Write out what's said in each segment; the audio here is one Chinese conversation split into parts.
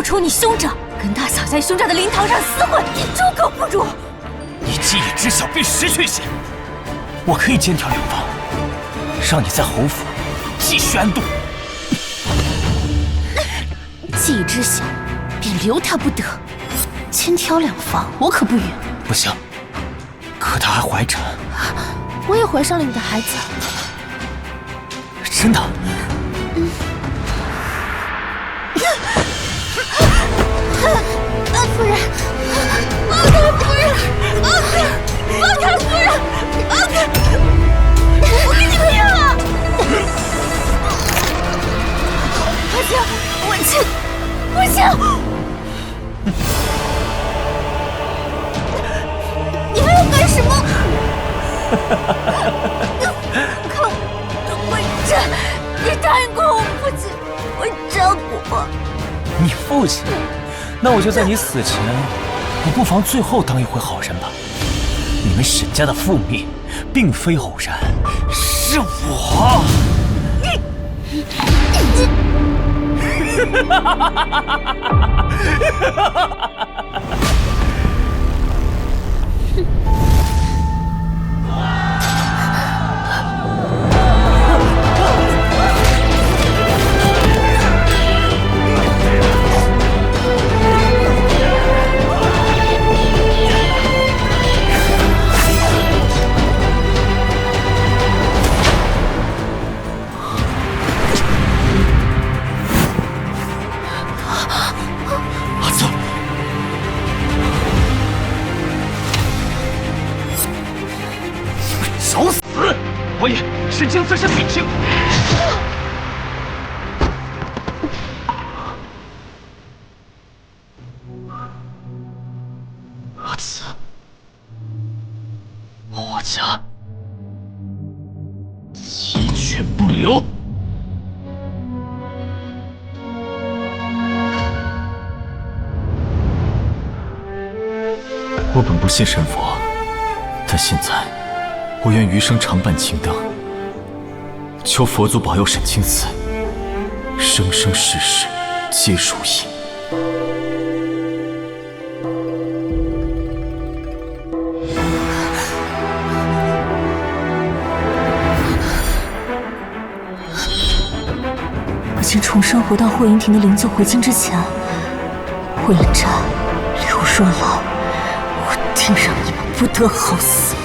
出你兄长，跟大嫂在兄长的灵堂上私会，猪狗不如！你既已知晓并识趣些，我可以兼条两房，让你在侯府继续安度。既已知晓，便留他不得。千挑两房，我可不允。不行，可她还怀着。我也怀上了你的孩子。真的？夫人，阿凯夫人，阿凯夫人，阿凯，我跟你拼了！不行，文清，不行！你还要干什么？文珍，你答应过我父亲会照顾我。你父亲？那我就在你死前，我不妨最后当一回好人吧。你们沈家的覆灭，并非偶然，是我。找死！我也是经自身秉性。阿慈，我家鸡犬不留。我本不信神佛，但现在我愿余生常伴青灯，求佛祖保佑沈清子生生世世皆如意。母亲重生回到霍云亭的灵柩回京之前，为了朕刘若老，我定让你们不得好死！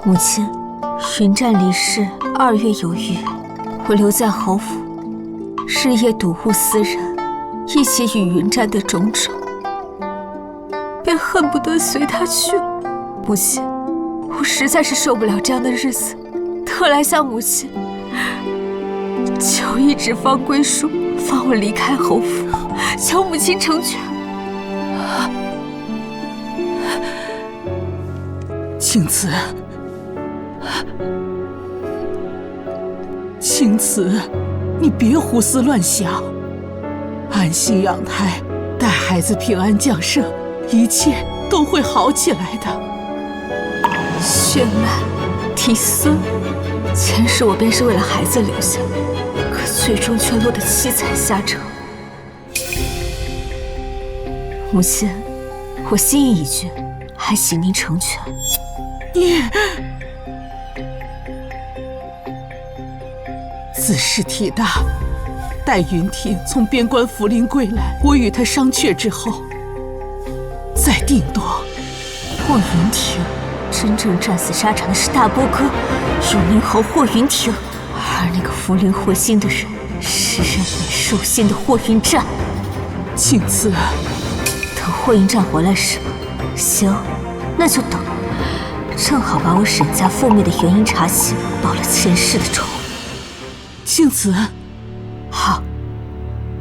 母亲，云战离世2月有余，我留在侯府，日夜睹物思人，一起与云战的种种，便恨不得随他去。母亲，我实在是受不了这样的日子，特来向母亲求一纸方归书，放我离开侯府，求母亲成全。青子，青子，你别胡思乱想，安心养胎，待孩子平安降生，一切都会好起来的。血脉嫡孙，前世我便是为了孩子留下，可最终却落得凄惨下场。母亲，我心意已决，还请您成全。你此事体大，待云亭从边关福临归来，我与他商榷之后，再定夺。霍云亭，真正战死沙场的是大波哥，永宁侯霍云亭，而那个福临霍心的人是任你兽心的霍云战。青子，等霍云战回来时，行，那就等，正好把我沈家覆灭的原因查清，报了前世的仇。青子，好，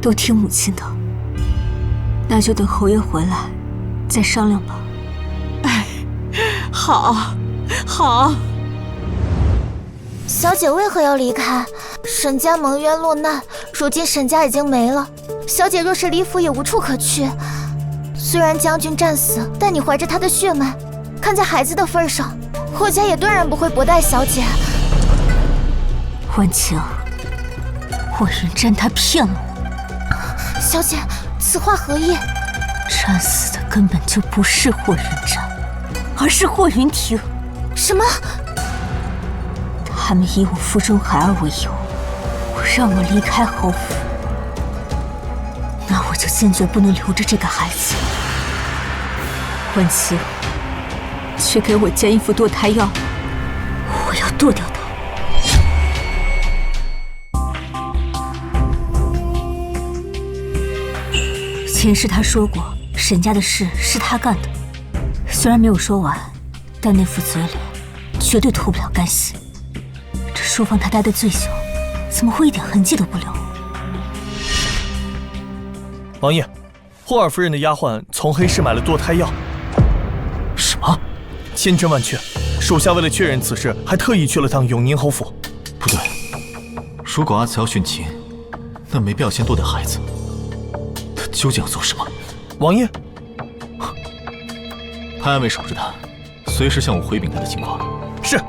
都听母亲的。那就等侯爷回来再商量吧。哎，好，好。小姐为何要离开？沈家蒙冤落难，如今沈家已经没了。小姐若是离府，也无处可去。虽然将军战死，但你怀着他的血脉，看在孩子的份上，霍家也断然不会薄待小姐。婉晴，霍云瞻他骗了我。小姐，此话何意？战死的根本就不是霍云瞻，而是霍云婷。什么？他们以我腹中孩儿为由，让我离开侯府，那我就坚决不能留着这个孩子。婉晴，去给我煎一副堕胎药，我要剁掉他。前世他说过，沈家的事是他干的，虽然没有说完，但那副嘴脸绝对脱不了干系。这书房他待得最久，怎么会一点痕迹都不留？王爷，霍尔夫人的丫鬟从黑市买了堕胎药。什么？千真万确，属下为了确认此事，还特意去了趟永宁侯府。不对，如果阿慈要殉情，那没必要先堕掉孩子。他究竟要做什么？王爷，派暗卫守着他，随时向我回禀他的情况。是。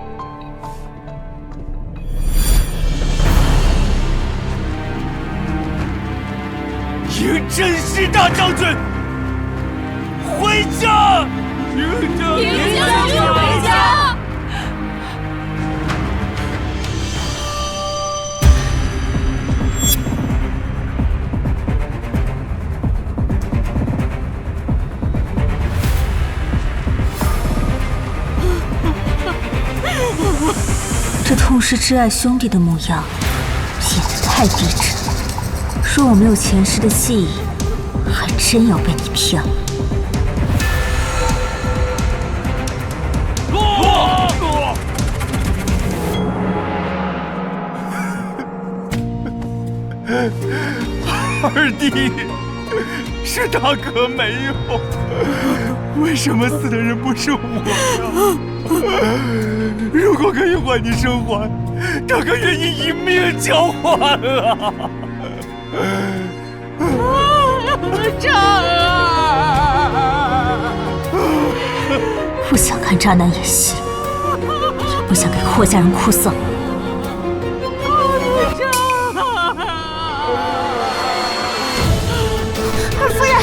迎真实大将军回家！迎将军回家！这痛失挚爱兄弟的模样，演得太逼真。说我没有前世的记忆，还真要被你骗了。二弟，是大哥没有，为什么死的人不是我呀？如果可以换你生还，大哥愿意一命交换啊！丈儿，不想看渣男演戏，也不想给霍家人哭丧。二夫人，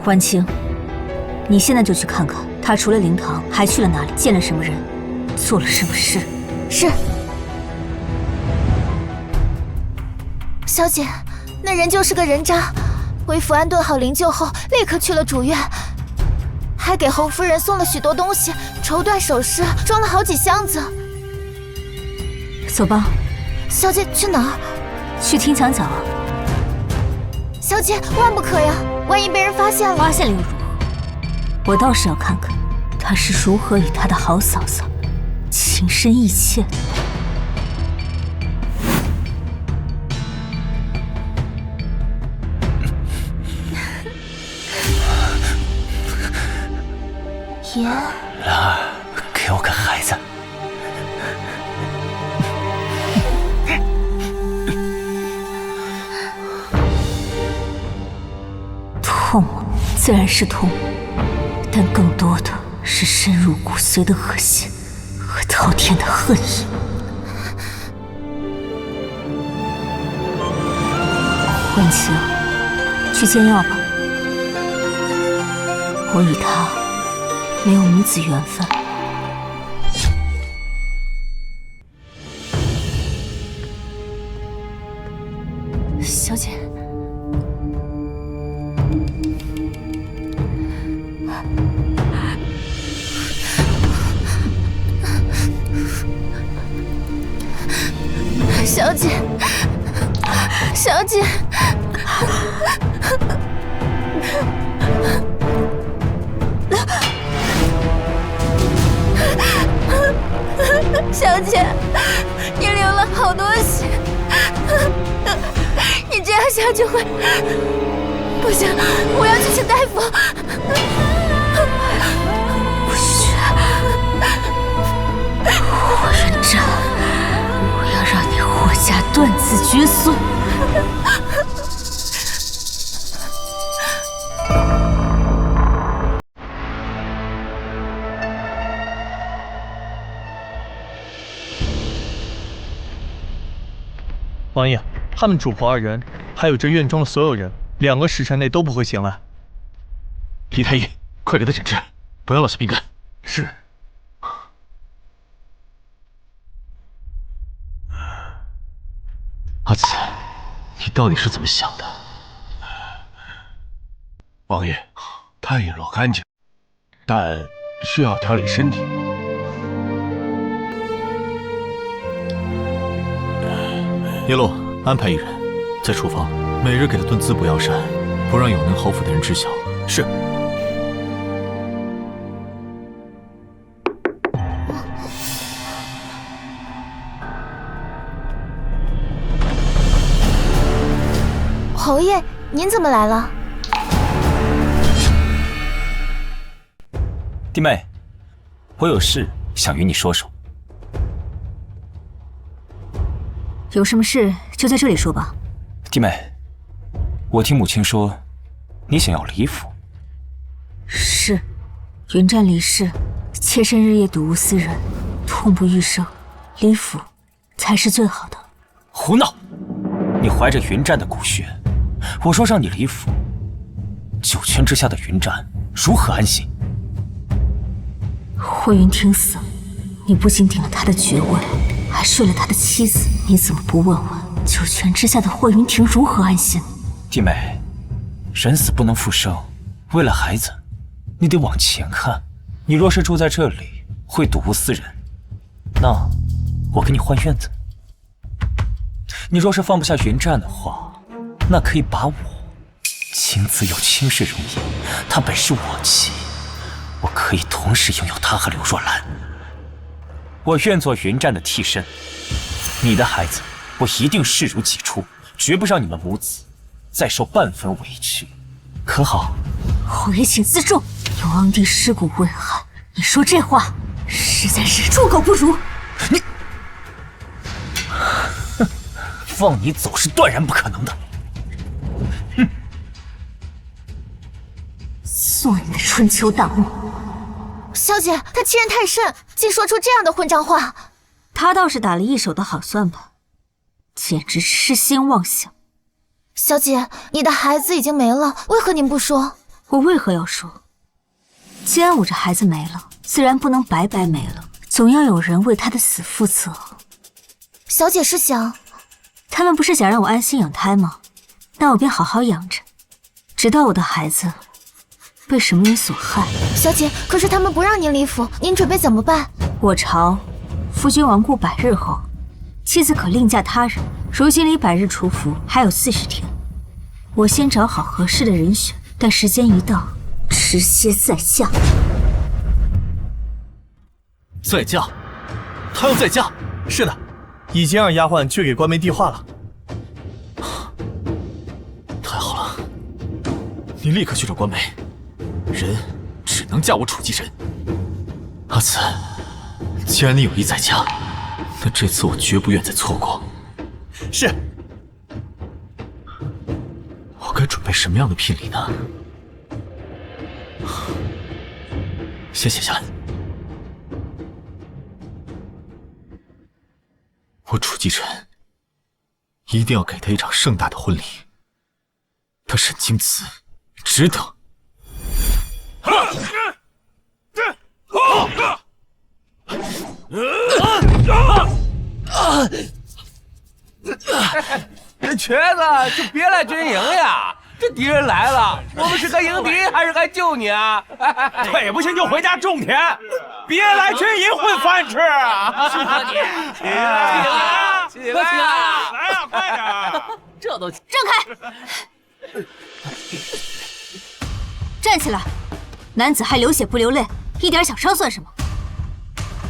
婉晴，你现在就去看看，他除了灵堂还去了哪里，见了什么人，做了什么事。是。小姐，那人就是个人渣，为福安顿好灵柩后，立刻去了主院，还给侯夫人送了许多东西，绸缎首饰装了好几箱子。走吧。小姐去哪儿？去听墙角啊。小姐万不可呀，万一被人发现了。发现了又如何？我倒是要看看他是如何与他的好嫂嫂情深意切的。爷，兰儿，给我个孩子。痛，自然是痛，但更多的是深入骨髓的恶心和滔天的恨意。婉晴，去煎药吧。我与他没有母子缘分。小姐。小姐，小姐，小姐，你流了好多血，你这样下去会……不行，我要去请大夫。不许！霍元璋。子绝孙。王爷，他们主仆2人，还有这院中的所有人，2个时辰内都不会醒来。李太医，快给他诊治，不要落下病根。是。阿紫，你到底是怎么想的？王爷，太医落干净，但需要调理身体。叶落，安排一人在厨房，每日给他炖滋补药膳，不让永宁侯府的人知晓。是。侯爷，您怎么来了？弟妹，我有事想与你说说。有什么事就在这里说吧。弟妹，我听母亲说，你想要离府。是，云战离世，妾身日夜睹物思人，痛不欲生，离府才是最好的。胡闹！你怀着云战的骨血，我说让你离府，9泉之下的云战如何安心？霍云亭死了，你不仅顶了他的爵位，还睡了他的妻子，你怎么不问问9泉之下的霍云亭如何安心？弟妹，人死不能复生，为了孩子，你得往前看。你若是住在这里，会睹物思人，那我给你换院子。你若是放不下云战的话，那可以把我。青子有青氏容颜，她本是我妻，我可以同时拥有她和刘若兰。我愿做云战的替身，你的孩子我一定视如己出，绝不让你们母子再受半分委屈，可好？侯爷请自重，有昂弟尸骨未寒，你说这话实在是猪狗不如。你，放你走是断然不可能的。哼！做你的春秋大梦。小姐，他欺人太甚，竟说出这样的混账话。他倒是打了一手的好算盘，简直痴心妄想。小姐，你的孩子已经没了，为何您不说？我为何要说？既然我这孩子没了，自然不能白白没了，总要有人为他的死负责。小姐是想……他们不是想让我安心养胎吗？那我便好好养着，直到我的孩子被什么人所害。小姐，可是他们不让您离府，您准备怎么办？我朝夫君亡故100日后，妻子可另嫁他人。如今离100日除服还有40天，我先找好合适的人选，待时间一到，直接再嫁。再嫁？他要再嫁？是的，已经让丫鬟去给官媒递话了。太好了，你立刻去找官媒，人只能嫁我楚继辰。阿紫，既然你有意再嫁，那这次我绝不愿再错过。是。我该准备什么样的聘礼呢？先写下来。我楚继辰一定要给他一场盛大的婚礼，他沈清子值得。瘸子，就别来军营呀！这敌人来了，我们是该迎敌还是该救你啊？腿不行就回家种田，别来军营混饭吃啊！是你，起来，起来，来呀，快点！这都让开！站起来！男子汉流血不流泪，一点小伤算什么？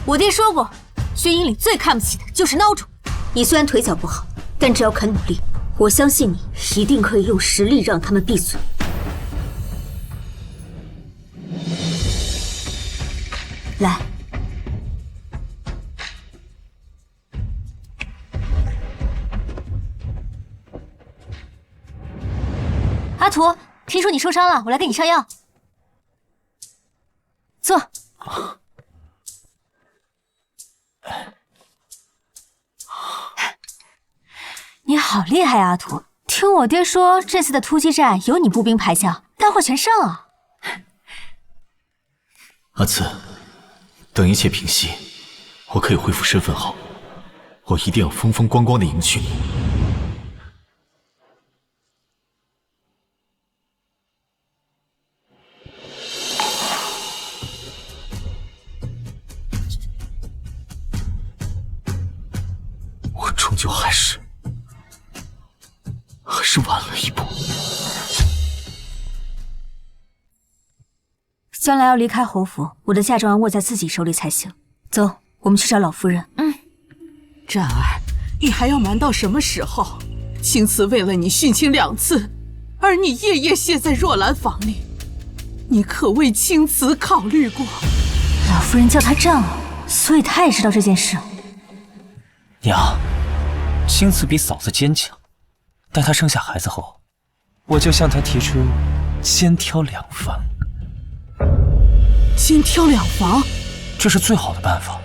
我爹说过，军营里最看不起的就是孬种。你虽然腿脚不好，但只要肯努力，我相信你一定可以用实力让他们闭嘴。来，阿图，听说你受伤了，我来给你上药。坐。你好厉害呀，阿图！听我爹说，这次的突击战有你步兵排将，大获全胜啊！阿慈，等一切平息，我可以恢复身份后，我一定要风风光光的迎娶你。我终究还是晚了一步。将来要离开侯府，我的嫁妆要握在自己手里才行。走，我们去找老夫人。战儿，你还要瞒到什么时候？青瓷为了你殉情2次，而你夜夜歇在若兰房里，你可为青瓷考虑过？老夫人叫他战儿，所以他也知道这件事。娘，青瓷比嫂子坚强。待她生下孩子后，我就向她提出肩挑2房。肩挑2房，这是最好的办法。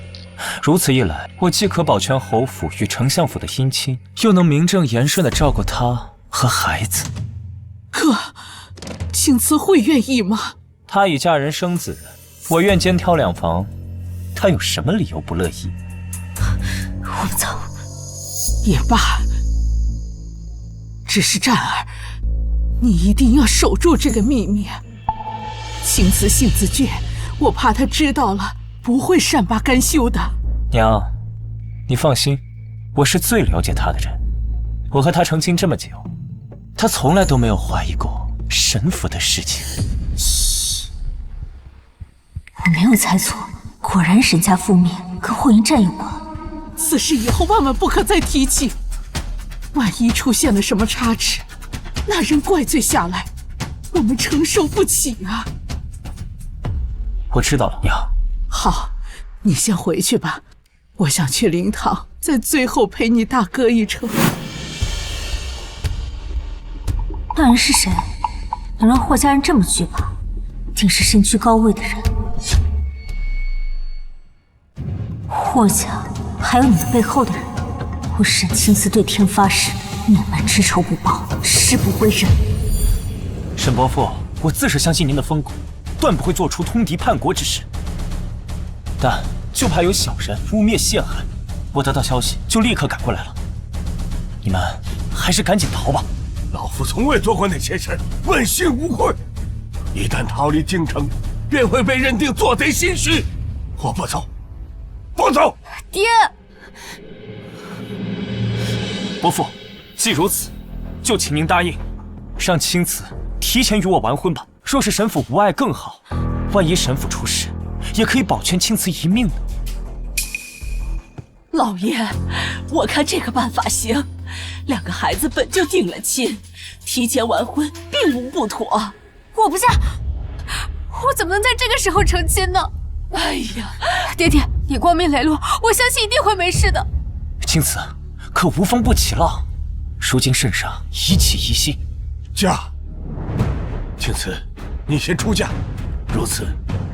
如此一来，我既可保全侯府与丞相府的姻亲，又能名正言顺地照顾她和孩子。可青瓷会愿意吗？她已嫁人生子，我愿肩挑2房，她有什么理由不乐意？我们走。也罢，只是战儿，你一定要守住这个秘密。青瓷性子倔，我怕他知道了不会善罢甘休的。娘，你放心，我是最了解他的人。我和他成亲这么久，他从来都没有怀疑过神府的事情。嘘，我没有猜错，果然沈家覆灭跟霍云战有关。此事以后万万不可再提起，万一出现了什么差池，那人怪罪下来，我们承受不起啊！我知道了，娘。好，你先回去吧，我想去灵堂，在最后陪你大哥一程。那人是谁？能让霍家人这么惧怕，定是身居高位的人。霍家还有你们背后的人，我沈青瓷对天发誓，你们知仇不报，誓不为人。沈伯父，我自是相信您的风骨，断不会做出通敌叛国之事。但就怕有小人污蔑陷害，我得到消息就立刻赶过来了。你们还是赶紧逃吧。老夫从未做过那些事，问心无愧。一旦逃离京城，便会被认定做贼心虚。我不走，不走！爹，伯父，既如此，就请您答应，让青瓷提前与我完婚吧。若是沈府无碍更好，万一沈府出事，也可以保全青瓷一命呢。老爷，我看这个办法行。2个孩子本就定了亲，提前完婚并无不妥。我不嫁，我怎么能在这个时候成亲呢？哎呀，爹爹，你光明磊落，我相信一定会没事的。青瓷，可无风不起浪，如今圣上一起一心。嫁，青瓷，你先出嫁，如此，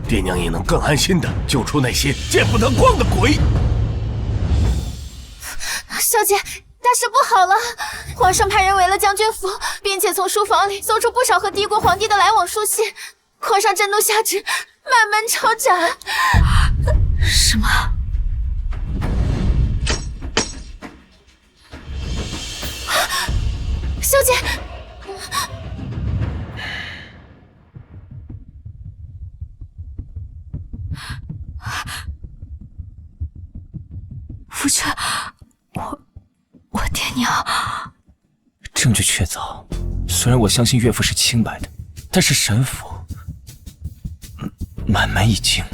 爹娘也能更安心的救出那些见不得光的鬼。小姐，大事不好了！皇上派人围了将军府，并且从书房里搜出不少和帝国皇帝的来往书信。皇上震怒下旨，满门抄斩。什么？小姐，夫君，我爹娘。证据确凿，虽然我相信岳父是清白的，但是沈府满门已经。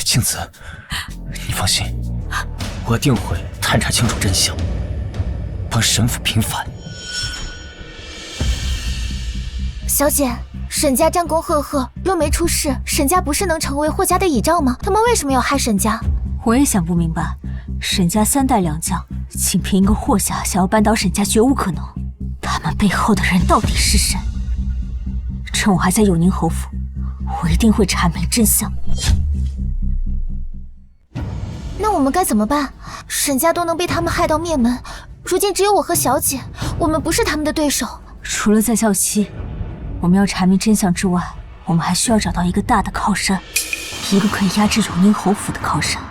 青瓷，你放心，我定会探查清楚真相，帮沈府平反。小姐，沈家战功赫赫，若没出事，沈家不是能成为霍家的倚仗吗？他们为什么要害沈家？我也想不明白，沈家3代2将仅凭一个霍家想要扳倒沈家绝无可能。他们背后的人到底是谁？趁我还在永宁侯府，我一定会查明真相。那我们该怎么办？沈家都能被他们害到灭门，如今只有我和小姐，我们不是他们的对手。除了在校期，我们要查明真相之外，我们还需要找到一个大的靠山，一个可以压制永宁侯府的靠山。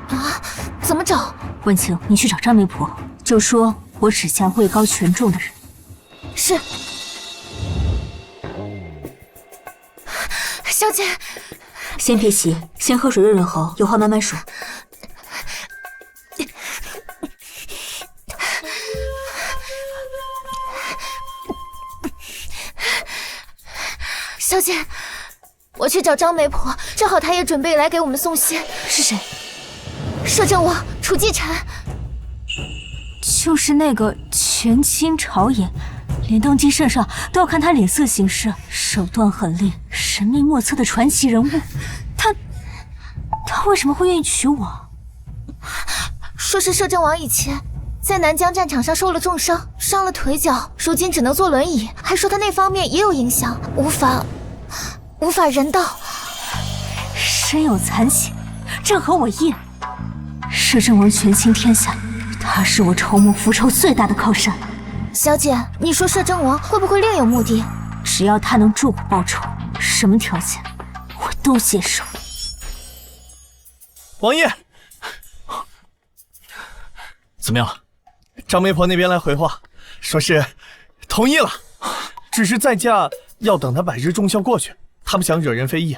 啊？怎么找？万晴，你去找张媒婆，就说我指下位高权重的人。是。小姐，先别急，先喝水润润喉，有话慢慢说。小姐，我去找张媒婆，正好她也准备来给我们送信。是谁？摄政王楚继禅。就是那个权倾朝野，连登基圣上都要看他脸色行事，手段狠厉、神秘莫测的传奇人物。他为什么会愿意娶我？说是摄政王以前在南疆战场上受了重伤，伤了腿脚，如今只能坐轮椅，还说他那方面也有影响，无法人道，身有残疾，正合我意。摄政王权倾天下，他是我筹谋复仇最大的靠山。小姐，你说摄政王会不会另有目的？只要他能助我报仇，什么条件我都接受。王爷，怎么样？张媒婆那边来回话，说是同意了，只是再嫁要等他百日重孝过去，他不想惹人非议。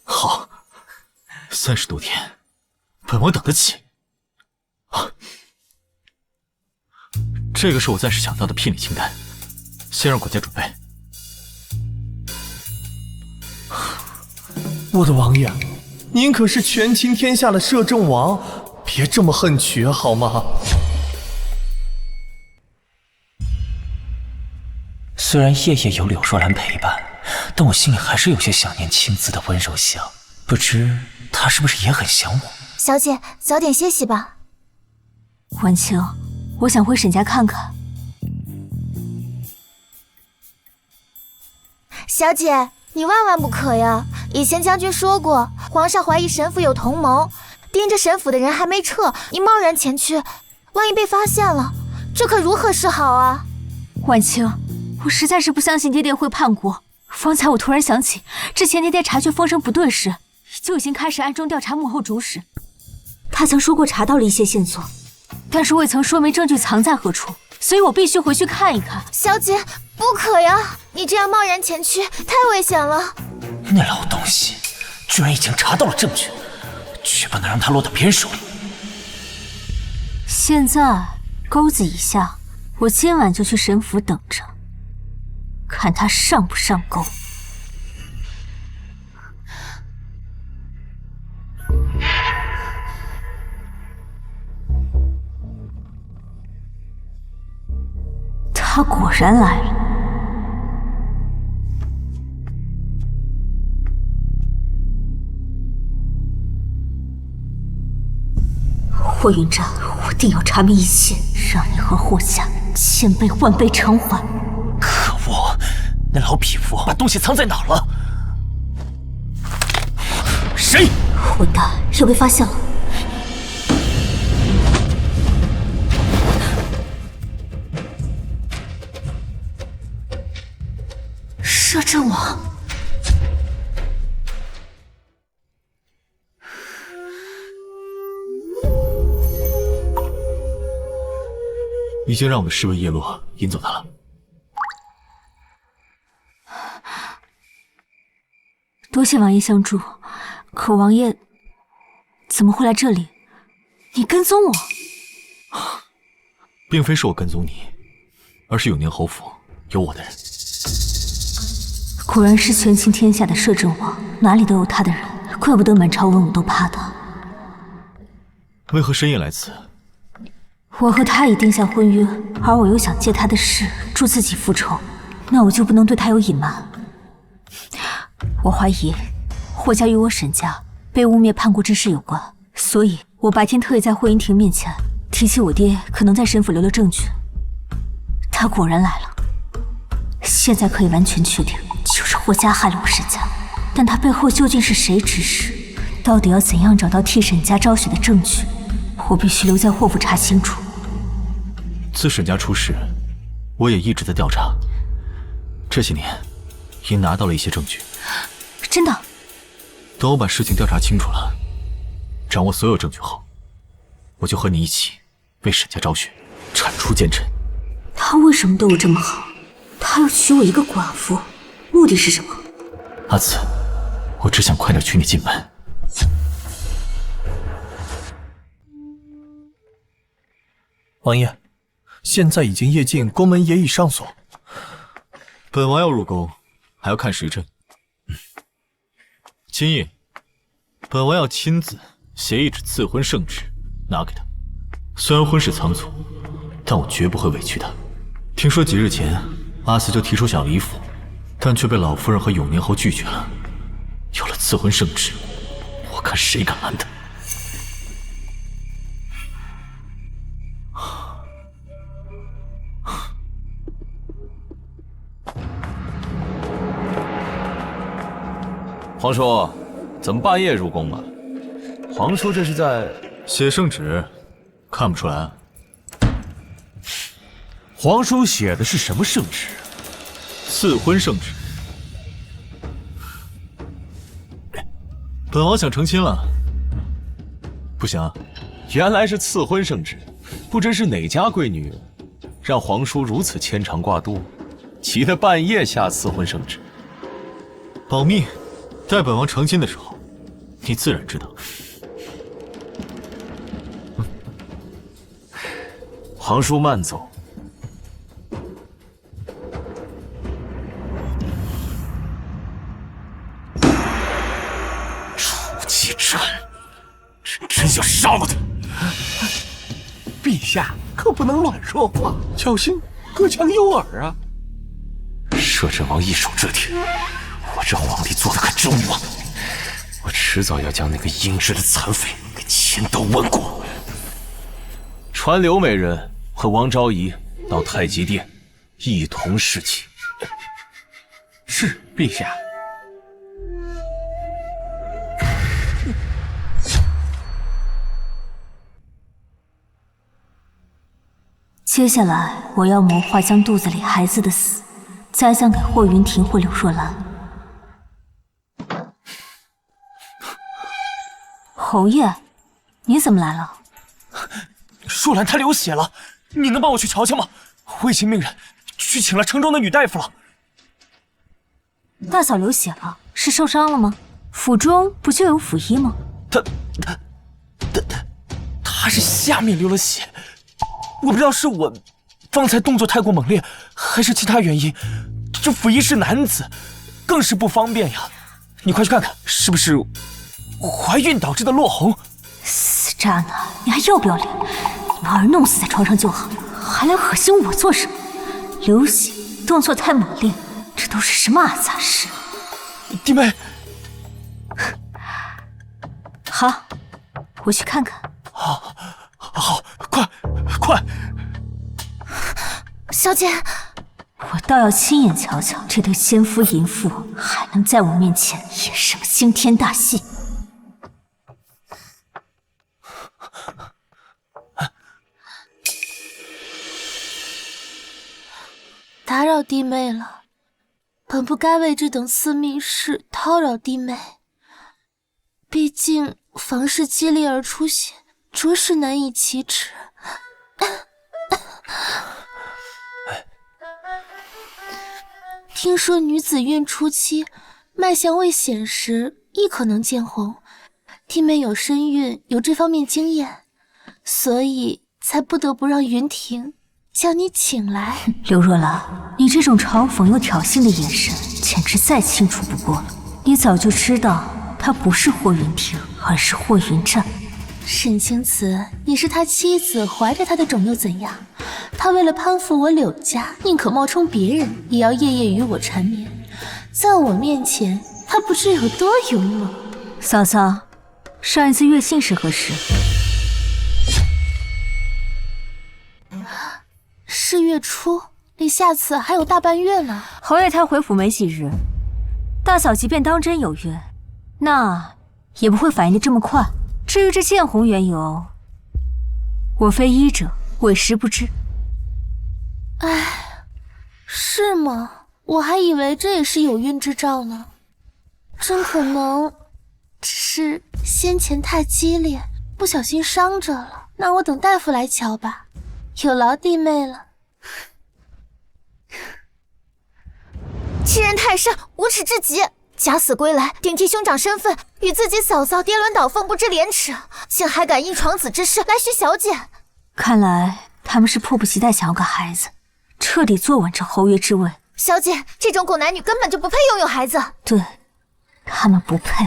好，30多天，本王等得起。这个是我暂时想到的聘礼清单，先让管家准备。我的王爷，您可是权倾天下的摄政王，别这么恨娶好吗？虽然夜夜有柳若兰陪伴，但我心里还是有些想念青子的温柔乡。不知她是不是也很想我？小姐，早点歇息吧。婉晴，我想回沈家看看。小姐，你万万不可呀！以前将军说过，皇上怀疑沈府有同谋，盯着沈府的人还没撤，你贸然前去，万一被发现了，这可如何是好啊？婉晴，我实在是不相信爹爹会叛国。方才我突然想起，之前爹爹察觉风声不对时，就已经开始暗中调查幕后主使。他曾说过查到了一些线索，但是未曾说明证据藏在何处，所以我必须回去看一看。小姐，不可呀！你这样贸然前去，太危险了。那老东西居然已经查到了证据，绝不能让他落到别人手里。现在钩子已下，我今晚就去沈府等着，看他上不上钩。他果然来了。霍云战，我定要查明一切，让你和霍家千倍万倍偿还。可恶，那老匹夫把东西藏在哪了？谁？混蛋，又被发现了。摄政王，已经让我的侍卫叶落引走他了。多谢王爷相助，可王爷怎么会来这里？你跟踪我？并非是我跟踪你，而是永宁侯府有我的人。果然是权倾天下的摄政王，哪里都有他的人，怪不得满朝文武都怕他。为何深夜来此？我和他已定下婚约，而我又想借他的事助自己复仇，那我就不能对他有隐瞒。我怀疑霍家与我沈家被污蔑叛国之事有关，所以我白天特意在霍云婷面前提起我爹可能在沈府留了证据。他果然来了。现在可以完全确定，就是霍家害了我沈家。但他背后究竟是谁指使？到底要怎样找到替沈家昭雪的证据？我必须留在霍府查清楚。自沈家出事，我也一直在调查。这些年，已拿到了一些证据。真的？等我把事情调查清楚了，掌握所有证据后，我就和你一起为沈家昭雪铲除奸臣。他为什么对我这么好？他要娶我一个寡妇，目的是什么？阿紫，我只想快点娶你进门。王爷，现在已经夜尽，宫门也已上锁。本王要入宫，还要看时辰。今夜，本王要亲自写一纸赐婚圣旨，拿给他。虽然婚事仓促，但我绝不会委屈他。听说几日前，阿紫就提出想离府，但却被老夫人和永年侯拒绝了。有了赐婚圣旨，我看谁敢拦他？皇叔，怎么半夜入宫啊？皇叔这是在写圣旨，看不出来。皇叔写的是什么圣旨？赐婚圣旨。本王想成亲了，不行啊？原来是赐婚圣旨，不知是哪家贵女，让皇叔如此牵肠挂肚，急得半夜下赐婚圣旨。保密。待本王成亲的时候，你自然知道。皇叔慢走。楚继真，真想杀了他！陛下可不能乱说话，小心隔墙有耳啊！摄政王一手遮天，我这皇帝做的可真旺，我迟早要将那个阴质的残匪给千刀万剐。传刘美人和王昭仪到太极殿，一同侍寝。是，陛下。接下来我要谋划将肚子里孩子的死栽赃给霍云婷或刘若兰。侯爷，你怎么来了？若兰她流血了，你能帮我去瞧瞧吗？我已经命人去请了城中的女大夫了。大嫂流血了，是受伤了吗？府中不就有府医吗？她是下面流了血，我不知道是我方才动作太过猛烈，还是其他原因。这府医是男子，更是不方便呀。你快去看看，是不是怀孕导致的落红？死渣男，你还要不要脸？你把儿弄死在床上就好，还来恶心我做什么？流血，动作太猛烈，这都是什么阿杂事？弟妹，好，我去看看。好，快！小姐，我倒要亲眼瞧瞧这对奸夫淫妇还能在我面前演什么惊天大戏。打扰弟妹了，本不该为这等私密事叨扰弟妹。毕竟房事激烈而出血，着实难以启齿。听说女子孕初期，脉象未显时，亦可能见红。弟妹有身孕，有这方面经验，所以才不得不让云婷将你请来。刘若兰，你这种嘲讽又挑衅的眼神，简直再清楚不过了。你早就知道她不是霍云婷，而是霍云战。沈青瓷，你是他妻子，怀着他的种又怎样？他为了攀附我柳家，宁可冒充别人，也要夜夜与我缠绵。在我面前，他不知有多勇猛。嫂嫂，上一次阅信是何时？4月初，离下次还有大半月呢。侯爷他回府没几日，大嫂即便当真有约，那也不会反应的这么快。至于这见红缘由，我非医者，委实不知。唉，是吗？我还以为这也是有孕之兆呢。真可能只是先前太激烈，不小心伤着了。那我等大夫来瞧吧，有劳弟妹了。欺人太甚，无耻至极！假死归来，顶替兄长身份，与自己嫂嫂跌鸾倒凤，不知廉耻，竟还敢因床子之事来寻小姐。看来他们是迫不及待想要个孩子，彻底坐稳这侯爷之位。小姐，这种狗男女根本就不配拥有孩子。对，他们不配。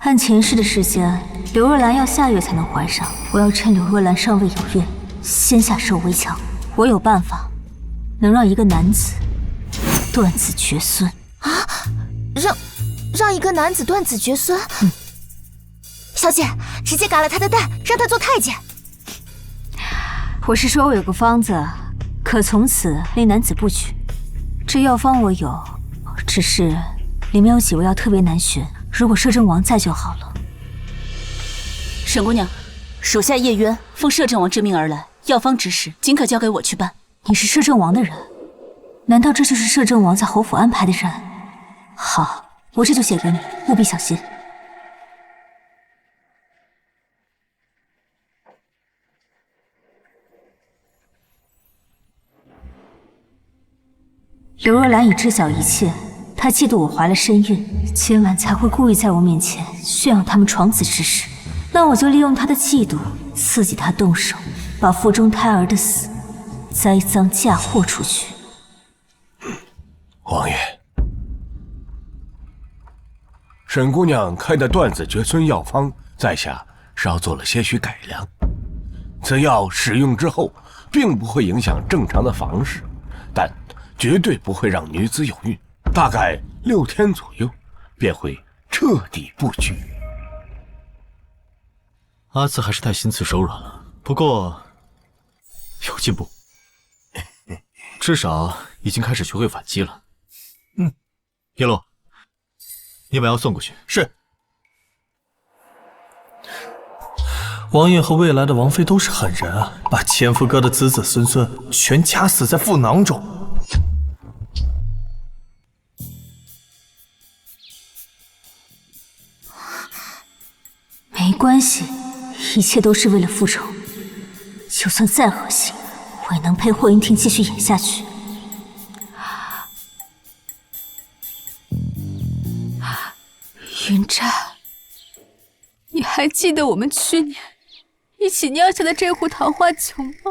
按前世的时间，刘若兰要下月才能怀上，我要趁刘若兰尚未有孕，先下手为强。我有办法，能让一个男子断子绝孙。啊！让一个男子断子绝孙？小姐，直接嘎了他的蛋，让他做太监。我是说我有个方子，可从此令男子不娶。这药方我有，只是里面有几味药特别难选，如果摄政王在就好了。沈姑娘，属下叶渊奉摄政王之命而来，药方指使尽可交给我去办。你是摄政王的人？难道这就是摄政王在侯府安排的人？好，我这就写给你，务必小心。刘若兰已知晓一切，她嫉妒我怀了身孕，今晚才会故意在我面前炫耀他们床子之事。那我就利用她的嫉妒，刺激她动手，把腹中胎儿的死栽赃嫁祸出去。王爷，沈姑娘开的断子绝孙药方，在下稍做了些许改良。此药使用之后，并不会影响正常的房事，但绝对不会让女子有孕。大概6天左右，便会彻底不举。阿紫还是太心慈手软了，不过有进步，至少已经开始学会反击了。叶落，你把药送过去。是。王爷和未来的王妃都是狠人啊，把前夫哥的子子孙孙全掐死在腹囊中。没关系，一切都是为了复仇。就算再恶心，我也能陪霍云婷继续演下去。云湛，你还记得我们去年一起酿下的这壶桃花酒吗？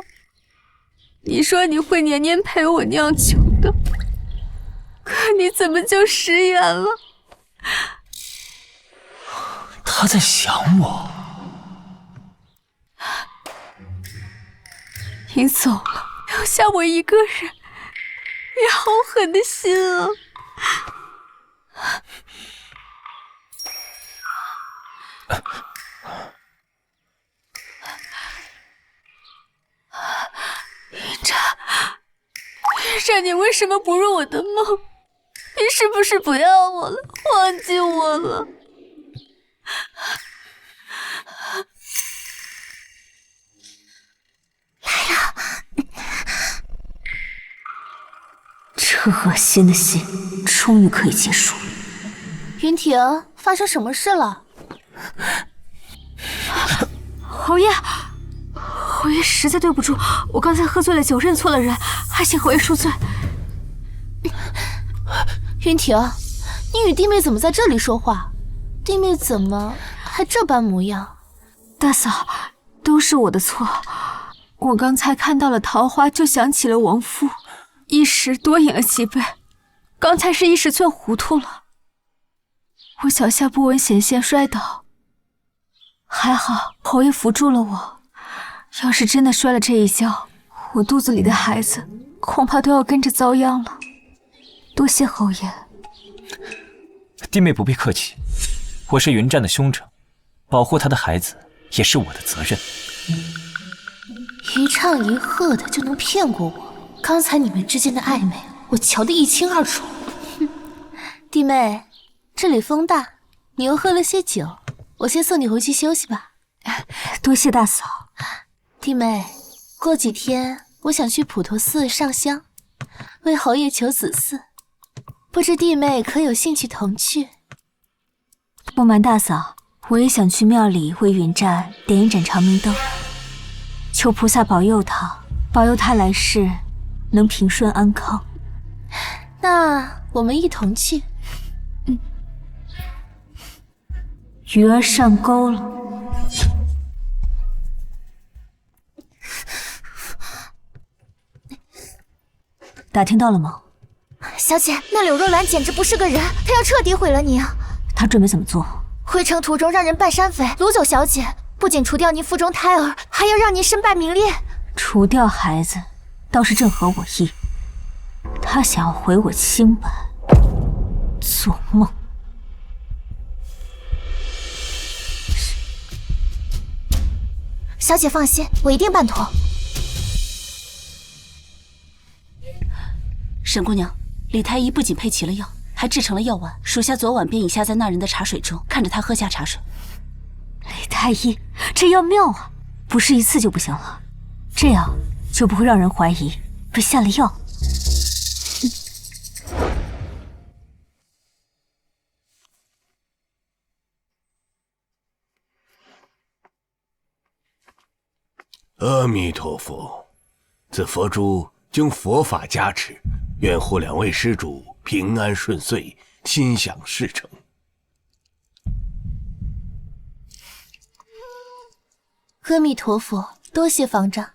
你说你会年年陪我酿酒的，可你怎么就食言了？他在想我。你走了，留下我一个人，你好狠的心啊！云湛，云湛，你为什么不入我的梦？你是不是不要我了，忘记我了？来呀！这恶心的戏终于可以结束了。云婷，发生什么事了？侯爷，侯爷实在对不住，我刚才喝醉了酒，认错了人，还请侯爷恕罪。云婷，你与弟妹怎么在这里说话？弟妹怎么还这般模样？大嫂，都是我的错。我刚才看到了桃花，就想起了亡夫，一时多饮了几杯。刚才是一时醉糊涂了，我脚下不稳险些摔倒，还好侯爷扶住了我。要是真的摔了这一跤，我肚子里的孩子恐怕都要跟着遭殃了。多谢侯爷。弟妹不必客气，我是云湛的兄长，保护他的孩子也是我的责任。一唱一和的就能骗过我？刚才你们之间的暧昧，我瞧得一清二楚。弟妹，这里风大，你又喝了些酒，我先送你回去休息吧。多谢大嫂。弟妹，过几天我想去普陀寺上香，为侯爷求子嗣，不知弟妹可有兴趣同去？不瞒大嫂，我也想去庙里为允战点一盏长明灯，求菩萨保佑他来世能平顺安康。那我们一同去。鱼儿上钩了。打听到了吗？小姐，那柳若兰简直不是个人，她要彻底毁了你啊！她准备怎么做？回城途中让人扮山匪掳走小姐，不仅除掉您腹中胎儿，还要让您身败名裂。除掉孩子倒是正合我意，她想要毁我清白，做梦。小姐放心，我一定办妥。沈姑娘，李太医不仅配齐了药，还制成了药丸，属下昨晚便已下在那人的茶水中，看着他喝下茶水。李太医，这药妙啊！不是一次就不行了，这样就不会让人怀疑被下了药。阿弥陀佛，此佛珠经佛法加持，愿护两位施主平安顺遂，心想事成。阿弥陀佛，多谢方丈。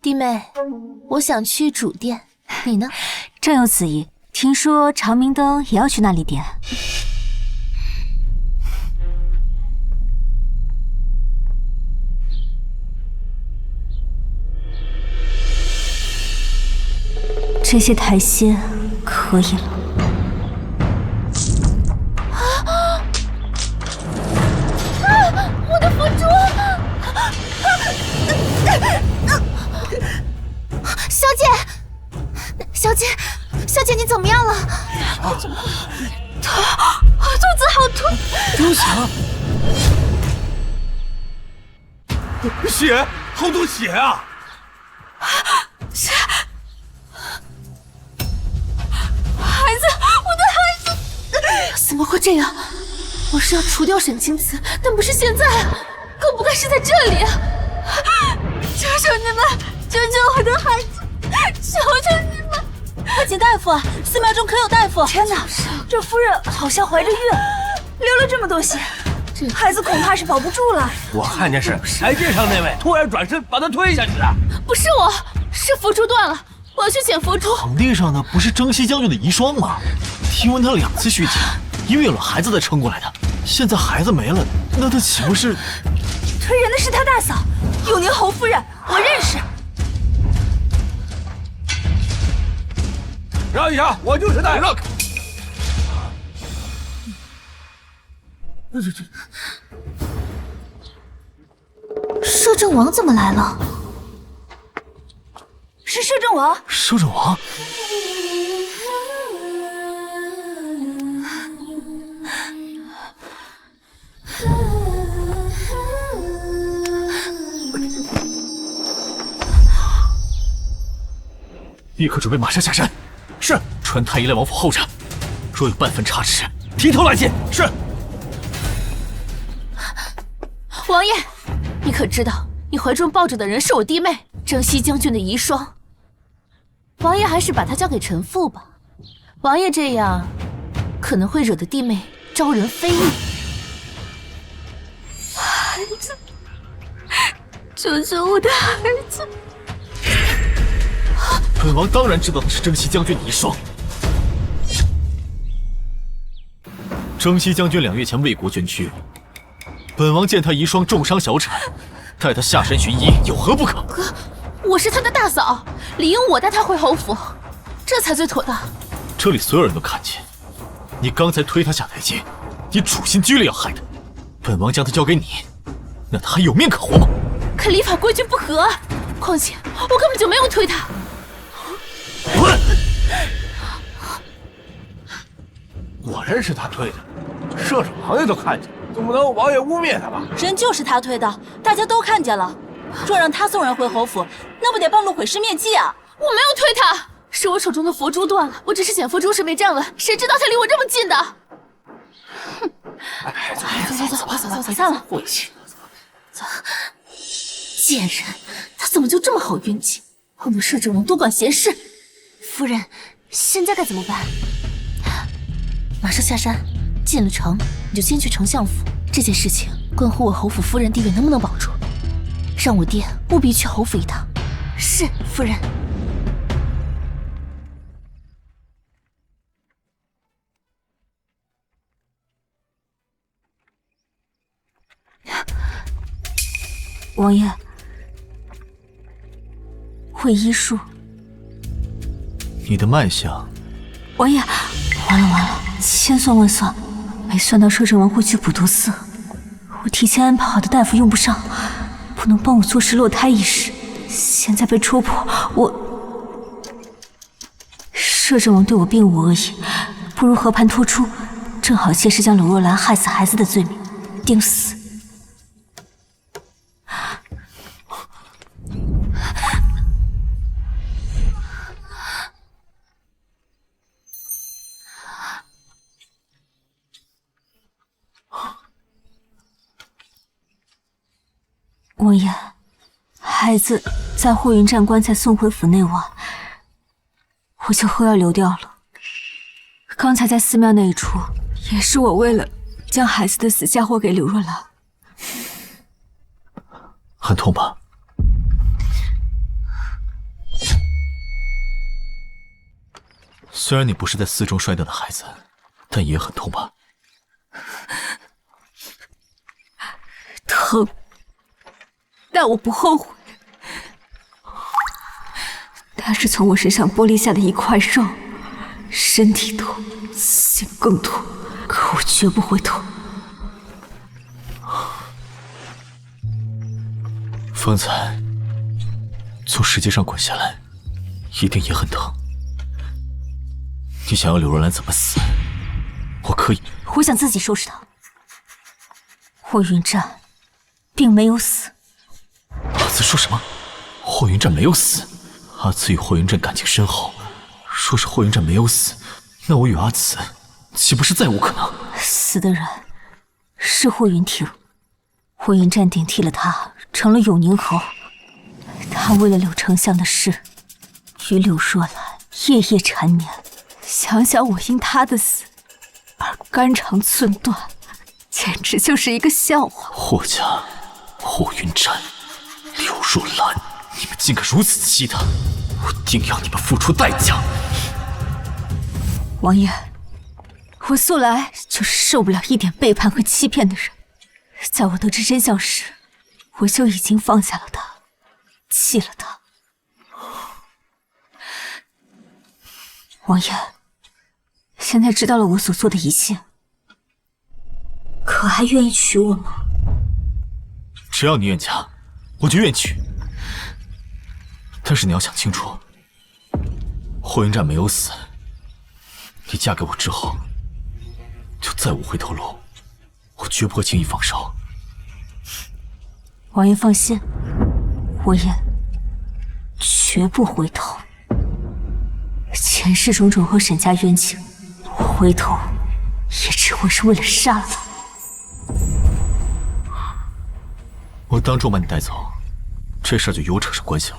弟妹，我想去主殿，你呢？正有此意，听说长明灯也要去那里点。这些台阶可以了。我的佛珠！小姐，你怎么样了？肚子好痛！丢血，好多血啊！血！孩子，我的孩子！怎么会这样？我是要除掉沈清慈，但不是现在啊，更不该是在这里啊！求求你们，救救我的孩子！求求你们！快请大夫啊！寺庙中可有大夫？天哪，这夫人好像怀着孕，流了这么多血，这孩子恐怕是保不住了。我看见是台阶上那位突然转身把他推下去的。不是我，是佛珠断了，我要去捡佛珠。场地上的不是征西将军的遗孀吗？听闻他2次续集，因为有了孩子才撑过来的。现在孩子没了，那他岂不是？推人的是他大嫂永宁侯夫人，我认识。让一下，我就是大夫。摄政王怎么来了？是摄政王。摄政王。立刻准备马上下山。是。传太医来王府候着，若有半分差池，提头来见。是。王爷，你可知道你怀中抱着的人是我弟妹征西将军的遗孀？王爷还是把她交给臣妇吧。王爷这样可能会惹得弟妹招人非议。孩子，救救我的孩子！本王当然知道他是征西将军的遗孀。征西将军2月前为国捐躯，本王见他遗孀重伤小产，带他下山寻医，有何不可？哥，我是他的大嫂，理应我带他回侯府，这才最妥当。这里所有人都看见，你刚才推他下台阶，你处心积虑要害他。本王将他交给你，那他还有命可活吗？可礼法规矩不合啊！况且我根本就没有推他。果然是他推的，摄政王爷都看见，总不能王爷污蔑他吧？人就是他推的，大家都看见了。若让他送人回侯府，那不得暴露毁尸灭迹啊！我没有推他，是我手中的佛珠断了，我只是捡佛珠时没站稳，谁知道他离我这么近的？哼！走，散了，回去。走。贱人，他怎么就这么好运气？碰到摄政王多管闲事。夫人，现在该怎么办？马上下山，进了城你就先去丞相府。这件事情关乎我侯府夫人地位能不能保住，让我爹务必去侯府一趟。是，夫人。王爷，会医术。你的脉象。王爷，完了，千算万算，没算到摄政王会去普陀寺，我提前安排好的大夫用不上，不能帮我坐实落胎一事。现在被戳破，摄政王对我并无恶意，不如和盘托出，正好泄释将柳若兰害死孩子的罪名，定死。王爷，孩子在霍云站棺材送回府内晚，我就喝药流掉了。刚才在寺庙那一出，也是我为了将孩子的死嫁祸给柳若兰。很痛吧？虽然你不是在寺中摔掉的孩子，但也很痛吧？疼。但我不后悔，他是从我身上剥离下的一块肉，身体痛，心更痛，可我绝不回头。风采，从石阶上滚下来，一定也很疼。你想要柳若兰怎么死，我可以。我想自己收拾她。霍云战并没有死。阿慈说什么？霍云战没有死？阿慈与霍云战感情深厚，若是霍云战没有死，那我与阿慈岂不是再无可能？死的人是霍云庭，霍云战顶替了他，成了永宁侯。他为了柳丞相的事，与柳若兰夜夜缠绵。想想我因他的死而肝肠寸断，简直就是一个笑话。霍家、霍云战、柳若兰，你们竟敢如此欺他，我定要你们付出代价！王爷，我素来就是受不了一点背叛和欺骗的人。在我得知真相时，我就已经放下了他，弃了他。王爷，现在知道了我所做的一切，可还愿意娶我吗？只要你愿嫁，我就愿娶。但是你要想清楚，霍云战没有死，你嫁给我之后，就再无回头路，我绝不会轻易放手。王爷放心，我也绝不回头。前世种种和沈家冤情，我回头也只会是为了杀了他。我当众把你带走，这事儿就与我扯上关系了。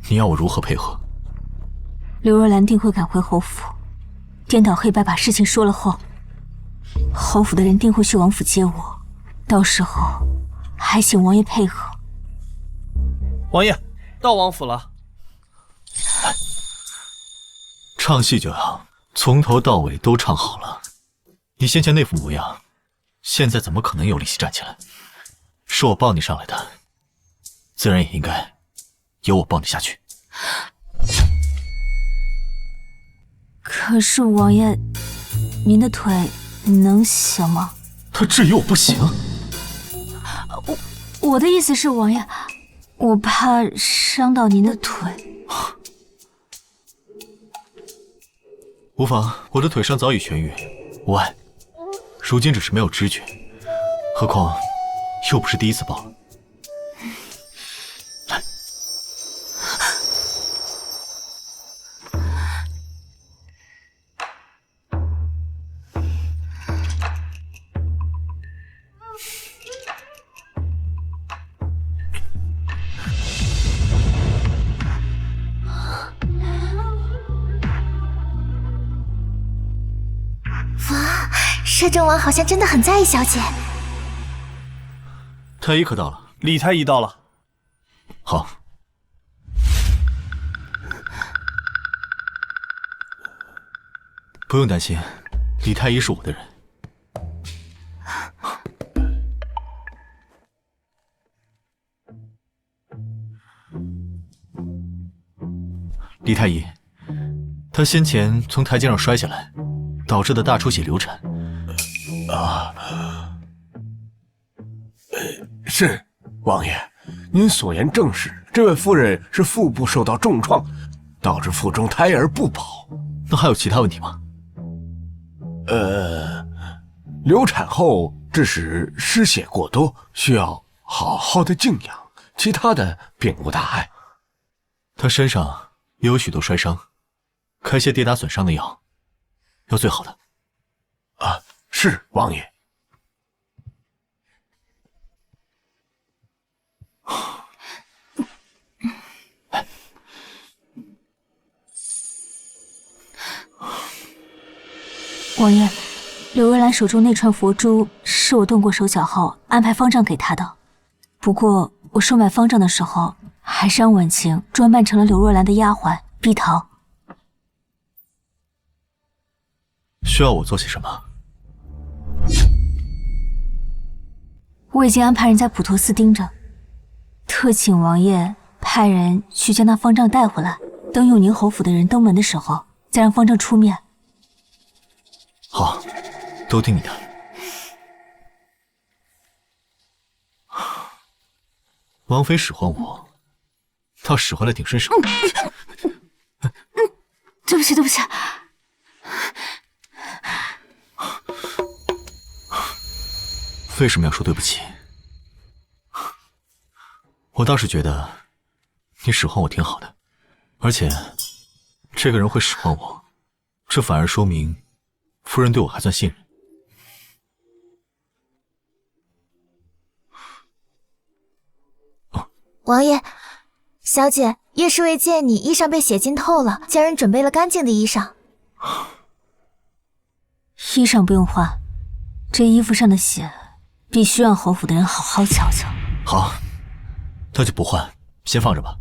你要我如何配合？柳若兰定会赶回侯府，颠倒黑白把事情说了后，侯府的人定会去王府接我，到时候还请王爷配合。王爷，到王府了。唱戏就要从头到尾都唱好了。你先前那副模样，现在怎么可能有力气站起来？是我抱你上来的，自然也应该由我抱你下去。可是王爷，您的腿能行吗？他质疑我不行。我的意思是，王爷，我怕伤到您的腿。无妨，我的腿伤早已痊愈，无碍。如今只是没有知觉，何况又不是第一次报了。来，摄政王好像真的很在意小姐。太医可到了？李太医到了。好。不用担心，李太医是我的人。李太医，他先前从台阶上摔下来，导致的大出血流产。是王爷，您所言正是。这位夫人是腹部受到重创，导致腹中胎儿不保。那还有其他问题吗？流产后致使失血过多，需要好好的静养，其他的并无大碍。他身上也有许多摔伤，开些跌打损伤的药，要最好的。是王爷。王爷，刘若兰手中那串佛珠是我动过手脚后安排方丈给她的。不过我收买方丈的时候，还是让婉晴装扮成了刘若兰的丫鬟碧桃。需要我做些什么？我已经安排人在普陀寺盯着，特请王爷派人去将那方丈带回来，等永宁侯府的人登门的时候，再让方丈出面。好，都听你的。王妃使唤我，倒使唤的挺顺手。对不起，对不起。为什么要说对不起？我倒是觉得你使唤我挺好的，而且这个人会使唤我，这反而说明夫人对我还算信任。王爷，小姐，叶侍卫见你衣裳被血浸透了，家人准备了干净的衣裳。衣裳不用换，这衣服上的血必须让侯府的人好好瞧瞧。好，那就不换，先放着吧。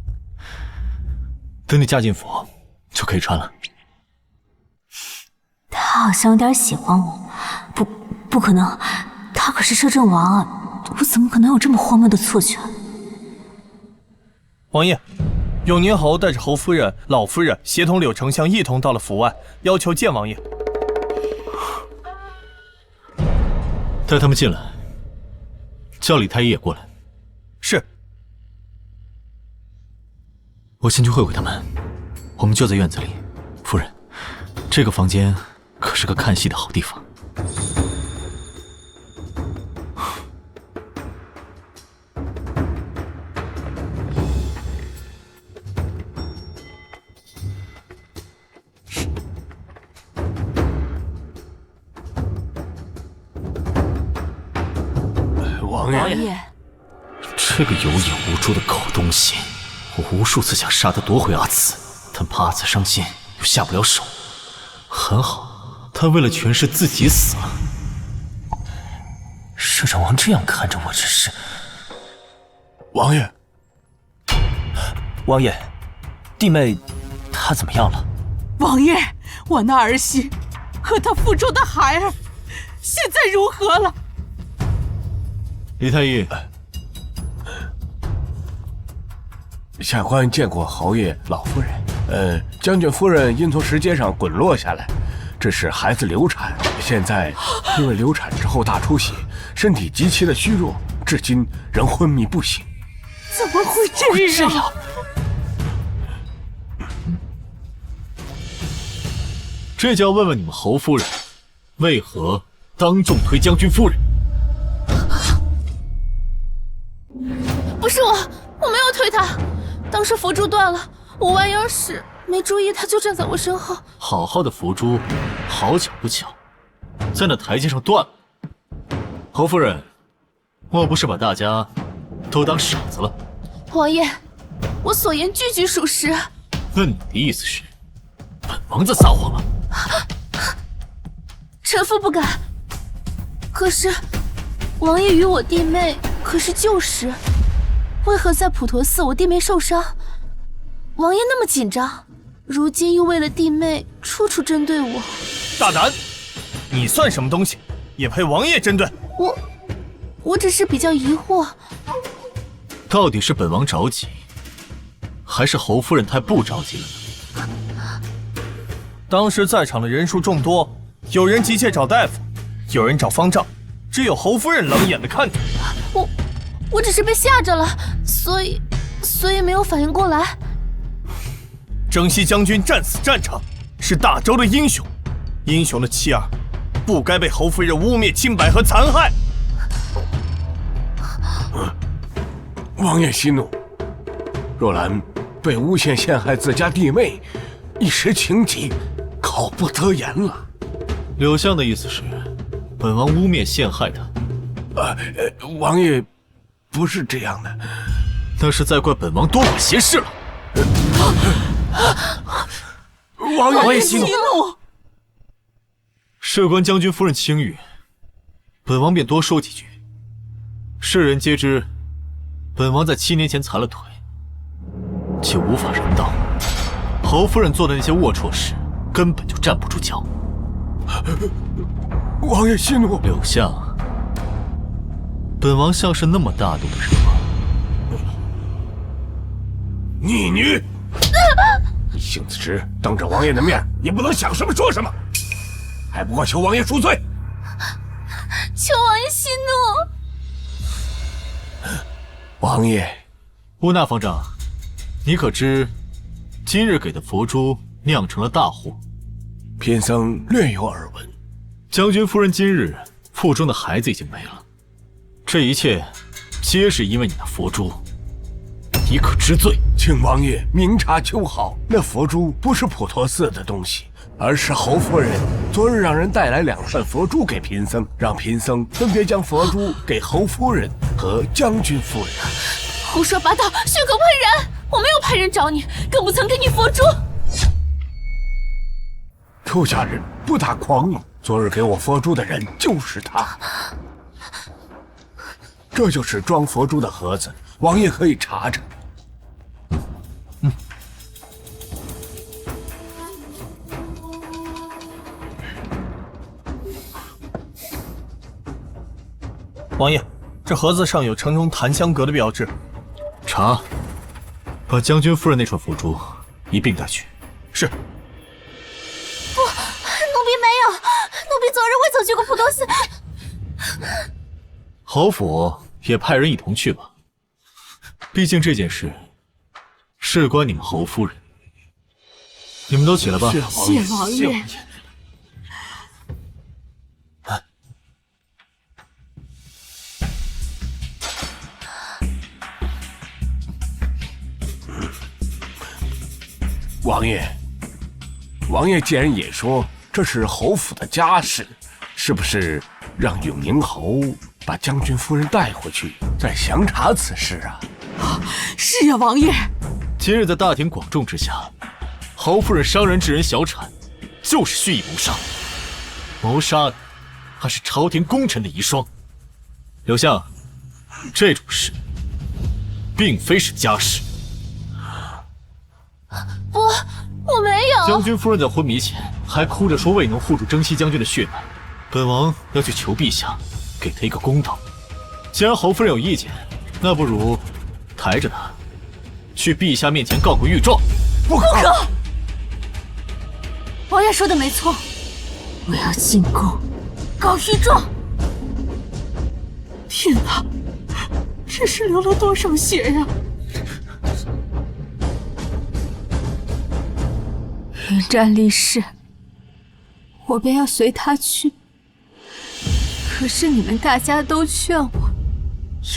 等你嫁进府就可以穿了。他好像有点喜欢我，不可能，他可是摄政王啊，我怎么可能有这么荒谬的错觉？王爷，永宁侯带着侯夫人、老夫人协同柳丞相一同到了府外，要求见王爷。带他们进来，叫李太医也过来。是。我先去会会他们，我们就在院子里。夫人，这个房间可是个看戏的好地方。王爷，这个有眼无珠的狗东西，我无数次想杀他夺回阿紫，但怕阿紫伤心又下不了手。很好，他为了权势自己死了。摄政王这样看着我，这是……王爷，王爷，弟妹她怎么样了？王爷，我那儿媳和她腹中的孩儿现在如何了？李太医，下官见过侯爷、老夫人。将军夫人因从石阶上滚落下来，这是孩子流产。现在因为流产之后大出血，身体极其的虚弱，至今仍昏迷不醒。怎么会这样？这就要问问你们侯夫人，为何当众推将军夫人？不是我没有推他，当时佛珠断了，我弯腰时没注意，他就站在我身后。好好的佛珠，好巧不巧，在那台阶上断了。侯夫人，莫不是把大家都当傻子了？王爷，我所言句句属实。那你的意思是，本王在撒谎了？臣妇不敢。可是，王爷与我弟妹可是旧识，为何在普陀寺我弟妹受伤，王爷那么紧张？如今又为了弟妹处处针对我。大胆！你算什么东西，也配王爷针对？我只是比较疑惑，到底是本王着急，还是侯夫人太不着急了呢？当时在场的人数众多，有人急切找大夫，有人找方丈，只有侯夫人冷眼的看着。我只是被吓着了，所以没有反应过来。征西将军战死战场，是大周的英雄，英雄的妻儿不该被侯夫人污蔑、清白和残害。王爷息怒，若兰被诬陷陷害自家弟妹，一时情急，口不择言了。柳相的意思是，本王污蔑陷害他。王爷不是这样的，那是在怪本王多管闲事了。王爷息怒，事关将军夫人清誉，本王便多说几句。世人皆知，本王在7年前残了腿，且无法人道。侯夫人做的那些龌龊事，根本就站不住脚。王爷息怒。柳相，本王像是那么大度的人吗？逆女！性子直，当着王爷的面也不能想什么说什么，还不快求王爷赎罪！求王爷息怒！王爷，乌娜方丈，你可知今日给的佛珠酿成了大祸？贫僧略有耳闻。将军夫人今日腹中的孩子已经没了，这一切皆是因为你的佛珠，你可知罪？请王爷明察秋毫，那佛珠不是普陀寺的东西，而是侯夫人昨日让人带来2串佛珠给贫僧，让贫僧分别将佛珠给侯夫人和将军夫人。胡说八道，血口喷人！我没有派人找你，更不曾给你佛珠。出家人不打诳语，昨日给我佛珠的人就是他。这就是装佛珠的盒子，王爷可以查查。王爷，这盒子上有城中檀香阁的标志。查，把将军夫人那串佛珠一并带去。是。不，奴婢没有，奴婢昨日未曾去过普陀寺。侯府也派人一同去吧，毕竟这件事事关你们侯夫人。你们都起来吧。谢王爷。王爷既然也说这是侯府的家事，是不是让永宁侯把将军夫人带回去，再详查此事啊？是呀，王爷。今日在大庭广众之下，侯夫人伤人致人小产，就是蓄意谋杀。谋杀的还是朝廷功臣的遗孀。柳相，这种事并非是家事。不，我没有。将军夫人在昏迷前还哭着说未能护住征西将军的血脉，本王要去求陛下，给他一个公道。既然侯夫人有意见，那不如抬着她去陛下面前告个御状。不可！王爷说的没错，我要进宫告御状。天哪，这是流了多少血呀！云战离世，我便要随他去。可是你们大家都劝我，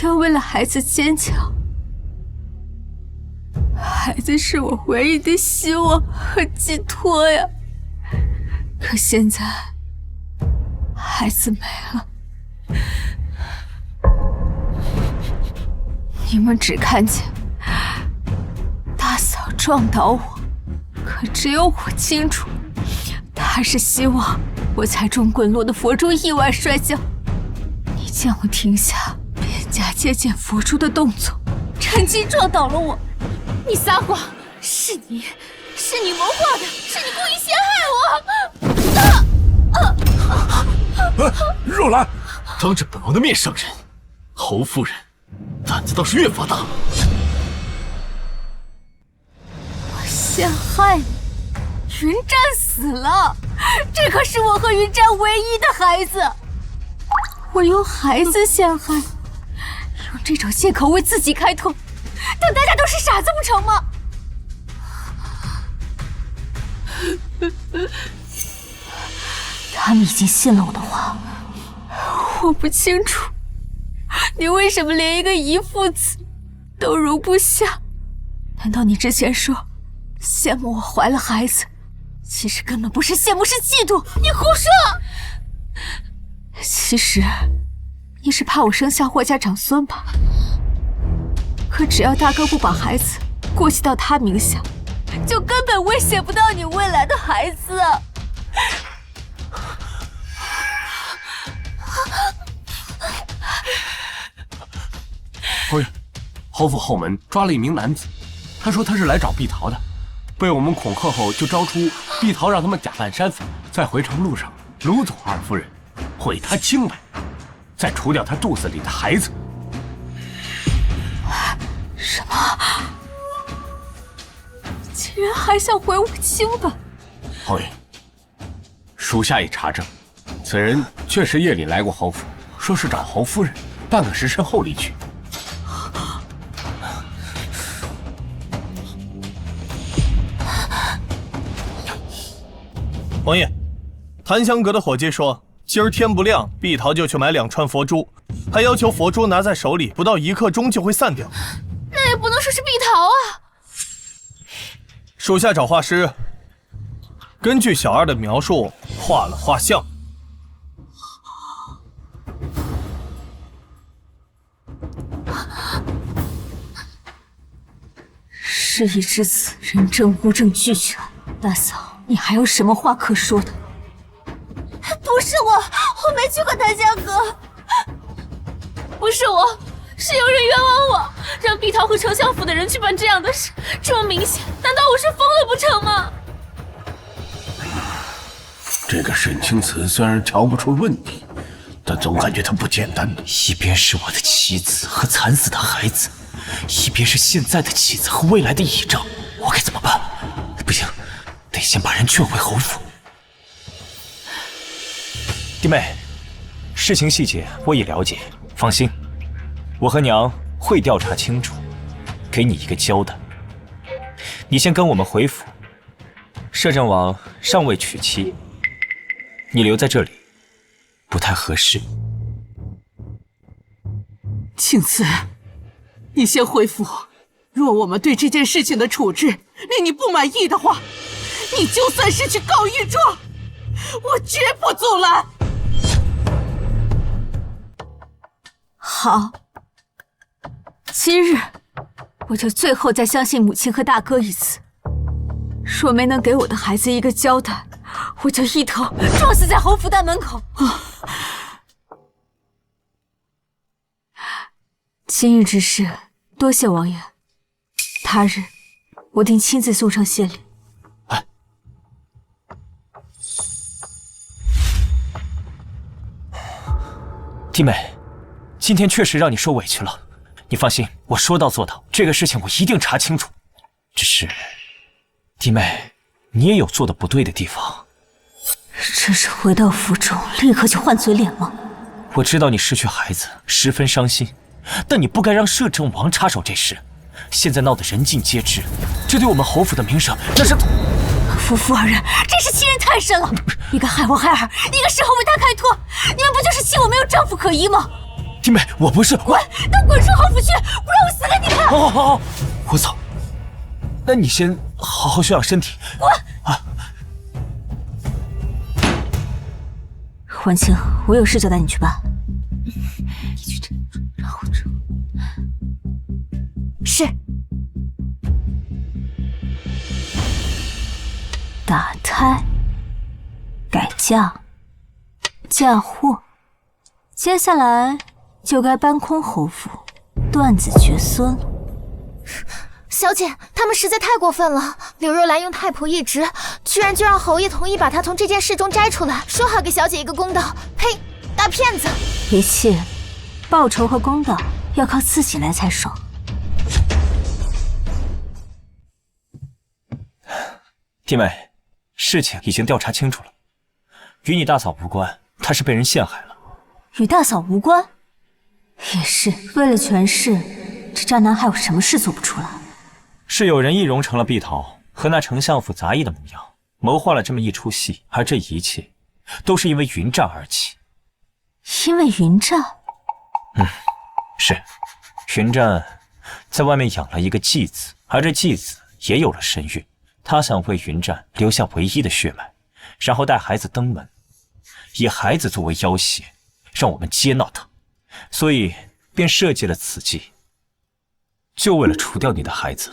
要为了孩子坚强。孩子是我唯一的希望和寄托呀。可现在，孩子没了，你们只看见大嫂撞倒我，可只有我清楚，她是希望我踩中滚落的佛珠意外摔跤。你见我停下扁夹接近佛珠的动作，趁机撞倒了我。你撒谎，是你谋划的，是你故意陷害我！若兰，当着本王的面伤人，侯夫人胆子倒是越发大。我陷害你，云战死了，这可是我和云战唯一的孩子。我用孩子陷害，用这种借口为自己开脱，当大家都是傻子不成吗？他们已经信了我的话，我不清楚你为什么连一个姨父子都容不下。难道你之前说羡慕我怀了孩子，其实根本不是羡慕，是嫉妒？你胡说！其实你是怕我生下霍家长孙吧？可只要大哥不把孩子过继到他名下，就根本威胁不到你未来的孩子。夫人，侯府后门抓了一名男子，他说他是来找碧桃的，被我们恐吓后就招出碧桃让他们假扮山匪，在回城路上掳走二夫人，毁她清白，再除掉她肚子里的孩子。什么？竟然还想毁我清白？侯爷，属下已查证，此人确实夜里来过侯府，说是找侯夫人，半个时辰后离去。王爷，檀香阁的伙计说，今儿天不亮，碧桃就去买2串佛珠，还要求佛珠拿在手里不到1刻钟就会散掉。那也不能说是碧桃啊。属下找画师，根据小二的描述画了画像。事已至此，人证物证俱全，大嫂，你还有什么话可说的？不是我没去过檀香阁，不是我，是有人冤枉我，让碧桃和丞相府的人去办这样的事，这么明显，难道我是疯了不成吗？这个沈清慈虽然瞧不出问题，但总感觉他不简单。一边是我的妻子和惨死的孩子，一边是现在的妻子和未来的倚仗，我该怎么办？不行，得先把人劝回侯府。弟妹，事情细节我已了解，放心，我和娘会调查清楚，给你一个交代。你先跟我们回府，摄政王尚未娶妻，你留在这里不太合适。青瓷，你先回府。若我们对这件事情的处置令你不满意的话，你就算是去告御状，我绝不阻拦。好，今日我就最后再相信母亲和大哥一次。若没能给我的孩子一个交代，我就一头撞死在侯府大门口。今日之事，多谢王爷。他日我定亲自送上谢礼。弟妹，今天确实让你受委屈了。你放心，我说到做到，这个事情我一定查清楚。只是，弟妹，你也有做的不对的地方。这是回到府中立刻就换嘴脸吗？我知道你失去孩子十分伤心，但你不该让摄政王插手这事。现在闹得人尽皆知，这对我们侯府的名声那是……夫妇二人真是欺人太甚了！一个害我害儿，一个事后为他开脱，你们不就是气我没有丈夫可依吗？弟妹，我不是……滚！都滚出侯府去，不让我死给你看！好，我走。那你先好好休养身体。滚！婉清，我有事就带你去吧。你去这，然后这。是。打胎、改嫁、嫁祸，接下来就该搬空侯府，断子绝孙了。小姐，他们实在太过分了。柳若兰用太仆一职，居然就让侯爷同意把她从这件事中摘出来，说好给小姐一个公道。呸！大骗子！一切报仇和公道要靠自己来才爽。弟妹，事情已经调查清楚了，与你大嫂无关，她是被人陷害了。与大嫂无关？也是，为了权势，这渣男还有什么事做不出来？是有人易容成了碧桃和那丞相府杂役的模样，谋划了这么一出戏，而这一切都是因为云战而起。因为云战？是，云战在外面养了一个继子，而这继子也有了身孕，他想为云战留下唯一的血脉，然后带孩子登门，以孩子作为要挟，让我们接纳他，所以便设计了此计，就为了除掉你的孩子。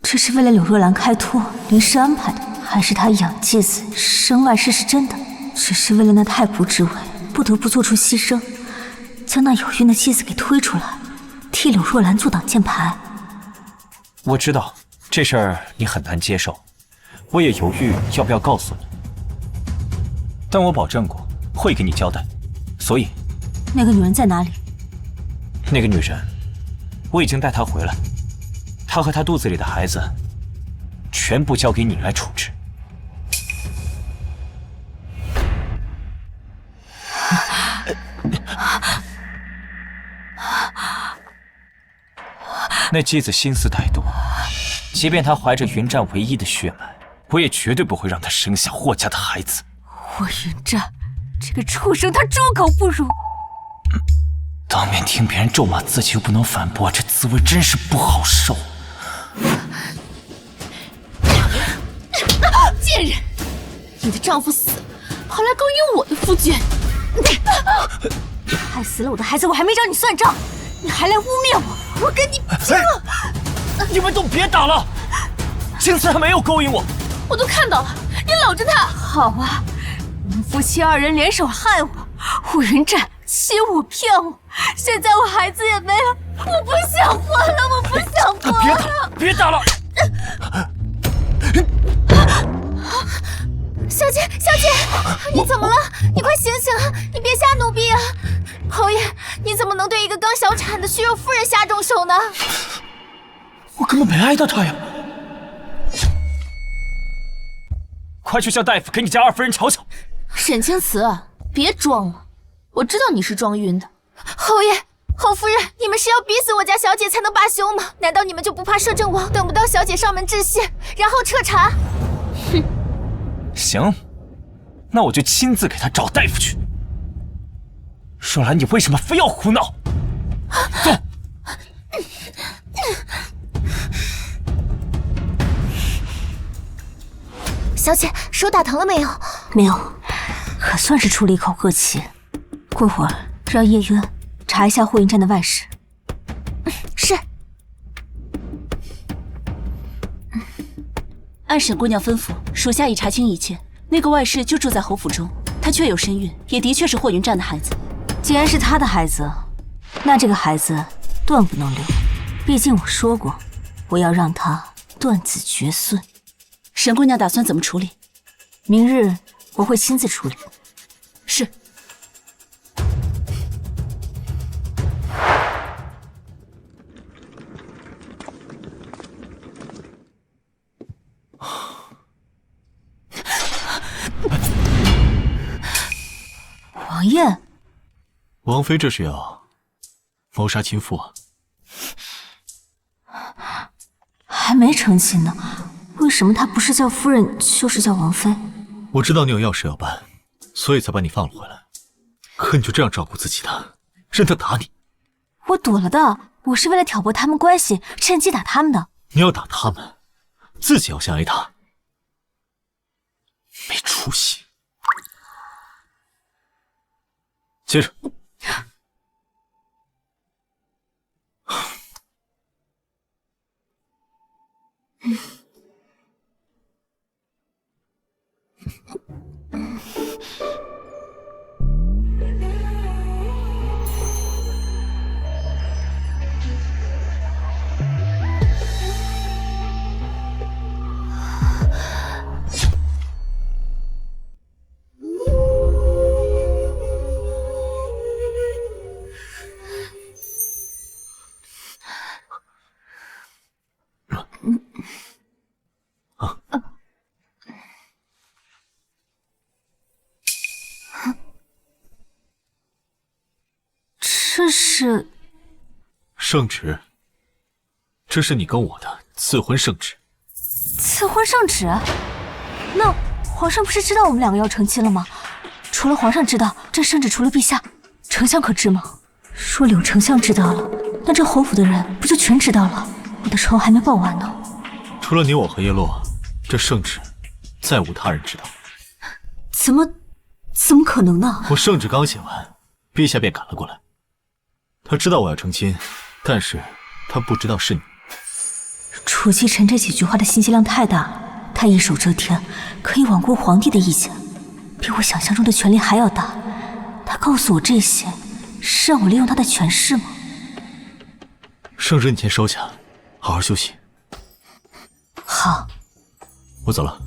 这是为了柳若兰开脱临时安排的，还是他养继子生外事是真的？只是为了那太仆之位，不得不做出牺牲，将那有孕的继子给推出来，替柳若兰做挡箭牌。我知道这事儿你很难接受，我也犹豫要不要告诉你，但我保证过会给你交代。所以，那个女人在哪里？那个女人，我已经带她回来，她和她肚子里的孩子，全部交给你来处置。那继子心思歹毒，即便她怀着云战唯一的血脉，我也绝对不会让她生下霍家的孩子。霍云战，这个畜生，他猪狗不如！当面听别人咒骂自己又不能反驳，这滋味真是不好受。贱人，你的丈夫死了，跑来勾引我的夫君，害死了我的孩子，我还没找你算账，你还来污蔑我，我跟你拼了！你们都别打了，青瓷还没有勾引我，我都看到了，你搂着他。好啊，你们夫妻二人联手害我，霍云战欺我骗我，现在我孩子也没了，我不想活了，我不想活了！别打了！小姐，小姐，你怎么了？你快醒醒啊！你别瞎奴婢啊！侯爷，你怎么能对一个刚小产的虚弱妇人下重手呢？我根本没挨到她呀！快去叫大夫给你家二夫人瞧瞧。沈青瓷，别装了，我知道你是装晕的。侯爷，侯夫人，你们是要逼死我家小姐才能罢休吗？难道你们就不怕摄政王等不到小姐上门致谢，然后彻查？哼，行，那我就亲自给她找大夫去。若兰，你为什么非要胡闹？走。小姐，手打疼了没有？没有，可算是出了一口恶气。过会儿让叶渊查一下霍云战的外事。是。按沈姑娘吩咐，属下已查清一切。那个外室就住在侯府中，她确有身孕，也的确是霍云战的孩子。既然是他的孩子，那这个孩子断不能留。毕竟我说过，我要让他断子绝孙。沈姑娘打算怎么处理？明日我会亲自处理。是。王爷，王妃这是要谋杀亲父啊？还没成亲呢，为什么她不是叫夫人就是叫王妃？我知道你有要事要办，所以才把你放了回来。可你就这样照顾自己的，任他打你？我躲了的，我是为了挑拨他们关系，趁机打他们的。你要打他们，自己要先挨打。没出息。接着。这是圣旨，这是你跟我的赐婚圣旨。赐婚圣旨？那皇上不是知道我们两个要成亲了吗？除了皇上知道，这圣旨除了陛下，丞相可知吗？若柳丞相知道了，那这侯府的人不就全知道了？我的仇还没报完呢。除了你我和叶落，这圣旨再无他人知道。怎么可能呢？我圣旨刚写完，陛下便赶了过来。他知道我要成亲，但是他不知道是你。楚继臣这几句话的信息量太大了，他一手遮天，可以罔顾皇帝的意见，比我想象中的权力还要大。他告诉我这些，是让我利用他的权势吗？圣旨你先收下，好好休息。好，我走了。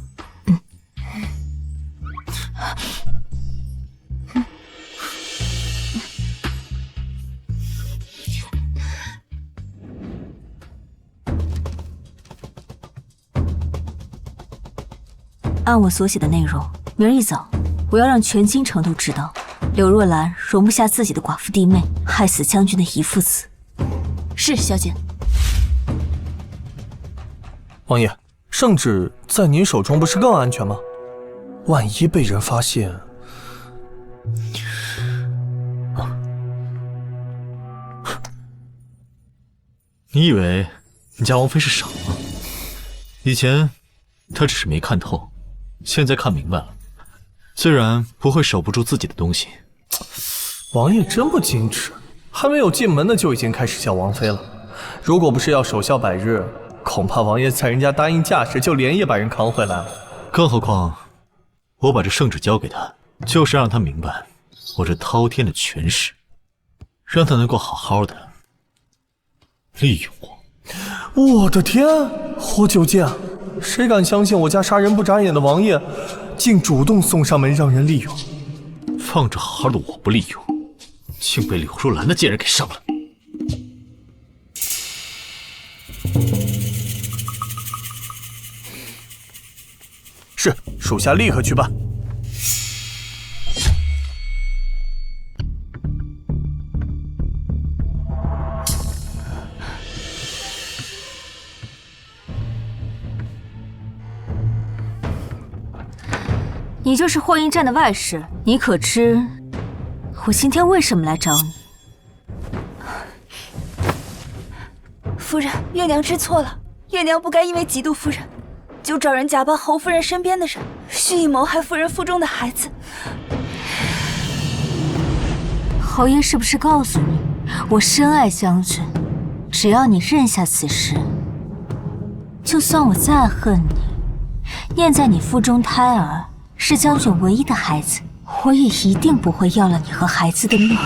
按我所写的内容，明儿一早，我要让全京城都知道，柳若兰容不下自己的寡妇弟妹，害死将军的姨父子。是，小姐。王爷，圣旨在您手中不是更安全吗？万一被人发现……你以为你家王妃是傻吗？以前她只是没看透。现在看明白了，虽然不会守不住自己的东西。王爷真不矜持，还没有进门呢就已经开始叫王妃了。如果不是要守孝百日，恐怕王爷在人家答应嫁时就连夜把人扛回来了。更何况，我把这圣旨交给他，就是让他明白我这滔天的权势，让他能够好好的利用我。我的天，活久见！谁敢相信我家杀人不眨眼的王爷，竟主动送上门让人利用？放着好好的我不利用，竟被柳若兰的贱人给上了。是，属下立刻去办。你就是霍英站的外室，你可知我今天为什么来找你？夫人，月娘知错了，月娘不该因为嫉妒夫人，就找人假扮侯夫人身边的人，蓄意谋害夫人腹中的孩子。侯爷是不是告诉你，我深爱将军，只要你认下此事，就算我再恨你，念在你腹中胎儿是将军唯一的孩子，我也一定不会要了你和孩子的命。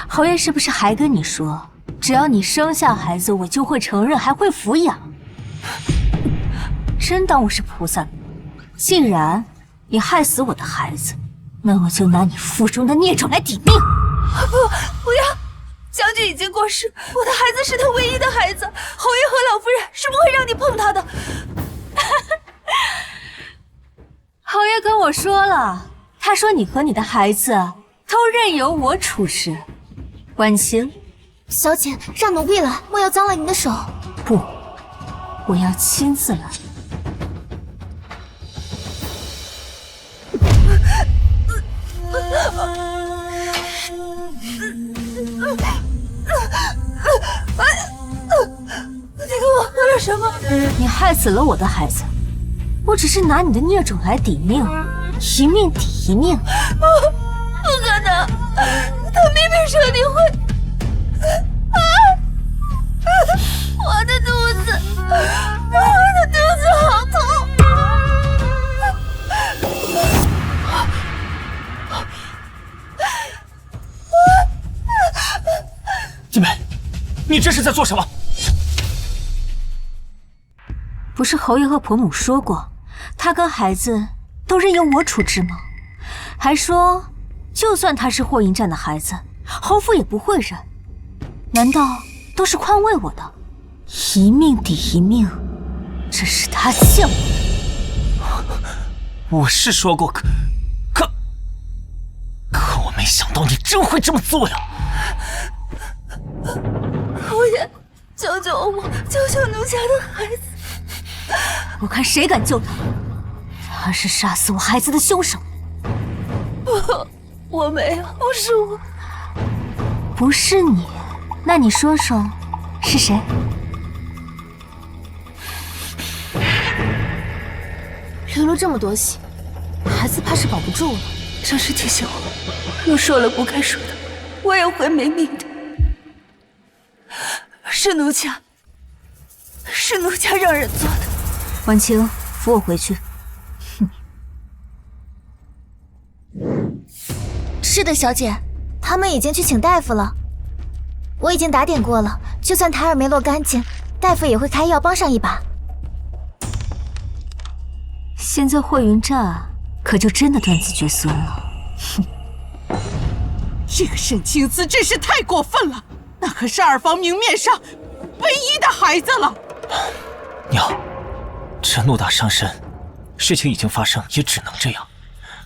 侯爷是不是还跟你说，只要你生下孩子，我就会承认，还会抚养？真当我是菩萨？既然你害死我的孩子，那我就拿你腹中的孽种来抵命！不要！将军已经过世，我的孩子是他唯一的孩子，侯爷和老夫人是不会让你碰他的。侯爷跟我说了，他说你和你的孩子都任由我处置。婉清，小姐，让奴婢来，莫要脏了您的手。不，我要亲自来。你给我做了什么？你害死了我的孩子，我只是拿你的孽种来抵命，一命抵一命。不可能！他明明说你会……我的肚子，我的肚子好痛！静美，你这是在做什么？不是侯爷和婆母说过，他跟孩子都任由我处置吗？还说，就算他是霍云战的孩子，侯府也不会认。难道都是宽慰我的？一命抵一命，这是他欠我的。我是说过，可我没想到你真会这么做呀！侯爷，救救我，救救奴家的孩子！我看谁敢救他！他是杀死我孩子的凶手。不，我没有，不是我。不是你，那你说说，是谁？流了这么多血，孩子怕是保不住了。正是提醒我，若说了不该说的，我也会没命的。是奴家让人做的。婉清，扶我回去。是的，小姐，他们已经去请大夫了。我已经打点过了，就算胎儿没落干净，大夫也会开药帮上一把。现在霍云战可就真的断子绝孙了。这个沈清姿真是太过分了，那可是二房明面上唯一的孩子了。娘，这怒打伤身，事情已经发生，也只能这样。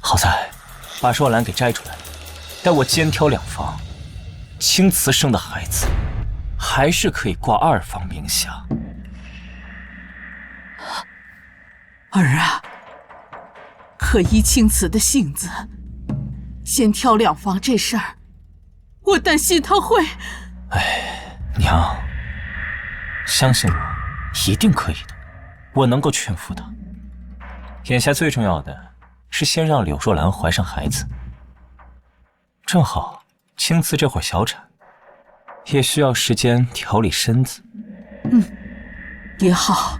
好在把若兰给摘出来，待我肩挑两房，青瓷生的孩子还是可以挂二房名下。儿啊，可依青瓷的性子，先挑两房这事儿，我担心他会……哎，娘，相信我，一定可以的，我能够劝服他。眼下最重要的是先让柳若兰怀上孩子，正好青瓷这会儿小产，也需要时间调理身子。也好。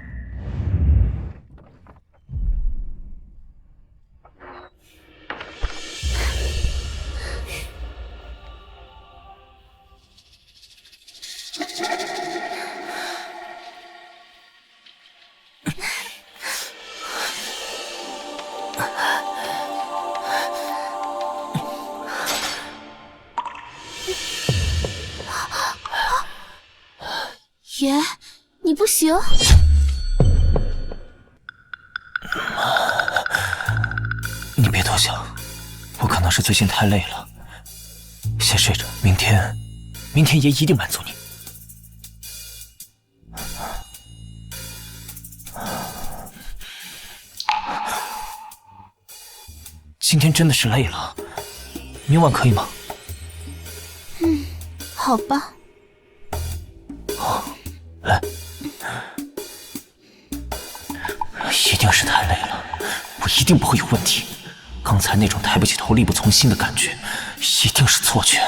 爷，你不行。你别多想，我可能是最近太累了，先睡着，明天爷一定满足你。今天真的是累了，明晚可以吗？好吧。来，一定是太累了，我一定不会有问题。刚才那种抬不起头、力不从心的感觉，一定是错觉。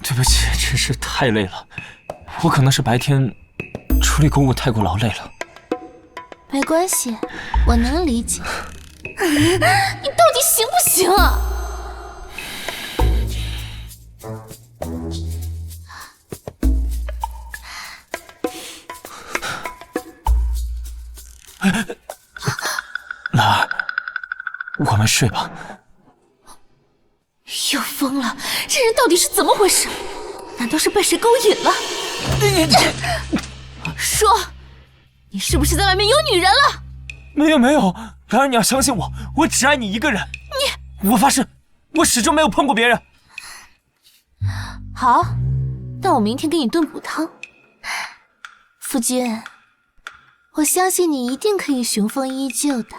对不起，真是太累了。我可能是白天处理公务太过劳累了。没关系，我能理解。你到底行不行啊？兰儿，我们睡吧。有疯了，这人到底是怎么回事？难道是被谁勾引了？说，你是不是在外面有女人了？没有，兰儿，你要相信我，我只爱你一个人。我发誓，我始终没有碰过别人。好，那我明天给你炖补汤。夫君，我相信你一定可以雄风依旧的。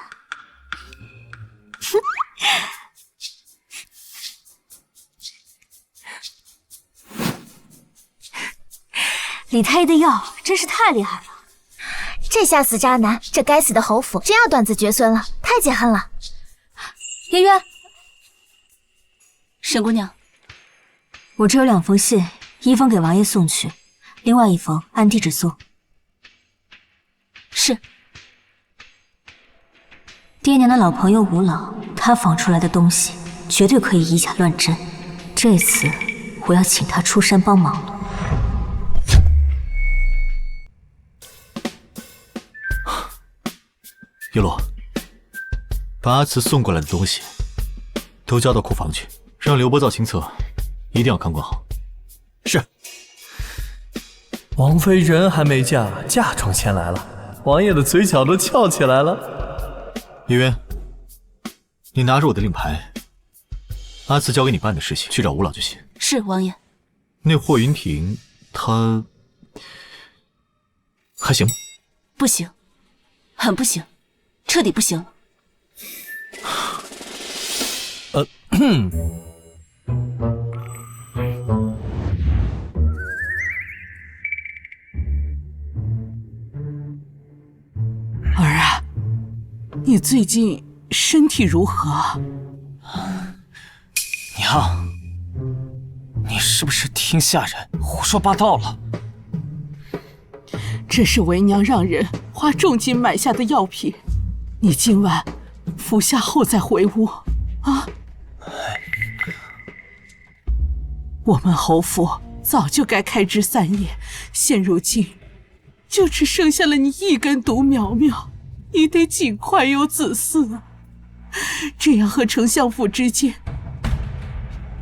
李太医的药真是太厉害了！这下死渣男，这该死的侯府真要断子绝孙了，太解恨了。颜渊，沈姑娘，我这有2封信，一封给王爷送去，另外1封按地址送。是。爹娘的老朋友吴老，他仿出来的东西绝对可以以假乱真。这次我要请他出山帮忙了。叶落，把阿慈送过来的东西都交到库房去，让刘伯造清册，一定要看管好。是。王妃人还没嫁，嫁妆先来了，王爷的嘴角都翘起来了。叶渊，你拿着我的令牌，阿慈交给你办的事情，去找吴老就行。是，王爷。那霍云婷，她还行吗？不行，很不行，彻底不行。儿啊，你最近身体如何？娘，你是不是听下人胡说八道了？这是为娘让人花重金买下的药品，你今晚服下后再回屋啊。我们侯府早就该开枝散叶，现如今就只剩下了你一根独苗苗，你得尽快有子嗣啊！这样和丞相府之间，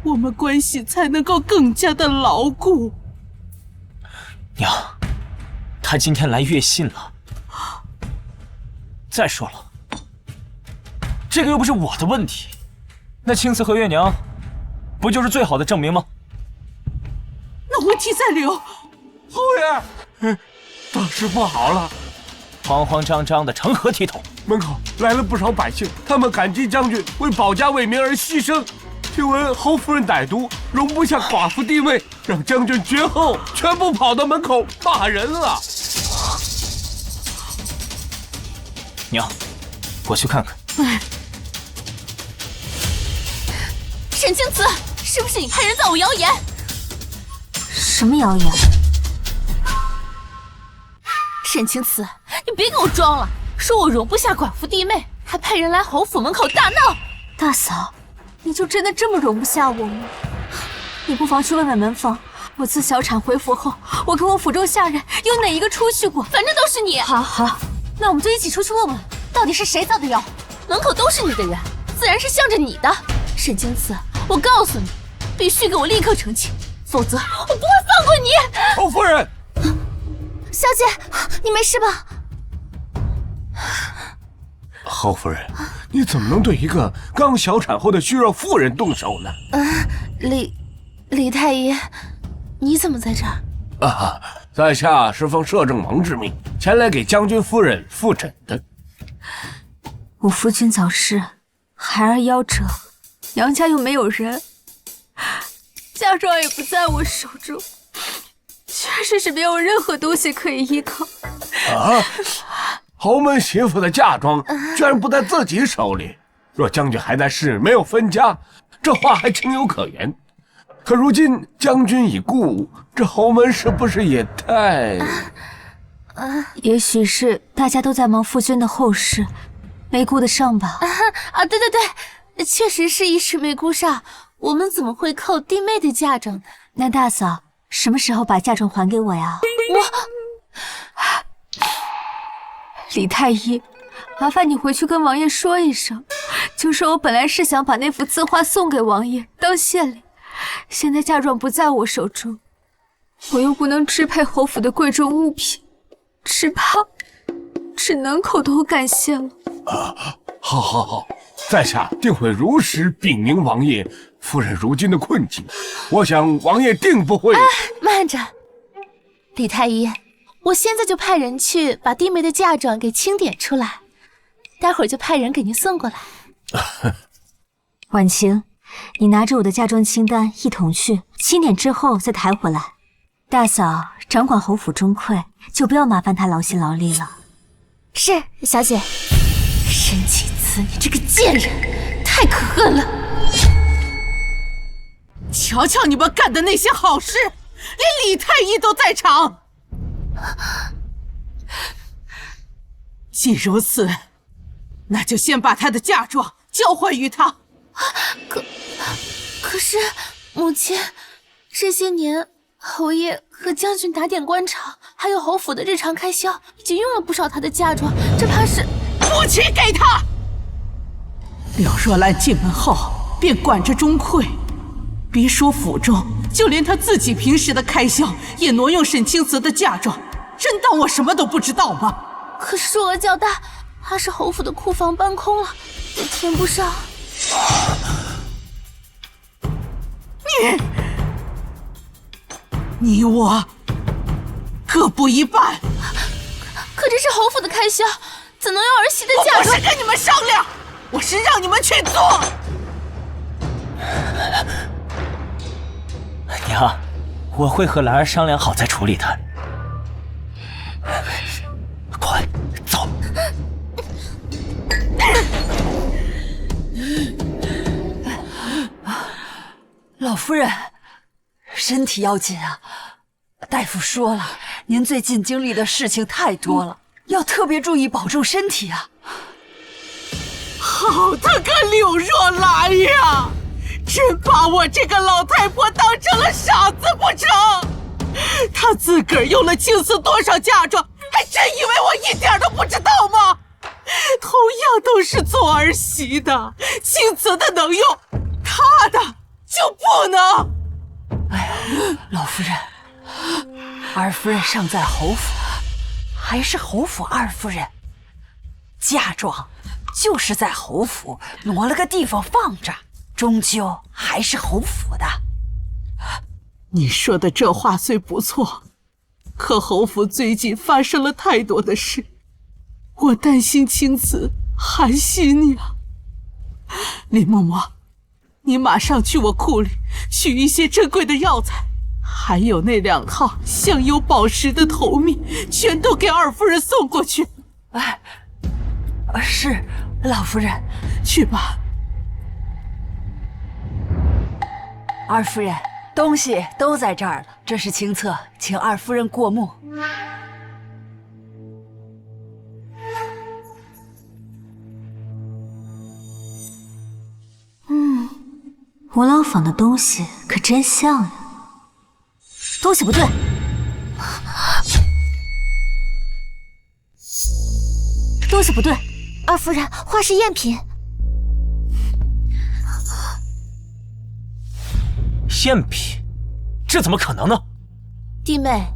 我们关系才能够更加的牢固。娘，他今天来阅信了。再说了，这个又不是我的问题，那青瓷和月娘不就是最好的证明吗？那问题在刘侯爷，大事不好了！慌慌张张的成何体统？门口来了不少百姓，他们感激将军为保家卫民而牺牲。听闻侯夫人歹毒，容不下寡妇弟妹，让将军绝后，全部跑到门口骂人了。娘，我去看看。沈清慈，是不是你派人造我谣言？什么谣言？沈清慈，你别给我装了，说我容不下寡妇弟妹，还派人来侯府门口大闹。大嫂，你就真的这么容不下我吗？你不妨去问问门房，我自小产回府后，我跟我府中下人有哪一个出去过？反正都是你。好，那我们就一起出去问问，到底是谁造的谣？门口都是你的人，自然是向着你的。沈清慈，我告诉你，必须给我立刻澄清，否则我不会放过你。侯夫人，小姐，你没事吧？侯夫人，你怎么能对一个刚小产后的虚弱妇人动手呢？李太医，你怎么在这儿？啊，在下是奉摄政王之命前来给将军夫人复诊的。我夫君早逝，孩儿夭折，娘家又没有人，嫁妆也不在我手中，确实是没有任何东西可以依靠。啊！侯门媳妇的嫁妆居然不在自己手里，若将军还在世没有分家，这话还情有可原。可如今将军已故，这侯门是不是也太……也许是大家都在忙夫君的后事，没顾得上吧。对，确实是一时没顾上。我们怎么会扣弟妹的嫁妆呢？那大嫂什么时候把嫁妆还给我呀？李太医，麻烦你回去跟王爷说一声，就说我本来是想把那幅字画送给王爷当谢礼，现在嫁妆不在我手中，我又不能支配侯府的贵重物品，只能口头感谢了。好，在下定会如实禀明王爷夫人如今的困境。我想王爷定不会。慢着，李太医，我现在就派人去把弟妹的嫁妆给清点出来，待会儿就派人给您送过来。婉晴，你拿着我的嫁妆清单一同去清点之后再抬回来。大嫂掌管侯府中馈，就不要麻烦她劳心劳力了。是，小姐。申启慈，你这个贱人，太可恨了！瞧瞧你们干的那些好事，连李太医都在场。既如此，那就先把她的嫁妆交还于他。可是，母亲，这些年侯爷和将军打点官场，还有侯府的日常开销，已经用了不少她的嫁妆，这怕是不许给他！柳若兰进门后便管着钟馗，别说府中，就连他自己平时的开销也挪用沈清慈的嫁妆，真当我什么都不知道吗？可是数额较大，怕是侯府的库房搬空了，也填不上。你我各补一半。可这是侯府的开销，怎能用儿媳的嫁妆？我不是跟你们商量，我是让你们去做。娘，我会和兰儿商量好再处理他。快走！老夫人，身体要紧啊！大夫说了，您最近经历的事情太多了，要特别注意保重身体啊！好他个柳若兰呀，真把我这个老太婆当成了傻子不成？她自个儿用了青瓷多少嫁妆，还真以为我一点都不知道吗？同样都是做儿媳的，青瓷的能用，她的就不能。哎呀，老夫人，二夫人尚在侯府，还是侯府二夫人，嫁妆就是在侯府挪了个地方放着，终究还是侯府的。你说的这话虽不错，可侯府最近发生了太多的事，我担心青瓷寒心呀。林嬷嬷，你马上去我库里取一些珍贵的药材，还有那2套镶有宝石的头篾，全都给二夫人送过去。哎，是，老夫人。去吧。二夫人，东西都在这儿了，这是清册，请二夫人过目。吴老坊的东西可真像呀。东西不对，东西不对。二夫人，画是赝品。赝品？这怎么可能呢？弟妹，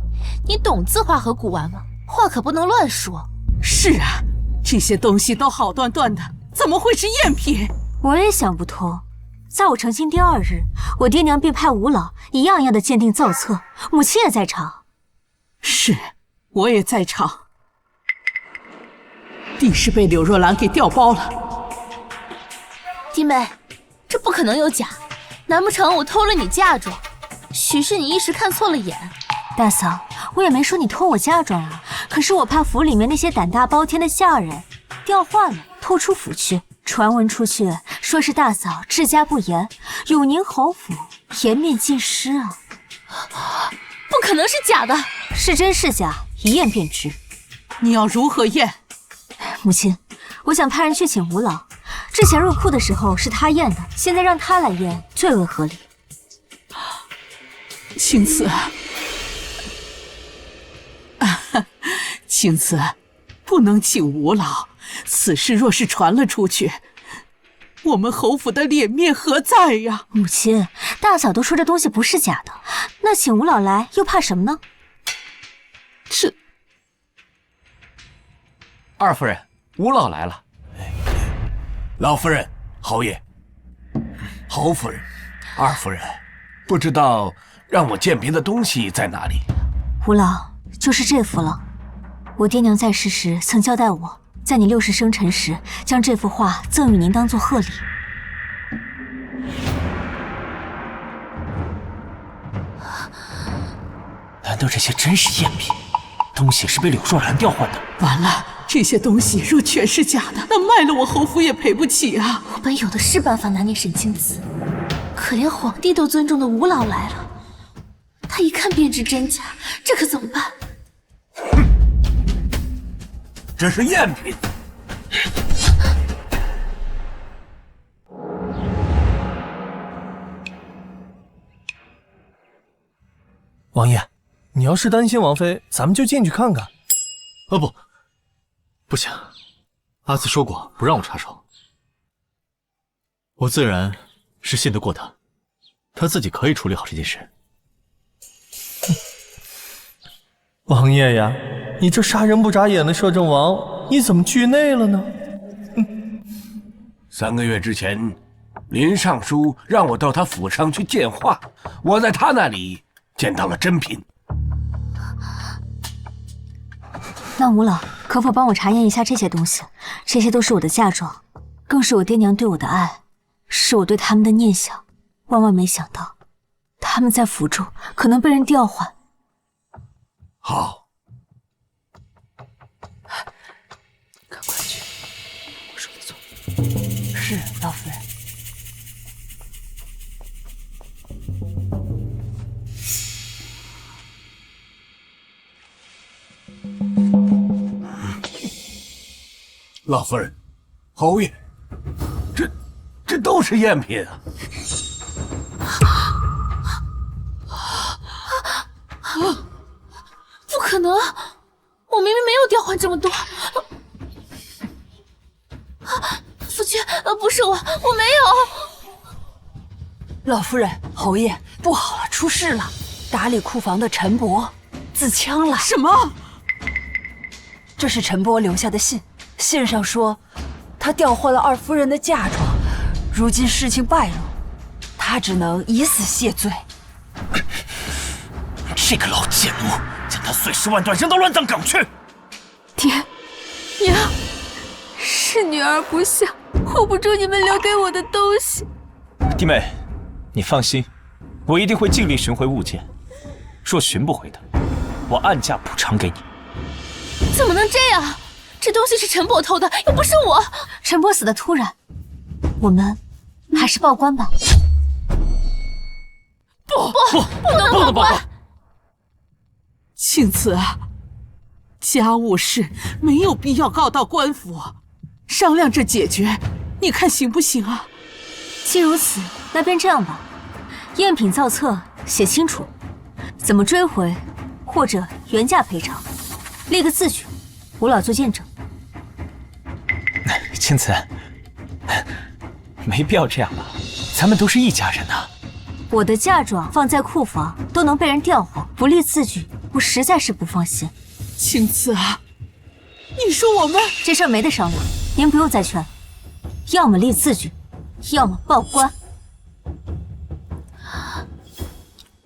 你懂字画和古玩吗？话可不能乱说。是啊，这些东西都好端端的，怎么会是赝品？我也想不通。在我成亲第2日，我爹娘便派吴老一样一样的鉴定造册，母亲也在场。是，我也在场。定是被柳若兰给调包了。弟妹，这不可能有假，难不成我偷了你嫁妆？许是你一时看错了眼。大嫂，我也没说你偷我嫁妆啊，可是我怕府里面那些胆大包天的下人调换了，偷出府去。传闻出去，说是大嫂治家不严，永宁侯府颜面尽失啊！不可能是假的，是真是假，一验便知。你要如何验？母亲，我想派人去请吴老。之前入库的时候是他验的，现在让他来验最为合理。青瓷，青瓷，不能请吴老。此事若是传了出去，我们侯府的脸面何在呀？母亲，大嫂都说这东西不是假的，那请吴老来又怕什么呢？这……二夫人，吴老来了。老夫人，侯爷，侯夫人，二夫人，不知道让我鉴别的东西在哪里？吴老，就是这幅了。我爹娘在世时曾交代我，在你60生辰时，将这幅画赠与您当做贺礼。难道这些真是赝品？东西是被柳若兰调换的？完了，这些东西若全是假的，那卖了我侯府也赔不起啊！我本有的是办法拿捏沈清子，可连皇帝都尊重的吴老来了，他一看便知真假，这可怎么办？哼，这是赝品。王爷，你要是担心王妃，咱们就进去看看。不行，阿紫说过不让我插手。我自然是信得过他，他自己可以处理好这件事。王爷呀，你这杀人不眨眼的摄政王，你怎么惧内了呢？3个月之前，林尚书让我到他府上去见画，我在他那里见到了真品。那吴老，可否帮我查验一下这些东西？这些都是我的嫁妆，更是我爹娘对我的爱，是我对他们的念想。万万没想到，他们在府中可能被人调换。好，赶快去！我说的错。是，老夫人。老夫人，侯爷，这都是赝品啊！不可能，我明明没有调换这么多。夫君，不是我没有。老夫人，侯爷，不好了，出事了！打理库房的陈伯自枪了。什么？这是陈伯留下的信，信上说他调换了二夫人的嫁妆，如今事情败露，他只能以死谢罪。这个老贱奴，将他碎尸万段，扔到乱葬岗去！爹娘，是女儿不孝，护不住你们留给我的东西。弟妹，你放心，我一定会尽力寻回物件。若寻不回的，我按价补偿给你。怎么能这样？这东西是陈伯偷的，又不是我。陈伯死的突然，我们还是报官吧。不能报官。庆子啊，家务事没有必要告到官府，商量着解决，你看行不行啊？既如此，那便这样吧。赝品造册写清楚，怎么追回，或者原价赔偿，立个字据，吴老做见证。青子，没必要这样吧？咱们都是一家人呐。我的嫁妆放在库房都能被人调换，不立字据，我实在是不放心。青子啊，你说我们这事儿没得商量，您不用再劝，要么立字据，要么报官。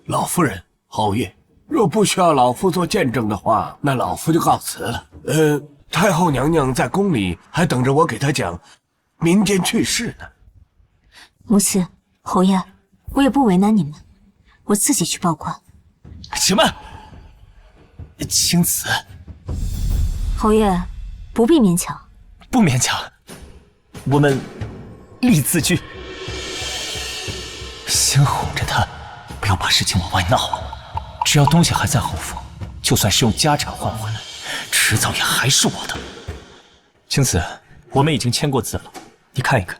老夫人，侯爷，若不需要老夫做见证的话，那老夫就告辞了。太后娘娘在宫里还等着我给她讲民间趣事呢。母亲，侯爷，我也不为难你们，我自己去报官。且慢，青子，侯爷不必勉强。不勉强，我们立字据，先哄着他，不要把事情往外闹。只要东西还在侯府，就算是用家产换回来，迟早也还是我的。青子，我们已经签过字了，你看一看。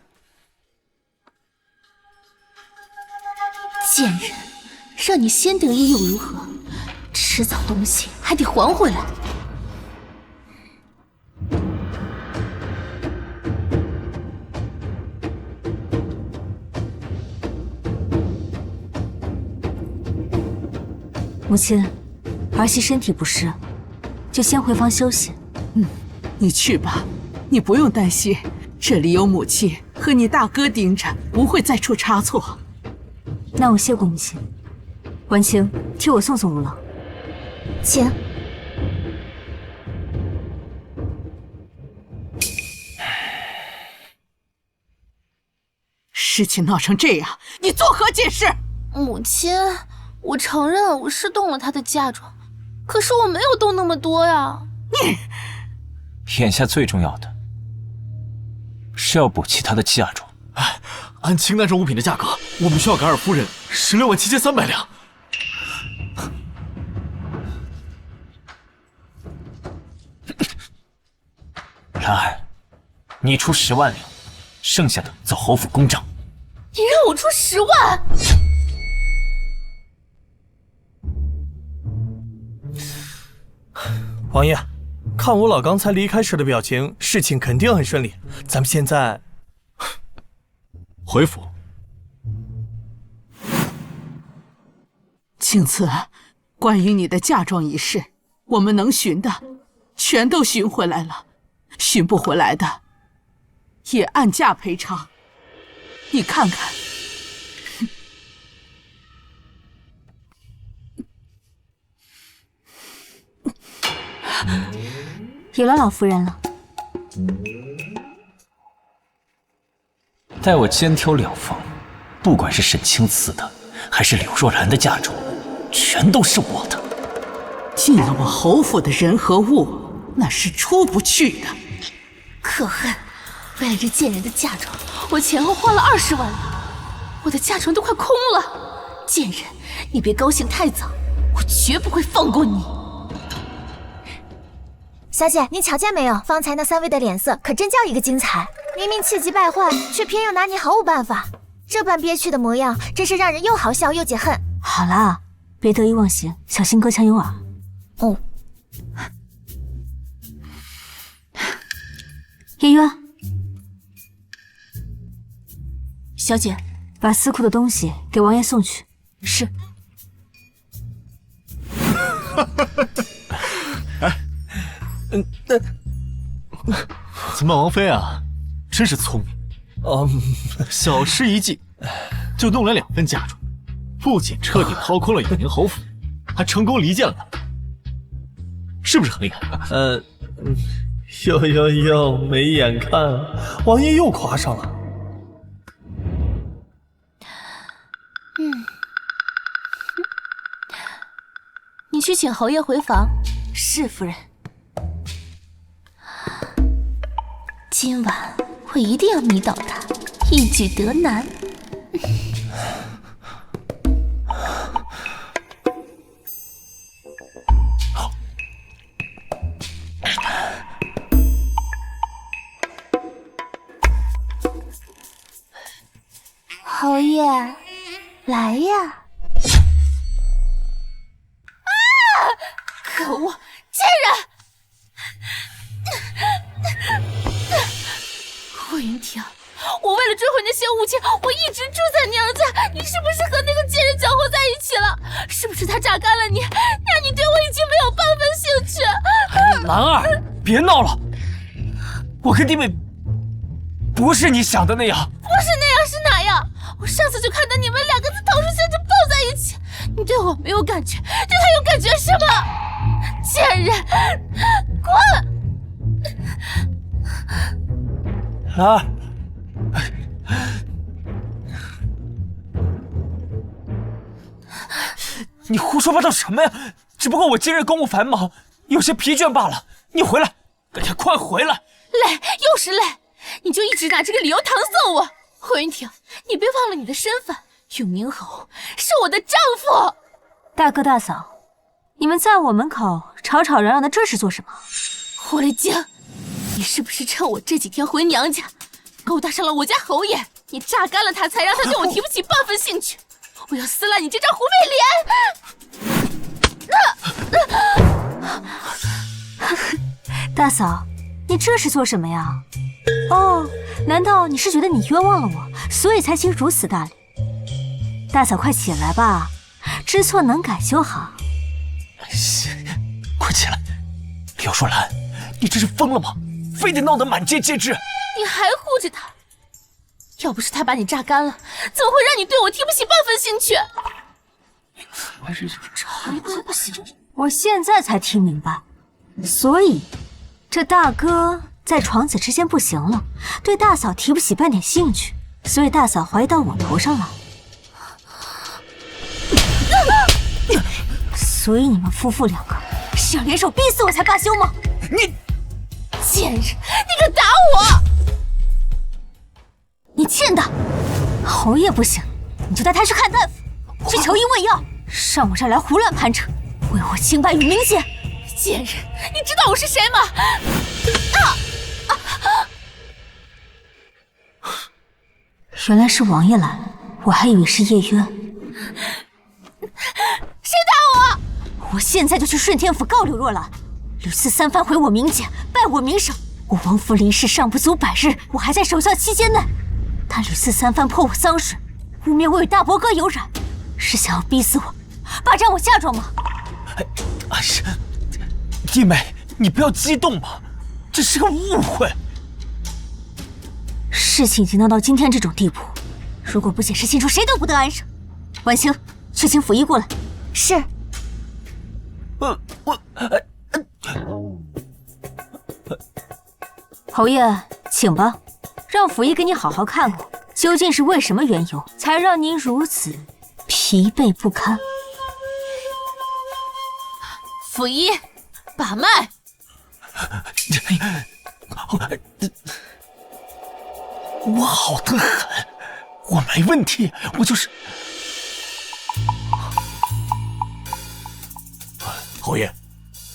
贱人，让你先得意又如何？迟早东西还得还回来。母亲，儿媳身体不适，就先回房休息。你去吧，你不用担心，这里有母亲和你大哥盯着，不会再出差错。那我谢过母亲。婉清，替我送送吴老。请。事情闹成这样，你作何解释？母亲，我承认我是动了她的嫁妆，可是我没有动那么多呀。眼下最重要的是要补齐她的嫁妆。哎，按清单上物品的价格，我们需要给二夫人167300两。兰儿，你出10万两，剩下的走侯府公账。你让我出10万？王爷，看吴老刚才离开时的表情，事情肯定很顺利。咱们现在回府。青瓷，关于你的嫁妆一事，我们能寻的全都寻回来了，寻不回来的也按价赔偿。你看看。有了老夫人了。待我肩挑两房，不管是沈清慈的，还是柳若兰的嫁妆，全都是我的。进了我侯府的人和物，那是出不去的。可恨！为了这贱人的嫁妆，我前后花了20万两，我的嫁妆都快空了。贱人，你别高兴太早，我绝不会放过你。小姐，你瞧见没有？方才那3位的脸色可真叫一个精彩！明明气急败坏，却偏又拿你毫无办法。这般憋屈的模样，真是让人又好笑又解恨。好啦，别得意忘形，小心隔墙有耳。哦。叶渊，小姐，把司库的东西给王爷送去。是。怎么王妃啊，真是聪明。小事一计，就弄来2份嫁妆，不仅彻底掏空了永宁侯府，还成功离间了他们，是不是很厉害？哟，没眼看，王爷又夸上了。你去请侯爷回房。是夫人。今晚我一定要迷倒他，一举得男。侯爷，来呀！可恶，贱人！霍云婷，我为了追回那些物件，我一直住在娘家。你是不是和那个贱人搅和在一起了？是不是他榨干了你，让你对我已经没有半分兴趣？兰儿，别闹了！我跟弟妹不是你想的那样。不是那样是哪样？我上次就看到你们2个在桃树下就抱在一起，你对我没有感觉，对他有感觉是吗？贱人，滚！兰儿，你胡说八道什么呀？只不过我今日公务繁忙，有些疲倦罢了。你回来，快回来！累，又是累，你就一直拿这个理由搪塞我。霍云婷，你别忘了你的身份，永宁侯是我的丈夫。大哥大嫂，你们在我门口吵吵嚷嚷的，这是做什么？狐狸精，你是不是趁我这几天回娘家，勾搭上了我家侯爷？你榨干了他，才让他对我提不起半分兴趣。我要撕烂你这张狐狸脸！大嫂，你这是做什么呀？哦，难道你是觉得你冤枉了我，所以才起如此大礼？大嫂，快起来吧，知错能改就好。快起来！柳若兰，你这是疯了吗？非得闹得满街皆知？你还护着他？要不是他把你榨干了，怎么会让你对我提不起半分兴趣？不行，我现在才听明白，所以这大哥在床子之间不行了，对大嫂提不起半点兴趣，所以大嫂怀疑到我头上来。所以你们夫妇两个是要联手逼死我才罢休吗？你贱人，你敢打我！你贱的！侯爷不行，你就带他去看大夫，去求医问药，上我这儿来胡乱攀扯，为我清白与明显。贱人，你知道我是谁吗？原来是王爷来了，我还以为是叶渊。谁打我？我现在就去顺天府告柳若兰，屡次三番毁我名节，败我名声。我王府离世尚不足100日，我还在守孝期间内。他屡次三番泼我脏水，污蔑我与大伯哥有染，是想要逼死我，霸占我嫁妆吗？是，弟妹，你不要激动嘛，这是个误会。事情已经闹到今天这种地步，如果不解释清楚，谁都不得安生。婉清，去请府医过来。是。侯爷，请吧，让府医给你好好看过，究竟是为什么缘由，才让您如此疲惫不堪？府医，把脉。我好得很，我没问题，我就是。侯爷，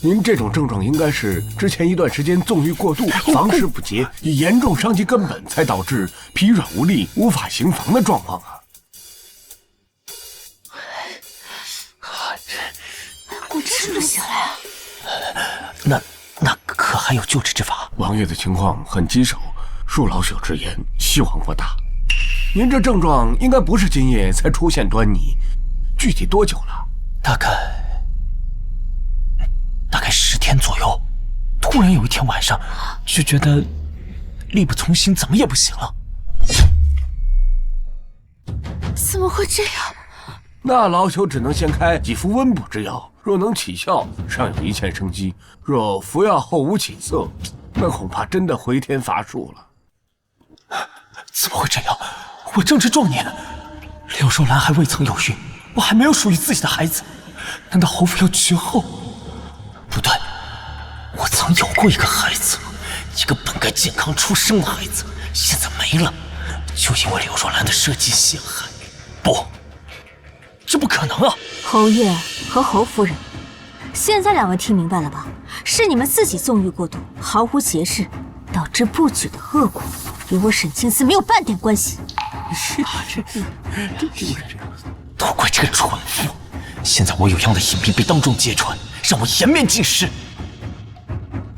您这种症状应该是之前一段时间纵欲过度，房事不节，已严重伤及根本，才导致疲软无力、无法行房的状况啊！我这是不是醒了呀？那可还有救治之法？王爷的情况很棘手，恕老朽直言，希望不大。您这症状应该不是今夜才出现端倪，具体多久了？大概10天左右。突然有一天晚上，就觉得力不从心，怎么也不行了。怎么会这样？那老朽只能先开几副温补之药，若能起效，尚有一线生机；若服药后无起色，那恐怕真的回天乏术了。怎么会这样？我正值壮年，柳若兰还未曾有孕，我还没有属于自己的孩子，难道侯府要绝后？不对，我曾有过一个孩子，一个本该健康出生的孩子，现在没了，就因为柳若兰的设计陷害。不，这不可能啊！侯爷和侯夫人，现在两位听明白了吧？是你们自己纵欲过度，毫无节制，导致不举的恶果，与我沈清思没有半点关系。都怪这个蠢妇！现在我有样的隐秘被当众揭穿，让我颜面尽失。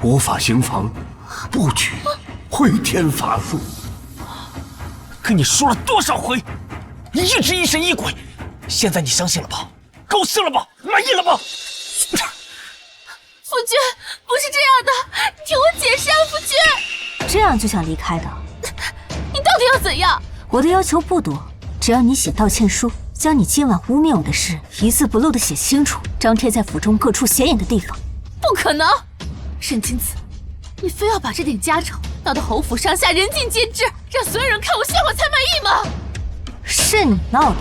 无法行房，不举，回天乏术。跟你说了多少回，你一直疑神疑鬼，现在你相信了吧？高兴了吧？满意了吧？夫君，不是这样的，你听我解释啊，夫君。这样就想离开的？你到底要怎样？我的要求不多，只要你写道歉书，将你今晚污蔑我的事一字不漏的写清楚，张贴在府中各处显眼的地方。不可能，沈清子，你非要把这点家丑闹得侯府上下人尽皆知，让所有人看我笑话才满意吗？是你闹的，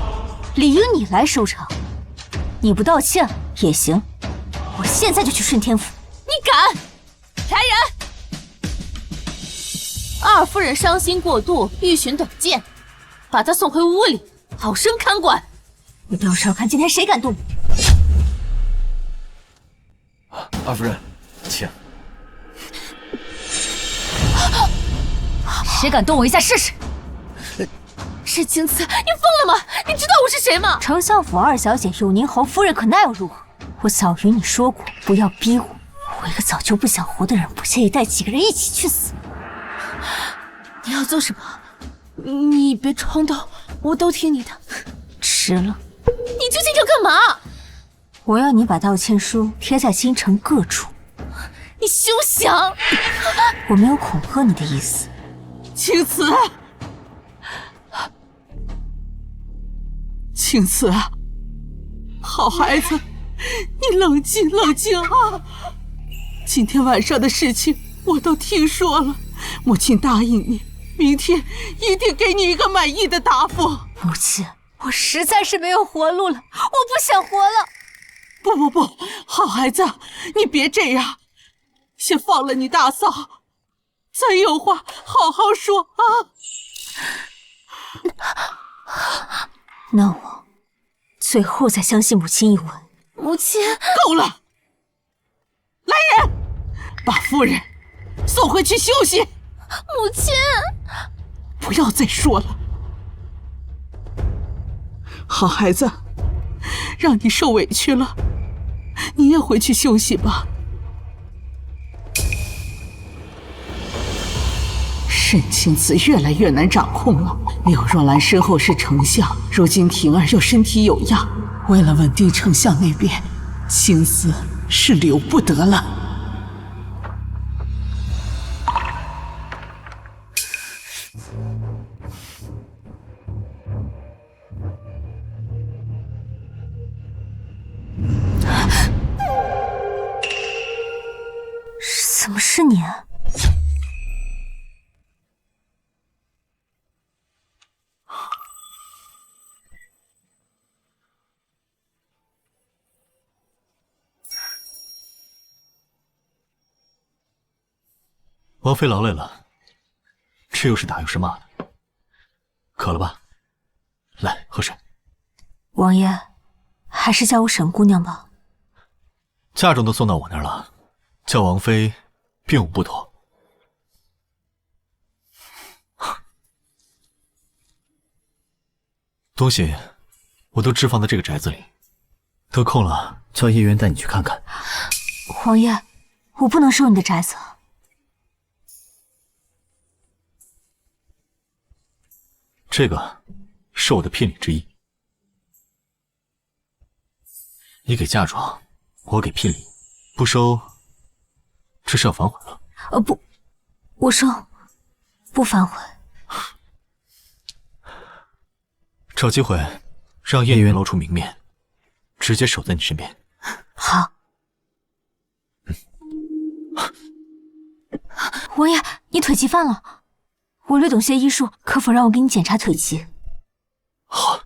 理应你来收场。你不道歉也行，我现在就去顺天府。你敢？来人！二夫人伤心过度，欲寻短见，把她送回屋里，好生看管。我倒是要看今天谁敢动你。二夫人，请。谁敢动我一下试试？沈清子，你疯了吗？你知道我是谁吗？丞相府二小姐永宁侯夫人，可那又如何？我早与你说过，不要逼我。我一个早就不想活的人，不介意带几个人一起去死。你要做什么？你别冲动，我都听你的。迟了。你究竟要干嘛？我要你把道歉书贴在京城各处。你休想！我没有恐吓你的意思。青瓷，青瓷，好孩子，你冷静冷静啊！今天晚上的事情我都听说了，母亲答应你，明天一定给你一个满意的答复。母亲，我实在是没有活路了，我不想活了。不，好孩子，你别这样，先放了你大嫂，咱有话好好说啊。那我最后再相信母亲一吻。母亲，够了！来人，把夫人送回去休息。母亲，不要再说了。好孩子，让你受委屈了，你也回去休息吧。沈青子越来越难掌控了。柳若兰身后是丞相，如今婷儿又身体有恙，为了稳定丞相那边，青子是留不得了。怎么是你啊？王妃劳累了，这又是打又是骂的，渴了吧？来，喝水。王爷，还是叫我沈姑娘吧。嫁妆都送到我那儿了，叫王妃并无不妥。东西我都置放在这个宅子里，得空了叫叶渊带你去看看。王爷，我不能收你的宅子。这个是我的聘礼之一，你给嫁妆，我给聘礼，不收，这是要反悔了。不，我收，不反悔。找机会让叶渊露出明面，直接守在你身边。好。王爷，你腿疾犯了，我略懂些医术，可否让我给你检查腿疾？好。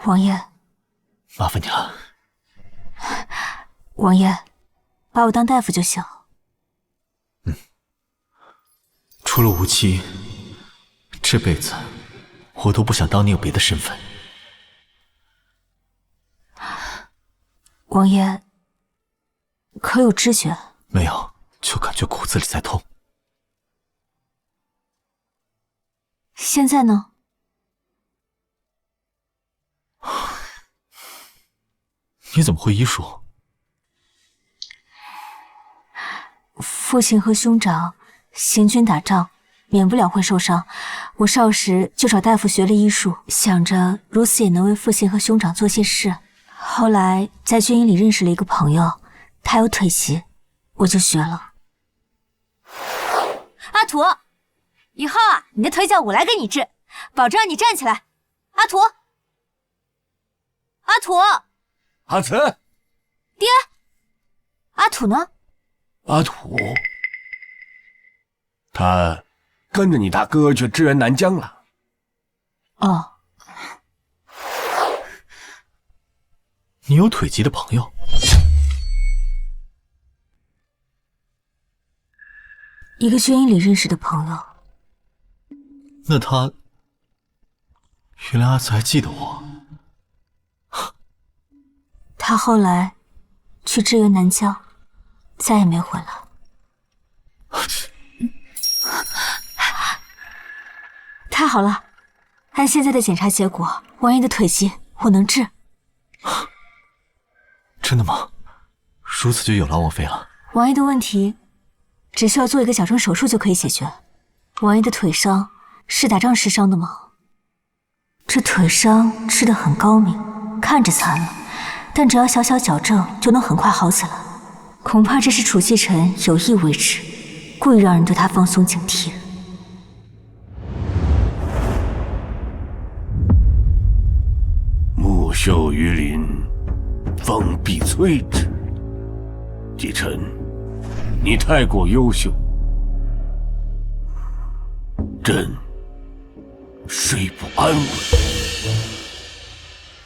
王爷，麻烦你了。王爷，把我当大夫就行。除了无期，这辈子我都不想当你有别的身份。王爷，可有知觉？没有，就感觉骨子里在痛。现在呢？你怎么会医术？父亲和兄长行军打仗，免不了会受伤。我少时就找大夫学了医术，想着如此也能为父亲和兄长做些事。后来在军营里认识了一个朋友，他有腿疾，我就学了。阿土，以后啊，你的腿脚我来给你治，保证让你站起来。阿土，阿土，阿慈，爹，阿土呢？阿土，他跟着你大哥去支援南疆了。哦。你有腿疾的朋友？一个军营里认识的朋友。那他原来阿慈还记得我。他后来去支援南疆，再也没回来。太好了，按现在的检查结果，王爷的腿疾我能治。真的吗？如此就有劳王妃了。王爷的问题只需要做一个矫正手术就可以解决。王爷的腿伤是打仗时伤的吗？这腿伤治得很高明，看着残了，但只要小小矫正，就能很快好起来。恐怕这是楚继臣有意为之，故意让人对他放松警惕。木秀于林，风必摧之。继臣，你太过优秀，朕睡不安稳。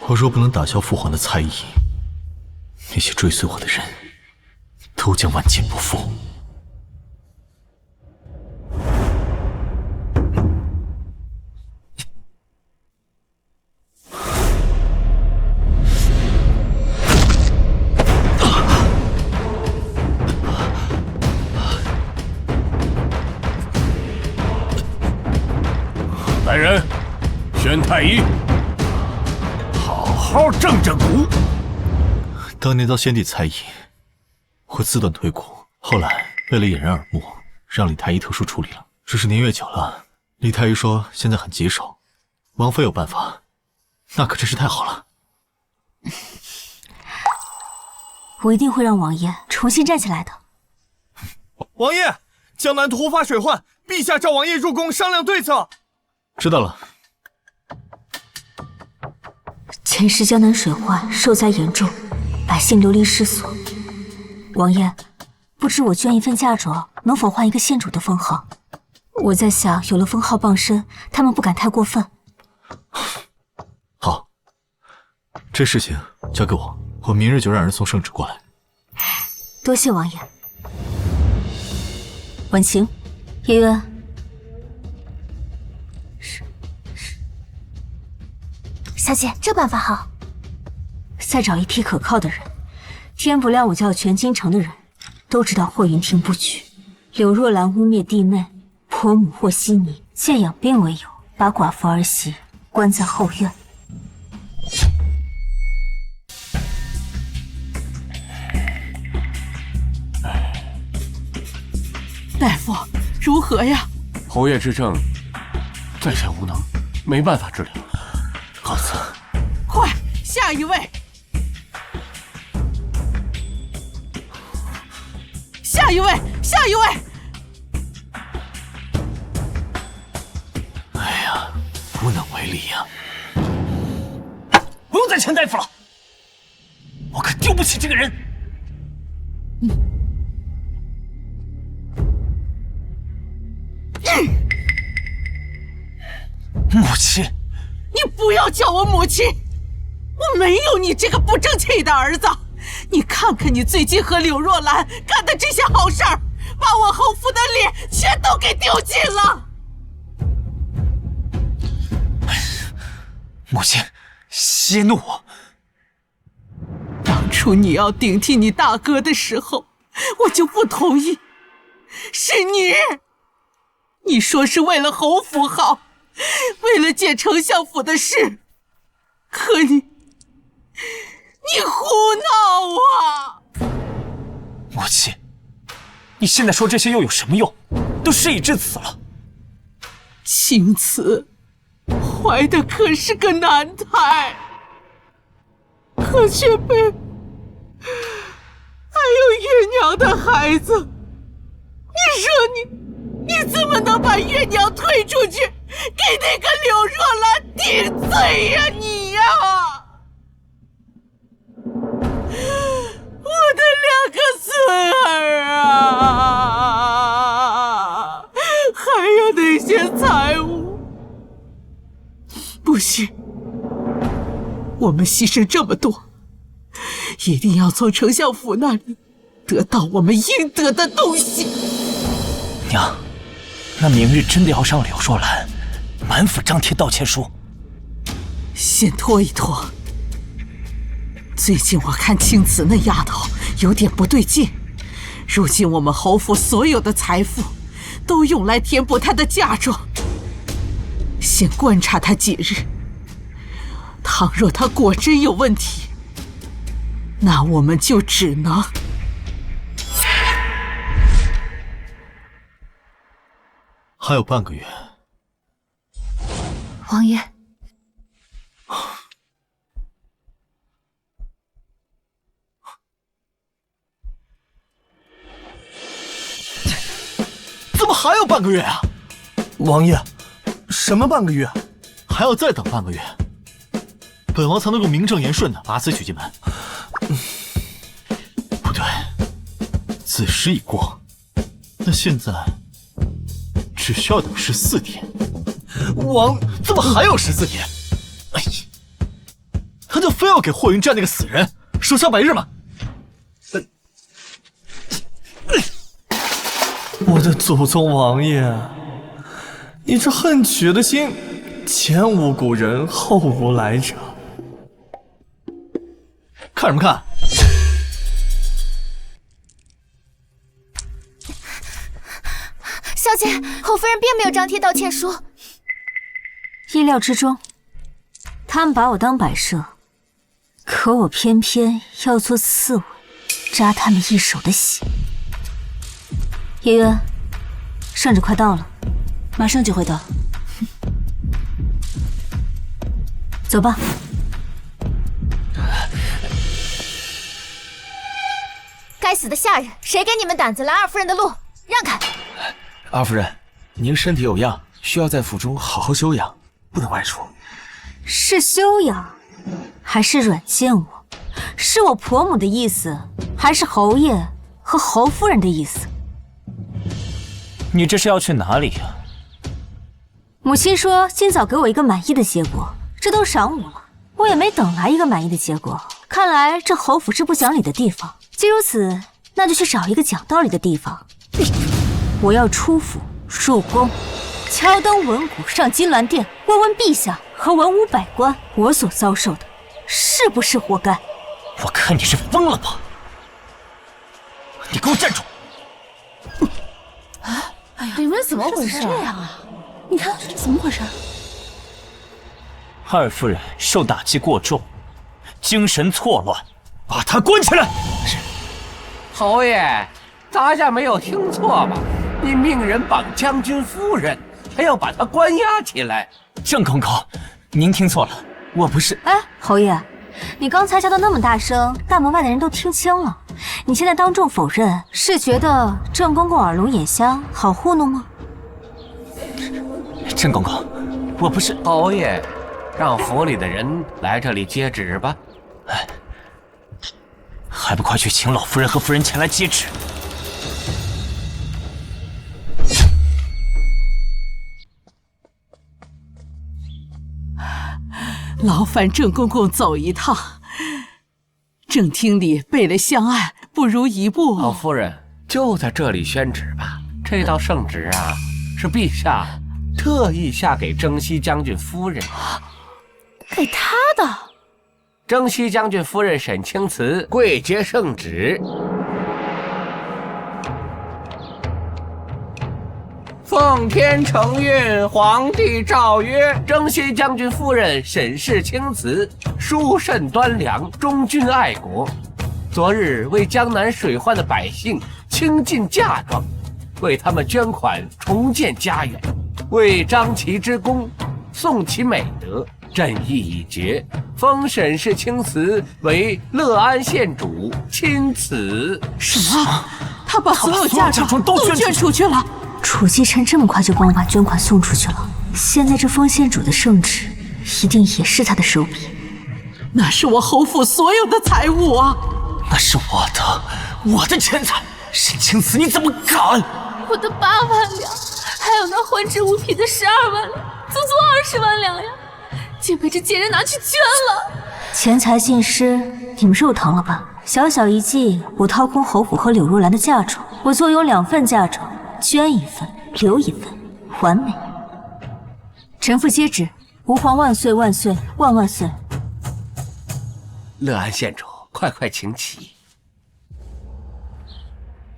我若不能打消父皇的猜疑，那些追随我的人都将万劫不复。来人，宣太医，好好正正骨。当年遭先帝猜疑，我自断腿骨，后来为了掩人耳目，让李太医特殊处理了。只是年月久了，李太医说现在很棘手，王妃有办法，那可真是太好了。我一定会让王爷重新站起来的。王爷，江南突发水患，陛下召王爷入宫商量对策。知道了。前世江南水患，受灾严重，百姓流离失所。王爷，不知我捐一份嫁妆，能否换一个县主的封号？我在想，有了封号傍身，他们不敢太过分。好，这事情交给我，我明日就让人送圣旨过来。多谢王爷。婉晴，叶渊。小姐，这办法好。再找一批可靠的人，天不亮我就要全京城的人都知道霍云亭布局。柳若兰污蔑弟妹，婆母和稀泥，借养病为由，把寡妇儿媳关在后院。大夫，如何呀？侯爷之症在下无能，没办法治疗。告辞。快，下一位！下一位！下一位！哎呀，无能为力呀！不用再请大夫了，我可丢不起这个人。母亲。你不要叫我母亲，我没有你这个不争气的儿子。你看看你最近和柳若兰干的这些好事儿，把我侯府的脸全都给丢尽了。母亲，息怒！当初你要顶替你大哥的时候，我就不同意。是你说是为了侯府好，为了借丞相府的事，可你胡闹啊！母亲，你现在说这些又有什么用？都事已至此了。青瓷怀的可是个男胎，可却被还有月娘的孩子。你说你怎么能把月娘推出去，给那个柳若兰顶罪呀你呀！我的2个孙儿啊，还有那些财物，不行，我们牺牲这么多，一定要从丞相府那里得到我们应得的东西。娘，那明日真的要让柳若兰满府张贴道歉书？先拖一拖。最近我看青瓷那丫头有点不对劲，如今我们侯府所有的财富都用来填补她的嫁妆，先观察她几日。倘若她果真有问题，那我们就只能……还有半个月，王爷，怎么还有半个月啊？王爷，什么半个月？还要再等半个月，本王才能够名正言顺的把此娶进门。不对，子时已过，那现在只需要等14天。王怎么还有14天？哎呀，他就非要给霍云战那个死人守孝100日吗？我的祖宗王爷，你这恨娶的心，前无古人后无来者。看什么看？小姐，侯夫人并没有张贴道歉书。意料之中，他们把我当摆设，可我偏偏要做刺猬，扎他们一手的血。叶渊，圣旨快到了，马上就会到。走吧。该死的下人，谁给你们胆子拦二夫人的路？让开！二夫人，您身体有恙，需要在府中好好休养，不能外出。是休养，还是软禁我？是我婆母的意思，还是侯爷和侯夫人的意思？你这是要去哪里呀？母亲说今早给我一个满意的结果，这都晌午了，我也没等来一个满意的结果。看来这侯府是不讲理的地方。既如此，那就去找一个讲道理的地方。我要出府入宫，敲灯闻鼓，上金銮殿，问问陛下和文武百官，我所遭受的是不是活该？我看你是疯了吧！你给我站住！哎呀，李文怎么回事？这样啊？你看这怎么回事？二夫人受打击过重，精神错乱，把她关起来。是。侯爷，咱家没有听错吧？你命人绑将军夫人，还要把她关押起来。郑公公，您听错了，我不是。哎，侯爷，你刚才叫的那么大声，大门外的人都听清了。你现在当众否认，是觉得郑公公耳聋眼瞎，好糊弄吗？郑公公，我不是。侯爷，让府里的人来这里接旨吧。哎，还不快去请老夫人和夫人前来接旨！劳烦郑公公走一趟，正厅里备了香案，不如移步。老夫人就在这里宣旨吧。这道圣旨啊，是陛下特意下给征西将军夫人，给他的。征西将军夫人沈清慈跪接圣旨。奉天承运，皇帝诏曰：征西将军夫人沈氏清慈，淑慎端良，忠君爱国。昨日为江南水患的百姓倾尽嫁妆，为他们捐款重建家园，为彰其之功，颂其美德，朕意已决，封沈氏清慈为乐安县主，钦此。什么？他把所有嫁妆都捐出去了？楚姬臣这么快就帮我把捐款送出去了，现在这封县主的圣旨一定也是他的手笔。那是我侯府所有的财物啊！那是我的钱财，沈清慈你怎么敢？我的8万两，还有那换制物品的12万两，足足20万两呀！竟被这贱人拿去捐了。钱财尽失，你们肉疼了吧？小小一计，我掏空侯府和柳若兰的嫁妆，我坐拥2份嫁妆，捐1份，留1份，完美。臣妇接旨，吾皇万岁万岁万万岁！乐安县主，快请起。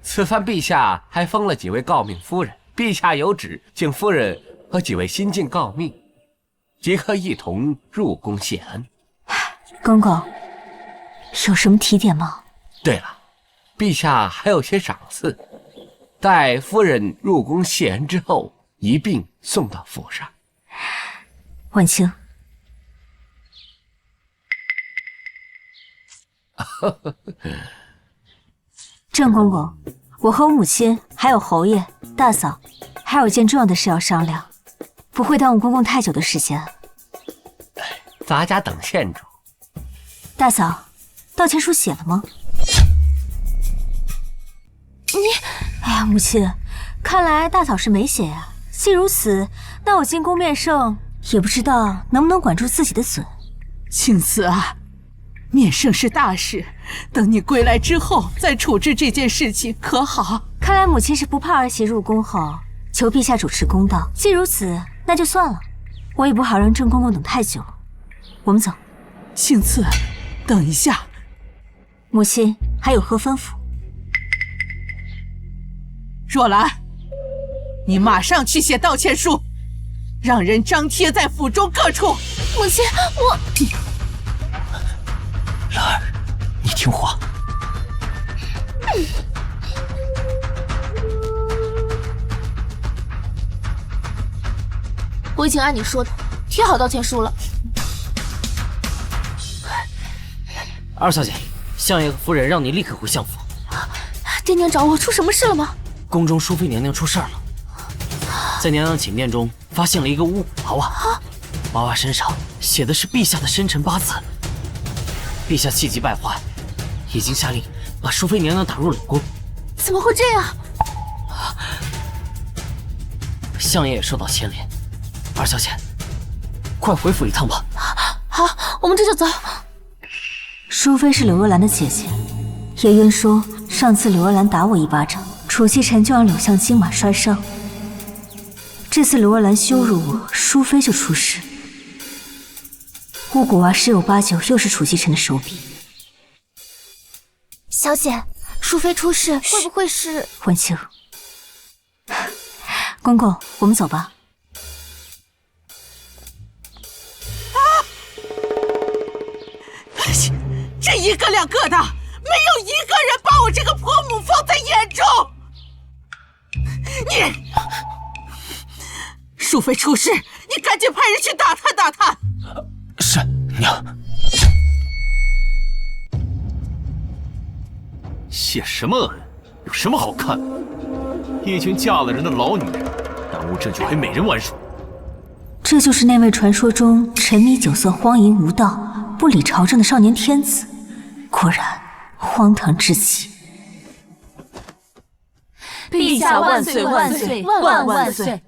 此番陛下还封了几位诰命夫人，陛下有旨，请夫人和几位新晋诰命即可一同入宫谢恩。公公，有什么提点吗？对了，陛下还有些赏赐，待夫人入宫谢恩之后，一并送到府上。婉清。郑公公，我和我母亲还有侯爷、大嫂，还有一件重要的事要商量，不会耽误公公太久的时间。咱家等县主。大嫂，道歉书写了吗？哎呀，母亲，看来大嫂是没写呀。既如此，那我进宫面圣也不知道能不能管住自己的嘴。青瓷啊，面圣是大事，等你归来之后再处置这件事情，可好？看来母亲是不怕儿媳入宫后求陛下主持公道。既如此，那就算了，我也不好让郑公公等太久。我们走。青瓷，等一下。母亲还有何吩咐？若兰，你马上去写道歉书，让人张贴在府中各处。母亲，我……兰儿，你听话。我已经按你说的贴好道歉书了。二小姐，相爷和夫人让你立刻回相府。爹娘找我出什么事了吗？宫中淑妃娘娘出事了，在娘娘寝殿中发现了一个巫蛊娃娃，娃娃身上写的是陛下的生辰八字。陛下气急败坏，已经下令把淑妃娘娘打入冷宫。怎么会这样？相爷也受到牵连。二小姐，快回府一趟吧。好，我们这就走。淑妃是柳若兰的姐姐，叶渊说上次柳若兰打我一巴掌，楚曦臣就让柳相金马摔伤。这次柳若兰羞辱我，淑妃就出事。巫蛊娃十有八九又是楚曦臣的手笔。小姐，淑妃出事会不会是……婉清，公公，我们走吧。这一个两个的，没有一个人把我这个婆母放在眼中。你，淑妃出事，你赶紧派人去打探打探。是娘。谢什么恩？有什么好看的？一群嫁了人的老女人，耽误这局还美人玩耍。这就是那位传说中沉迷酒色、荒淫无道、不理朝政的少年天子，果然荒唐至极。陛下万岁万岁万万岁！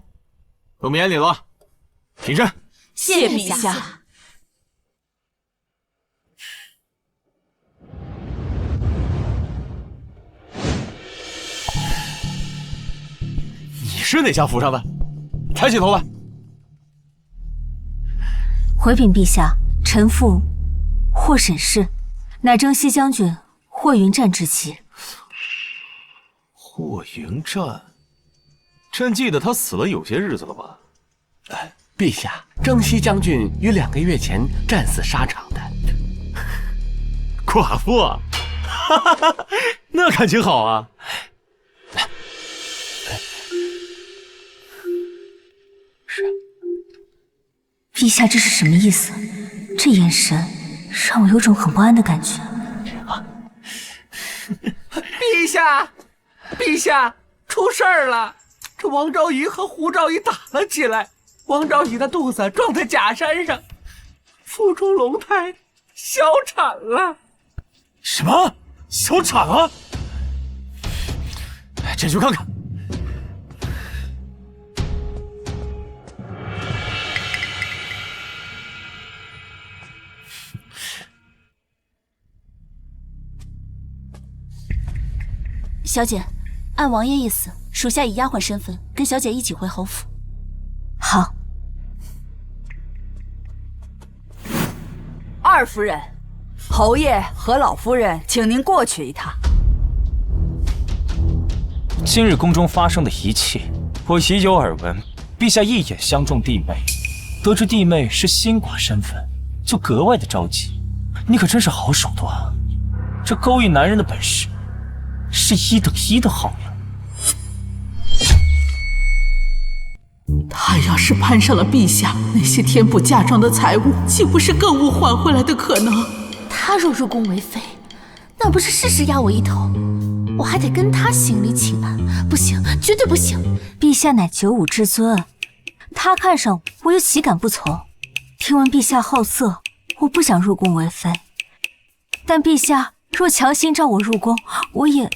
不免礼了，起身。谢陛下。你是哪家府上的？抬起头来。回禀陛下，臣妇霍沈氏，乃征西将军霍云战之妻。霍云战，朕记得他死了有些日子了吧？陛下，征西将军于2个月前战死沙场的。寡妇啊，哈哈，那感情好啊！陛下这是什么意思？这眼神让我有种很不安的感觉。陛下，陛下，出事儿了！这王昭仪和胡昭仪打了起来，王昭仪的肚子撞在假山上，腹中龙胎小产了。什么？小产了？朕去看看。小姐，按王爷意思，属下以丫鬟身份跟小姐一起回侯府。好。二夫人，侯爷和老夫人，请您过去一趟。今日宫中发生的一切，我已有耳闻。陛下一眼相中弟妹，得知弟妹是新寡身份，就格外的着急。你可真是好手段啊！这勾引男人的本事是1等1的好呀。他要是攀上了陛下，那些填补嫁妆的财物，岂不是更无还回来的可能？他若入宫为妃，那不是事事压我一头，我还得跟他行礼请安，不行，绝对不行！陛下乃九五之尊，他看上我，我又岂敢不从？听闻陛下好色，我不想入宫为妃，但陛下若强行召我入宫，我也……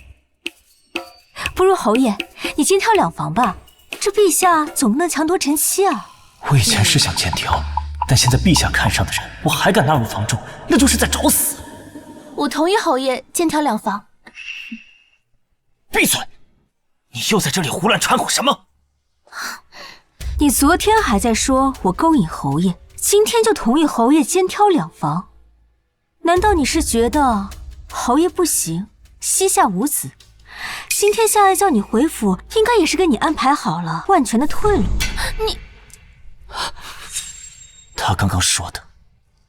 不如侯爷，你肩挑两房吧，这陛下总不能强夺臣妻啊！我以前是想肩挑，但现在陛下看上的人，我还敢纳入房中，那就是在找死。我同意侯爷肩挑两房。闭嘴！你又在这里胡乱掺和什么？你昨天还在说我勾引侯爷，今天就同意侯爷肩挑两房，难道你是觉得侯爷不行，膝下无子？今天下来叫你回府，应该也是给你安排好了万全的退路。你，他刚刚说的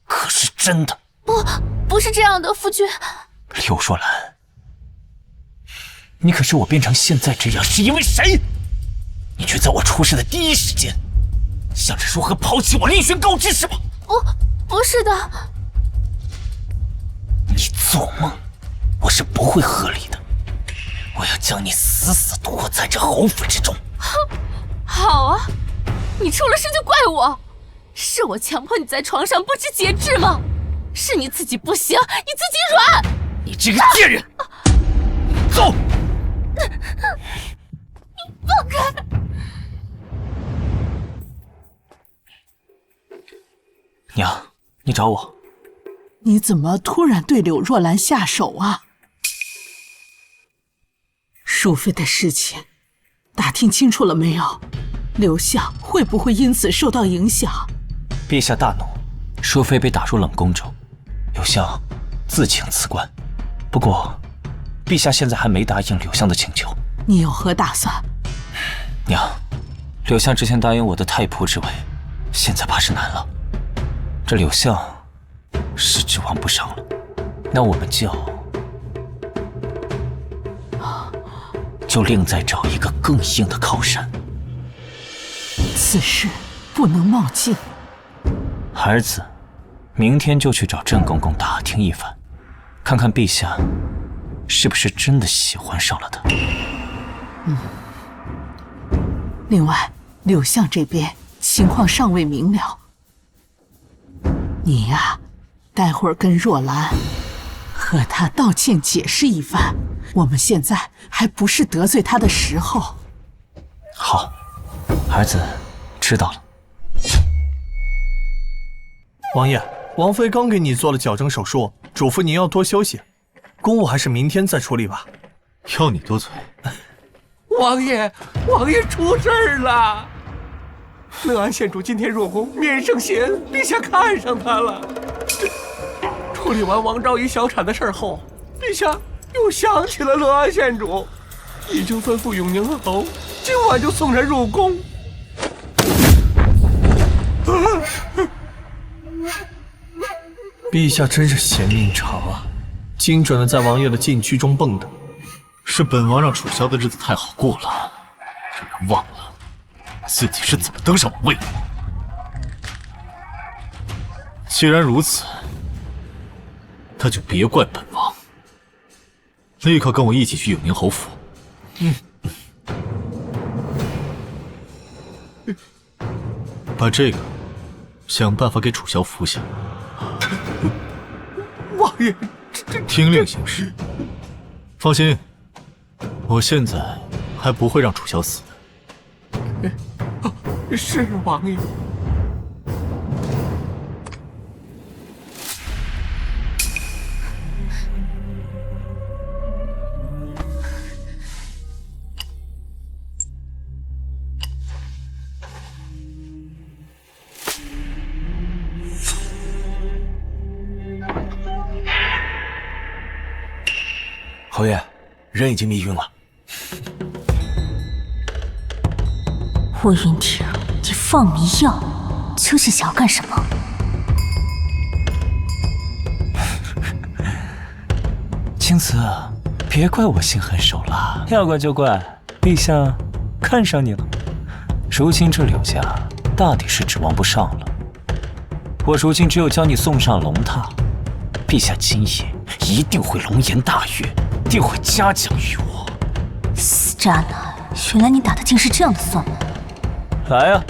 可是真的？不是这样的，夫君。柳若兰，你可是我变成现在这样是因为谁？你却在我出事的第一时间，想着如何抛弃我，另寻高枝是吗？不是的。你做梦，我是不会合理的。我要将你死死毒活在这侯府之中。好啊，你出了事就怪我，是我强迫你在床上不知节制吗？是你自己不行，你自己软。你这个贱人，走！你放开！娘，你找我？你怎么突然对柳若兰下手啊？淑妃的事情打听清楚了没有？柳相会不会因此受到影响？陛下大怒，淑妃被打入冷宫中，柳相自请辞官。不过，陛下现在还没答应柳相的请求。你有何打算？娘，柳相之前答应我的太仆之位，现在怕是难了。这柳相是指望不上了，那我们就另再找一个更硬的靠山。此事不能冒进。儿子，明天就去找郑公公打听一番，看看陛下是不是真的喜欢上了他。另外，柳相这边情况尚未明了，你呀，待会儿跟若兰和她道歉解释一番。我们现在还不是得罪她的时候。好，儿子知道了。王爷，王妃刚给你做了矫正手术，嘱咐您要多休息，公务还是明天再处理吧。要你多嘴。王爷出事儿了！乐安县主今天入宫，面圣贤，陛下看上他了。处理完王昭仪小产的事后，陛下又想起了乐安县主，已经吩咐永宁侯今晚就送人入宫。陛下真是嫌命长啊，精准的在王爷的禁区中蹦跶。是本王让楚萧的日子太好过了，让人忘了自己是怎么登上王位的。既然如此，那就别怪本王。立刻跟我一起去永宁侯府。把这个想办法给楚萧服下。王爷，听令行事。放心，我现在还不会让楚萧死的。是王爷。侯爷，人已经迷晕了。霍云婷，你放迷药，究竟想要干什么？青瓷，别怪我心狠手辣，要怪就怪陛下看上你了。如今这柳家大抵是指望不上了。我如今只有将你送上龙榻，陛下今夜一定会龙颜大悦，定会嘉奖于我。死渣男，原来你打的竟是这样的算盘。来啊，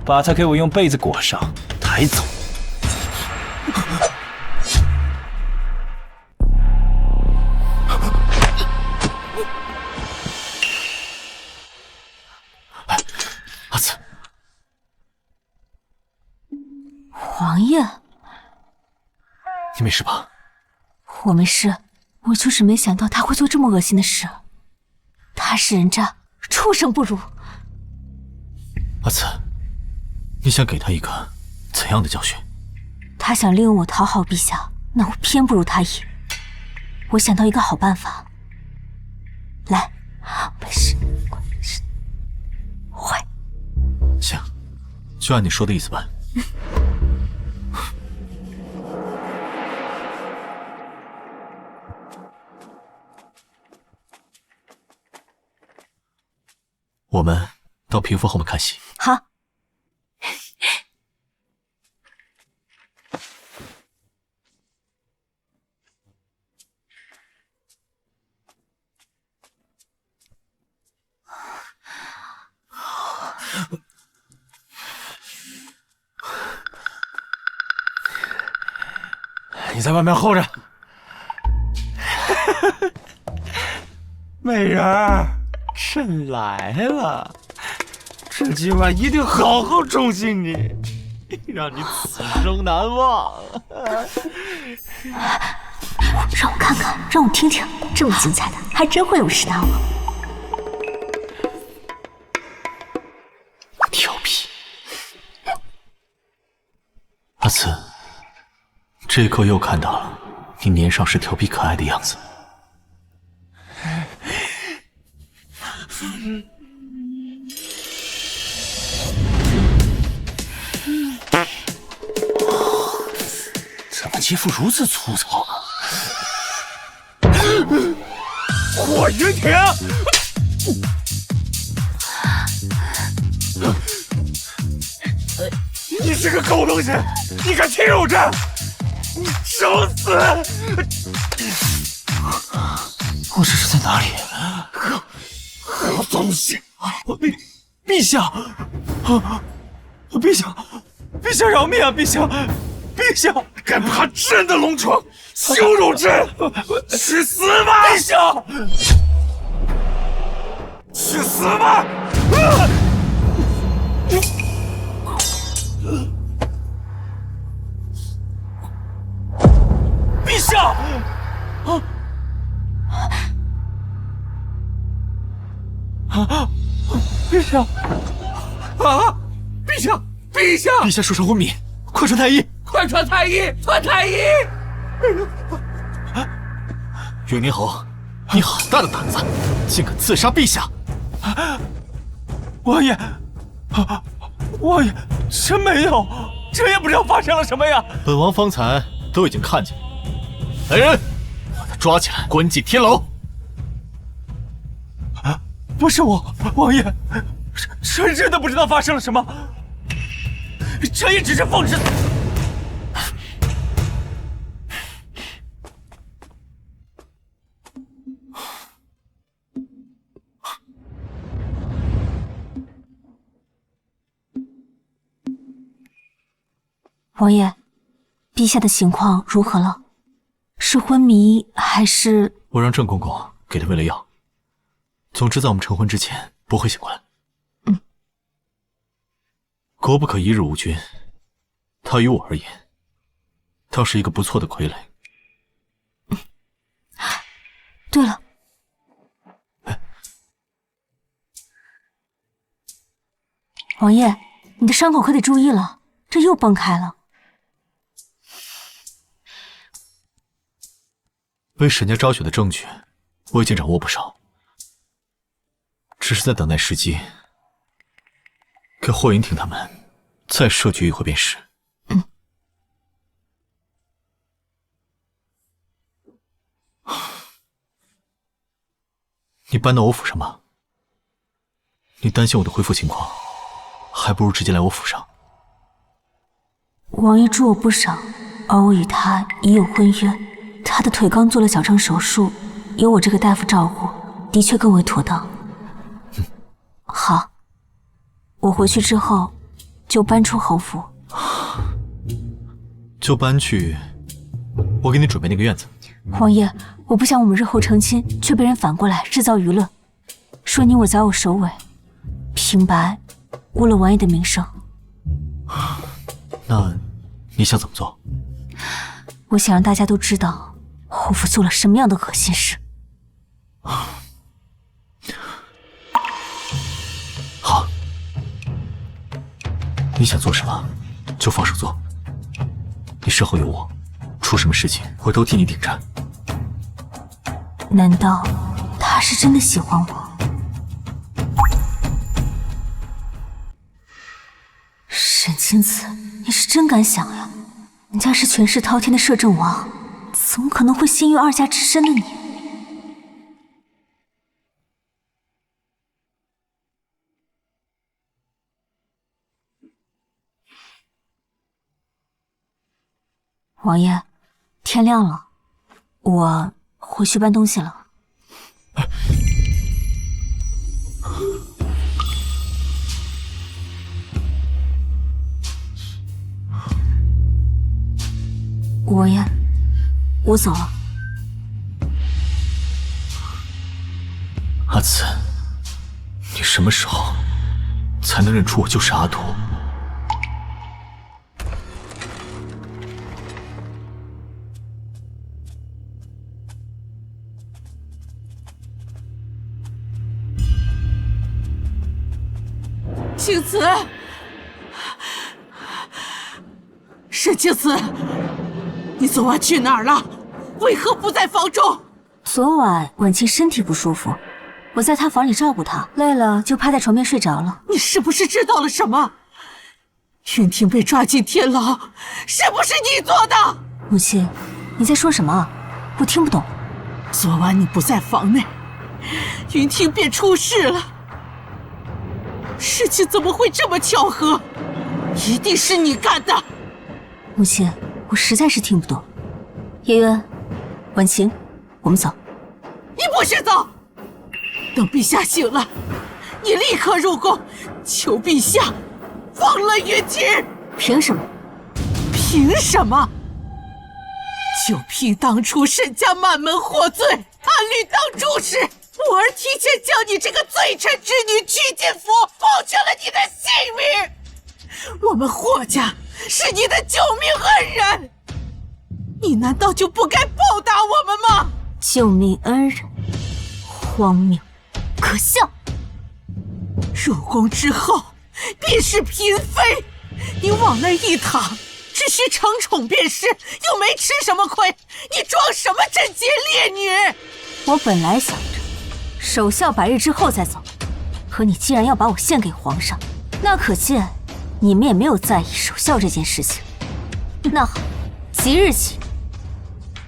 把他给我用被子裹上，抬走。阿紫，王爷，你没事吧？我没事，我就是没想到他会做这么恶心的事。他是人渣，畜生不如。阿紫，你想给他一个怎样的教训？他想利用我讨好陛下，那我偏不如他意。我想到一个好办法，来，没事，坏。行，就按你说的意思办。我们到屏风后面看戏。好。你在外面候着。美人儿，朕来了。朕今晚一定好好宠幸你，让你此生难忘。让我看看，让我听听，这么精彩的还真会有事难忘。调皮，阿紫，这一刻又看到了你年少时调皮可爱的样子。怎么肌肤如此粗糙啊？火云亭，你是个狗东西，你敢欺辱朕，你找死！我这是在哪里？好东西！陛下，陛下，陛下饶命啊！陛下，陛下，敢爬朕的龙床，羞辱朕，去死吧！陛下，去死吧！陛下！陛下！啊！陛下！陛下！陛下受伤昏迷，快传太医！快传太医！传太医！永宁侯，你好大的胆子，竟敢刺杀陛下！王爷，王爷，臣没有，朕也不知道发生了什么呀。本王方才都已经看见了。来人，把他抓起来，关进天牢。不是我，王爷，臣真的不知道发生了什么，臣也只是奉旨。王爷，陛下的情况如何了？是昏迷还是……我让郑公公给他喂了药。总之，在我们成婚之前不会醒过来。国不可一日无君，他于我而言，倒是一个不错的傀儡。对了，王爷，你的伤口可得注意了，这又崩开了。为沈家昭雪的证据，我已经掌握不少。只是在等待时机，给霍云亭他们再设局一回便是。你搬到我府上吗？你担心我的恢复情况？还不如直接来我府上。王爷助我不少，而我与他已有婚约。他的腿刚做了矫正手术，有我这个大夫照顾，的确更为妥当。好，我回去之后就搬出侯府。就搬去我给你准备那个院子。王爷，我不想我们日后成亲，却被人反过来制造舆论，说你我早有首尾，平白污了王爷的名声。那你想怎么做？我想让大家都知道侯府做了什么样的恶心事。好，你想做什么就放手做，你身后有我，出什么事情我都替你顶着。难道他是真的喜欢我？沈清子，你是真敢想呀！人家是权势滔天的摄政王，怎么可能会心悦二家之身的你？王爷，天亮了，我回去搬东西了。王爷，我走了。阿紫，你什么时候才能认出我就是阿土？青子，沈青子，你昨晚去哪儿了？为何不在房中？昨晚婉清身体不舒服，我在她房里照顾她，累了就趴在床边睡着了。你是不是知道了什么？云婷被抓进天牢，是不是你做的？母亲，你在说什么？我听不懂。昨晚你不在房内，云婷便出事了。事情怎么会这么巧合？一定是你干的！母亲，我实在是听不懂。叶渊，婉晴，我们走。你不许走！等陛下醒了，你立刻入宫，求陛下放了云婷。凭什么？凭什么？就凭当初沈家满门获罪，暗里当主使，我儿提前将你这个罪臣之女娶进府，保全了你的性命。我们霍家是你的救命恩人，你难道就不该报答我们吗？救命恩人，荒谬，可笑。入宫之后便是嫔妃，你往那一躺，只需承宠便是，又没吃什么亏，你装什么贞洁烈女？我本来想着守孝100日之后再走，可你既然要把我献给皇上，那可见你们也没有在意守孝这件事情。那好，即日起，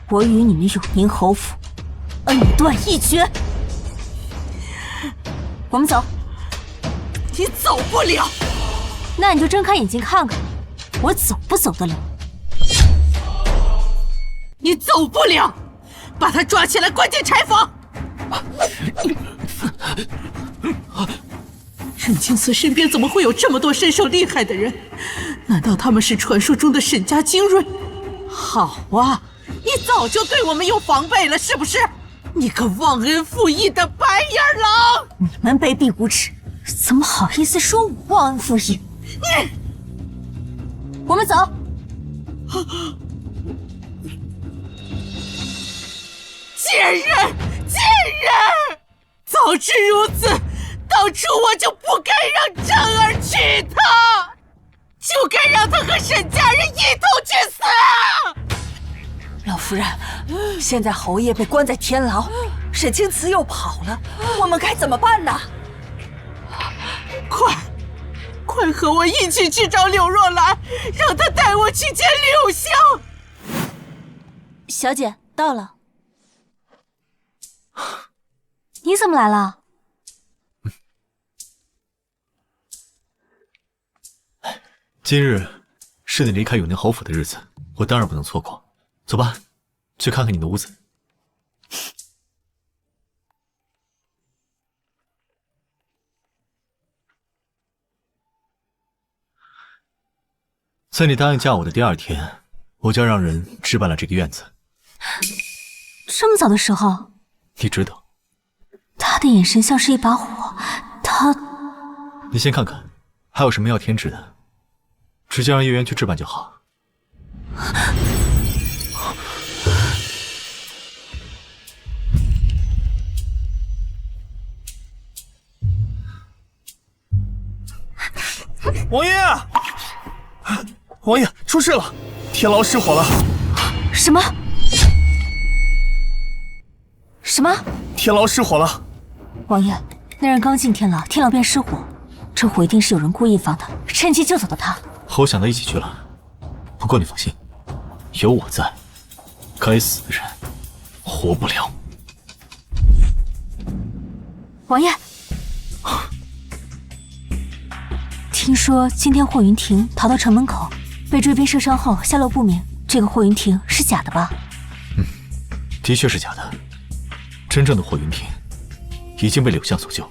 我与你们永宁侯府恩断义绝。我们走。你走不了。那你就睁开眼睛看看，我走不走得了？你走不了，把他抓起来关进柴房。沈清慈身边怎么会有这么多身手厉害的人？难道他们是传说中的沈家精锐？好啊，你早就对我们有防备了，是不是？你个忘恩负义的白眼狼！你们卑鄙无耻，怎么好意思说我忘恩负义？你，我们走。贱人，贱人！早知如此，当初我就不该让湛儿娶她，就该让她和沈家人一同去死啊！老夫人，现在侯爷被关在天牢，沈清慈又跑了，我们该怎么办呢？快和我一起去找柳若兰，让她带我去见柳香。小姐到了。你怎么来了？今日是你离开永宁侯府的日子，我当然不能错过。走吧，去看看你的屋子。在你答应嫁我的第2天，我就要让人置办了这个院子。这么早的时候，你知道？他的眼神像是一把火，他……你先看看，还有什么要添置的，直接让叶渊去置办就好。王爷，王爷，出事了，天牢失火了。什么？什么？天牢失火了。王爷，那人刚进天牢，天牢便失火，这火一定是有人故意放的，趁机救走的他。和我想到一起去了。不过你放心，有我在，该死的人活不了。王爷，听说今天霍云亭逃到城门口，被追兵射伤后下落不明，这个霍云亭是假的吧？的确是假的。真正的霍云亭已经被柳相所救。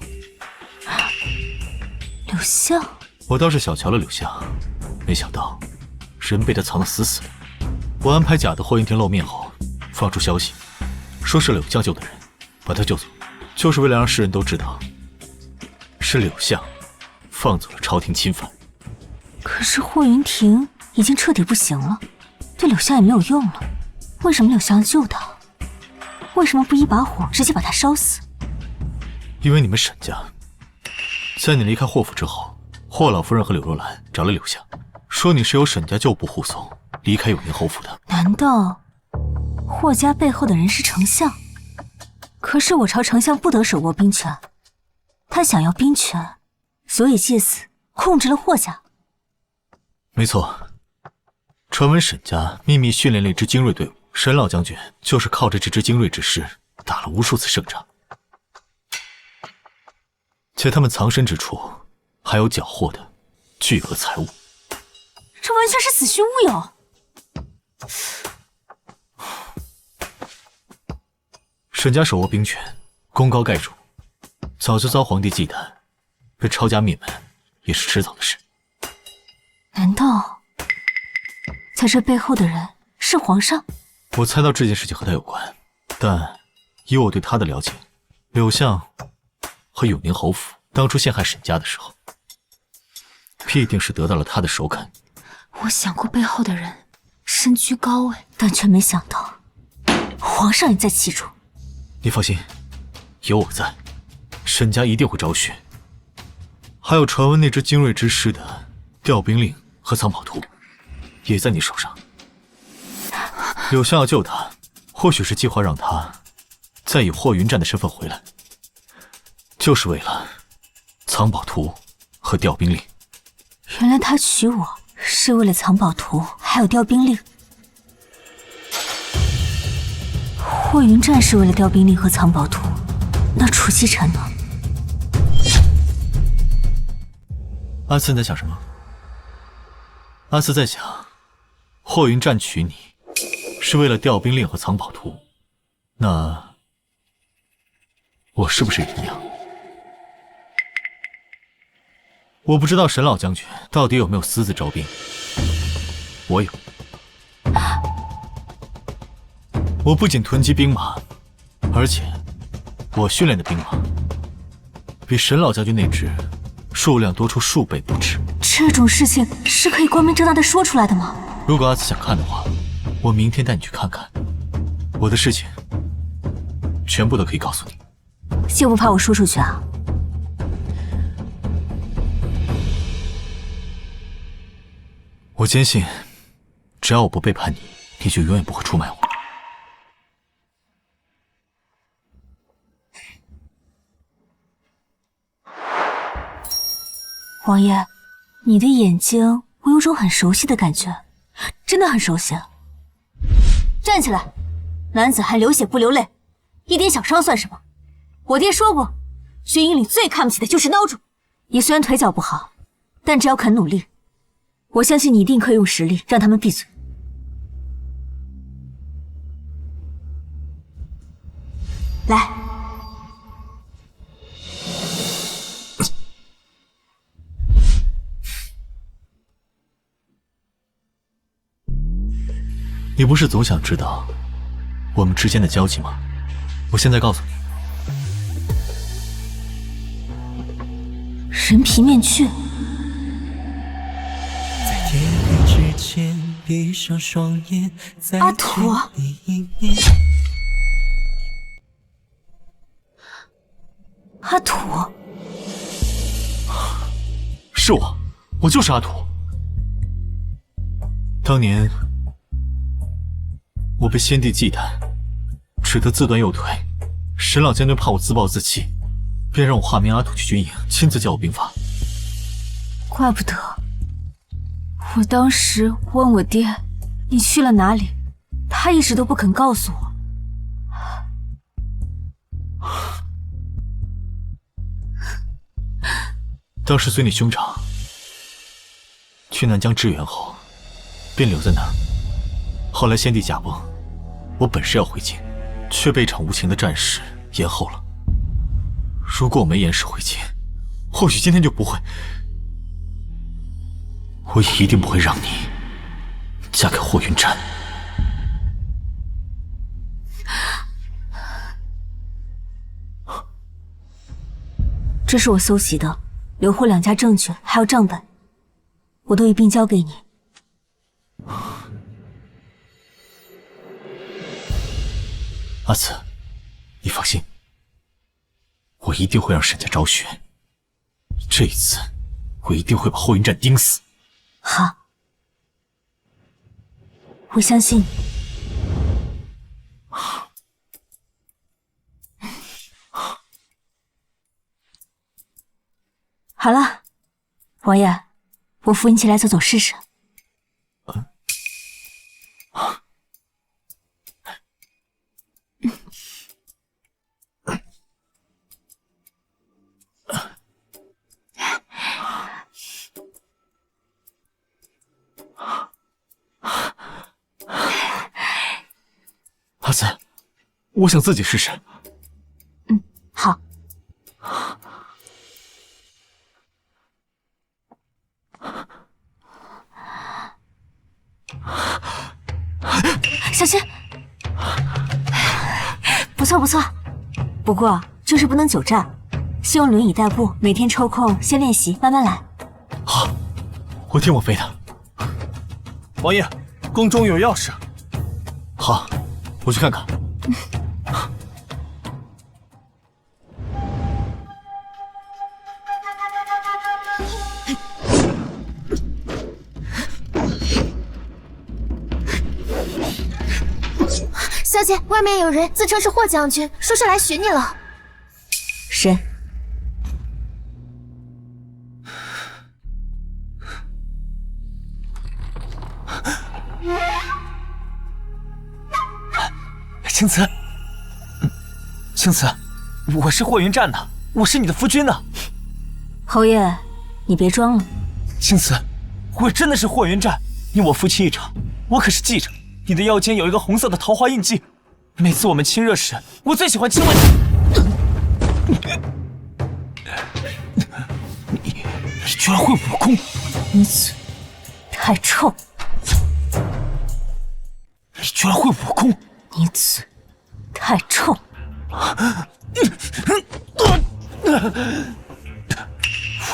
柳相？我倒是小瞧了柳相，没想到人被他藏得死死的。我安排假的霍云亭露面后，放出消息，说是柳相救的人，把他救走，就是为了让世人都知道，是柳相放走了朝廷钦犯。可是霍云亭已经彻底不行了，对柳相也没有用了，为什么柳相要救他？为什么不一把火直接把他烧死？因为你们沈家，在你离开霍府之后，霍老夫人和柳若兰找了柳相，说你是由沈家旧部护送离开永宁侯府的。难道霍家背后的人是丞相？可是我朝丞相不得手握兵权，他想要兵权，所以借此控制了霍家。没错，传闻沈家秘密训练了一支精锐队伍，沈老将军就是靠着这支精锐之师打了无数次胜仗，且他们藏身之处还有缴获的巨额财物。这完全是子虚乌有。沈家手握兵权，功高盖主，早就遭皇帝忌惮，被抄家灭门也是迟早的事。难道在这背后的人是皇上？我猜到这件事情和他有关，但以我对他的了解，柳相和永宁侯府当初陷害沈家的时候，必定是得到了他的首肯。我想过背后的人身居高位，但却没想到皇上也在其中。你放心，有我在，沈家一定会昭雪。还有传闻那支精锐之师的调兵令和藏宝图，也在你手上。柳相要救他，或许是计划让他再以霍云战的身份回来，就是为了藏宝图和调兵令。原来他娶我是为了藏宝图，还有调兵令。霍云战是为了调兵令和藏宝图，那楚曦臣呢？阿四在想什么？阿四在想，霍云战娶你是为了调兵令和藏宝图，那我是不是也一样？我不知道沈老将军到底有没有私自招兵，我有。我不仅囤积兵马，而且我训练的兵马比沈老将军那支数量多出数倍不止。这种事情是可以光明正大的说出来的吗？如果阿紫想看的话，我明天带你去看看。我的事情全部都可以告诉你。就不怕我说出去啊？我坚信，只要我不背叛你，你就永远不会出卖我。王爷，你的眼睛我有种很熟悉的感觉，真的很熟悉。站起来，男子汉流血不流泪，一点小伤算什么？我爹说过，军营里最看不起的就是孬种。你虽然腿脚不好，但只要肯努力，我相信你一定可以用实力让他们闭嘴。来，你不是总想知道我们之间的交集吗？我现在告诉你，人皮面具。阿土，阿土，是我就是阿土。当年我被先帝忌惮，只得自断右腿。神老将军怕我自暴自弃，便让我化名阿土去军营，亲自教我兵法。怪不得我当时问我爹你去了哪里，他一直都不肯告诉我。当时随你兄长去南疆支援后，便留在那儿。后来先帝驾崩，我本是要回京，却被一场无情的战事延后了。如果我没延时回京，或许今天就不会，我也一定不会让你嫁给霍云战。这是我搜集的刘霍两家证据还有账本，我都一并交给你。阿紫，你放心，我一定会让沈家昭雪。这一次，我一定会把霍云战盯死。好，我相信你。好了，王爷，我扶你起来走走试试。阿紫，我想自己试试。好。小心！不错不错，不过就是不能久站，先用轮椅代步，每天抽空先练习，慢慢来。好，我听我妃的。王爷，宫中有要事。好，我去看看。小姐，外面有人自称是霍将军，说是来寻你了。谁？青瓷，青瓷，我是霍云战的，我是你的夫君呢。侯爷，你别装了。青瓷，我真的是霍云战，你我夫妻一场，我可是记着。你的腰间有一个红色的桃花印记，每次我们亲热时，我最喜欢亲吻你。你居然会武功！你嘴太臭！你居然会武功！你嘴太臭！武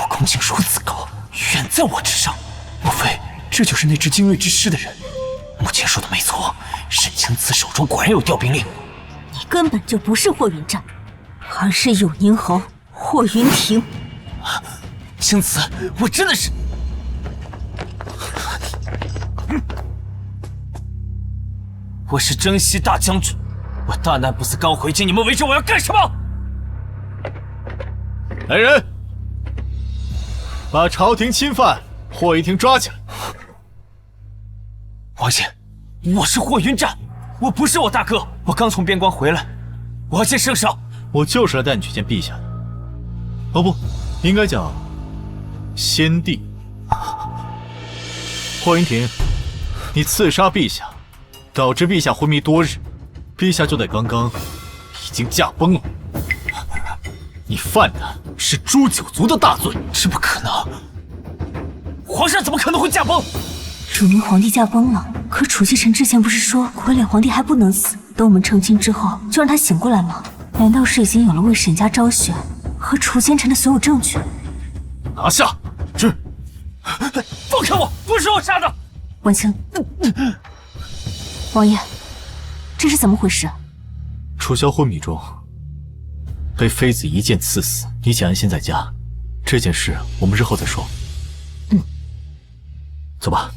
功竟如此高，远在我之上。莫非这就是那只精锐之师的人？母亲说的没错，沈青瓷手中果然有调兵令。你根本就不是霍云战，而是永宁侯霍云亭。青瓷，我真的是……我是征西大将军，我大难不死刚回京，你们围着我要干什么？来人，把朝廷钦犯霍云亭抓起来。王爷，我是霍云战，我不是我大哥，我刚从边关回来，我要见圣上。我就是来带你去见陛下的。哦不，应该叫先帝。霍云亭，你刺杀陛下，导致陛下昏迷多日，陛下就在刚刚已经驾崩了。你犯的是诛九族的大罪，这不可能！皇上怎么可能会驾崩？主明皇帝驾崩了，可楚曦臣之前不是说傀儡皇帝还不能死，等我们成亲之后就让他醒过来吗？难道是已经有了为沈家昭雪和楚奸臣的所有证据？拿下！是。放开我！不是我杀的！婉清，王爷，这是怎么回事？楚萧昏迷中被妃子一剑刺死，你且安心在家。这件事我们日后再说。走吧。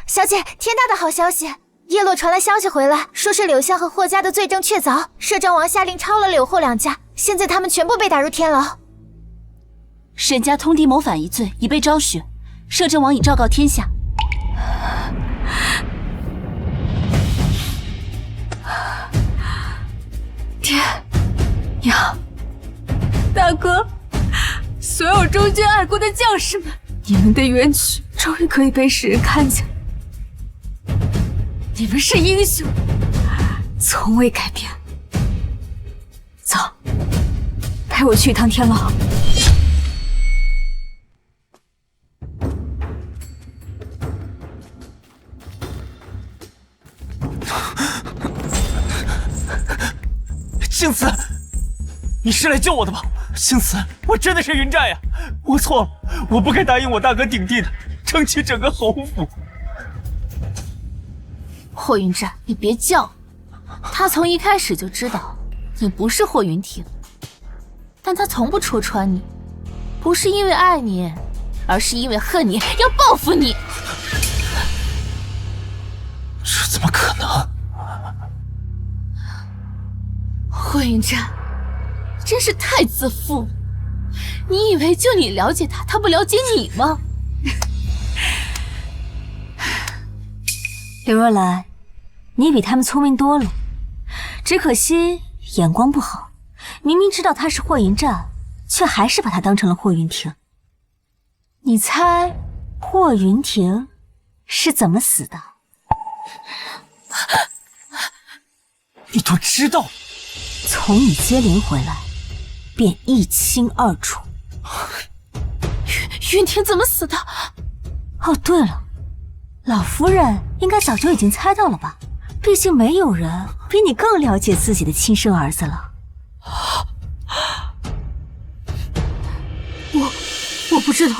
小姐，天大的好消息！叶落传来消息回来，说是柳香和霍家的罪证确凿，摄政王下令抄了柳霍两家，现在他们全部被打入天牢。沈家通敌谋反一罪已被昭雪，摄政王已昭告天下。爹娘，大哥，所有忠君爱国的将士们，你们的冤屈终于可以被世人看见。你们是英雄，从未改变。走，陪我去一趟天牢。青瓷，你是来救我的吧？青瓷，我真的是云战呀，我错了，我不该答应我大哥鼎帝的，撑起整个侯府。霍云战，你别犟，他从一开始就知道你不是霍云亭，但他从不戳穿你，不是因为爱你，而是因为恨你，要报复你。这怎么可能？霍云战，真是太自负了！你以为就你了解他，他不了解你吗？刘若兰，你比他们聪明多了，只可惜眼光不好。明明知道他是霍云战，却还是把他当成了霍云亭。你猜霍云亭是怎么死的？你都知道？从你接连回来，便一清二楚。云亭怎么死的？哦，对了，老夫人应该早就已经猜到了吧？毕竟没有人比你更了解自己的亲生儿子了。我不知道，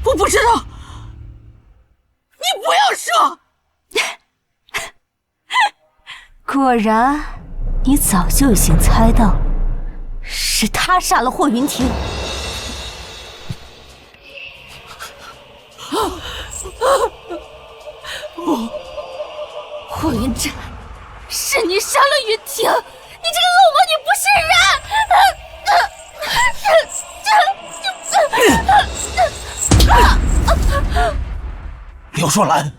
我不知道，你不要说。果然，你早就已经猜到，是他杀了霍云亭。不，霍云战，是你杀了云亭！你这个恶魔，你不是人！刘若兰，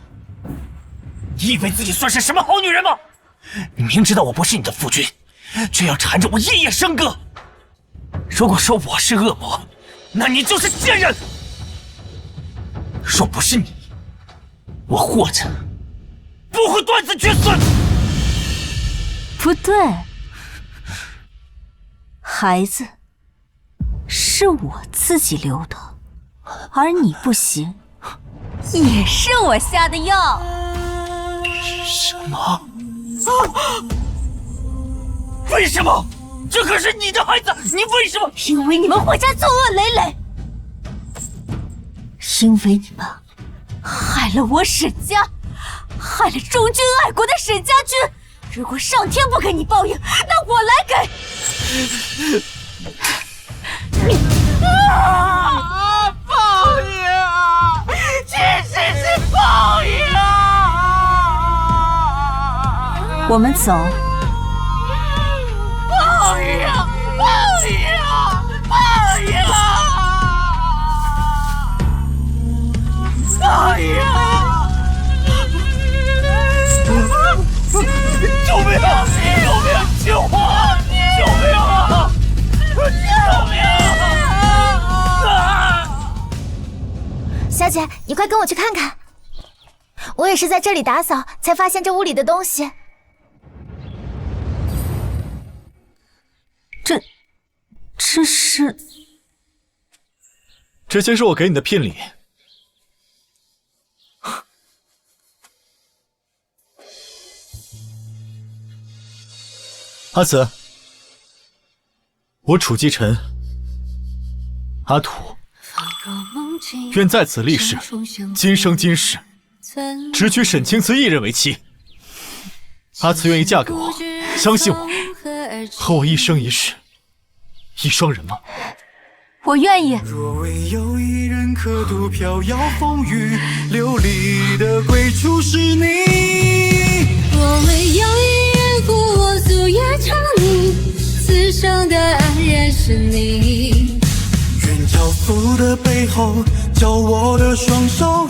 你以为自己算是什么好女人吗？你明知道我不是你的夫君，却要缠着我夜夜笙歌。如果说我是恶魔，那你就是贱人。若不是你，我霍家不会断子绝孙。不对，孩子是我自己留的，而你不行，也是我下的药。什么？为什么？这可是你的孩子，你为什么？因为你们霍家作恶累累，因为你们害了我沈家，害了忠君爱国的沈家军。如果上天不给你报应，那我来给。报应啊！确实是报应啊！我们走。报应！报应！报应！报应！救命啊！救命！救我！救命啊！姐，你快跟我去看看。我也是在这里打扫，才发现这屋里的东西。这些是我给你的聘礼。阿紫，我楚继晨，阿土，愿在此立誓，今生今世，只娶沈清慈一人为妻。阿紫愿意嫁给我，相信我，和我一生一世，一双人吗？我愿意。若唯有一人可度飘摇风雨，流离的归处是你。若唯有一人护我素夜长宁，此生的安然是你。愿交付的背后，叫我的双手。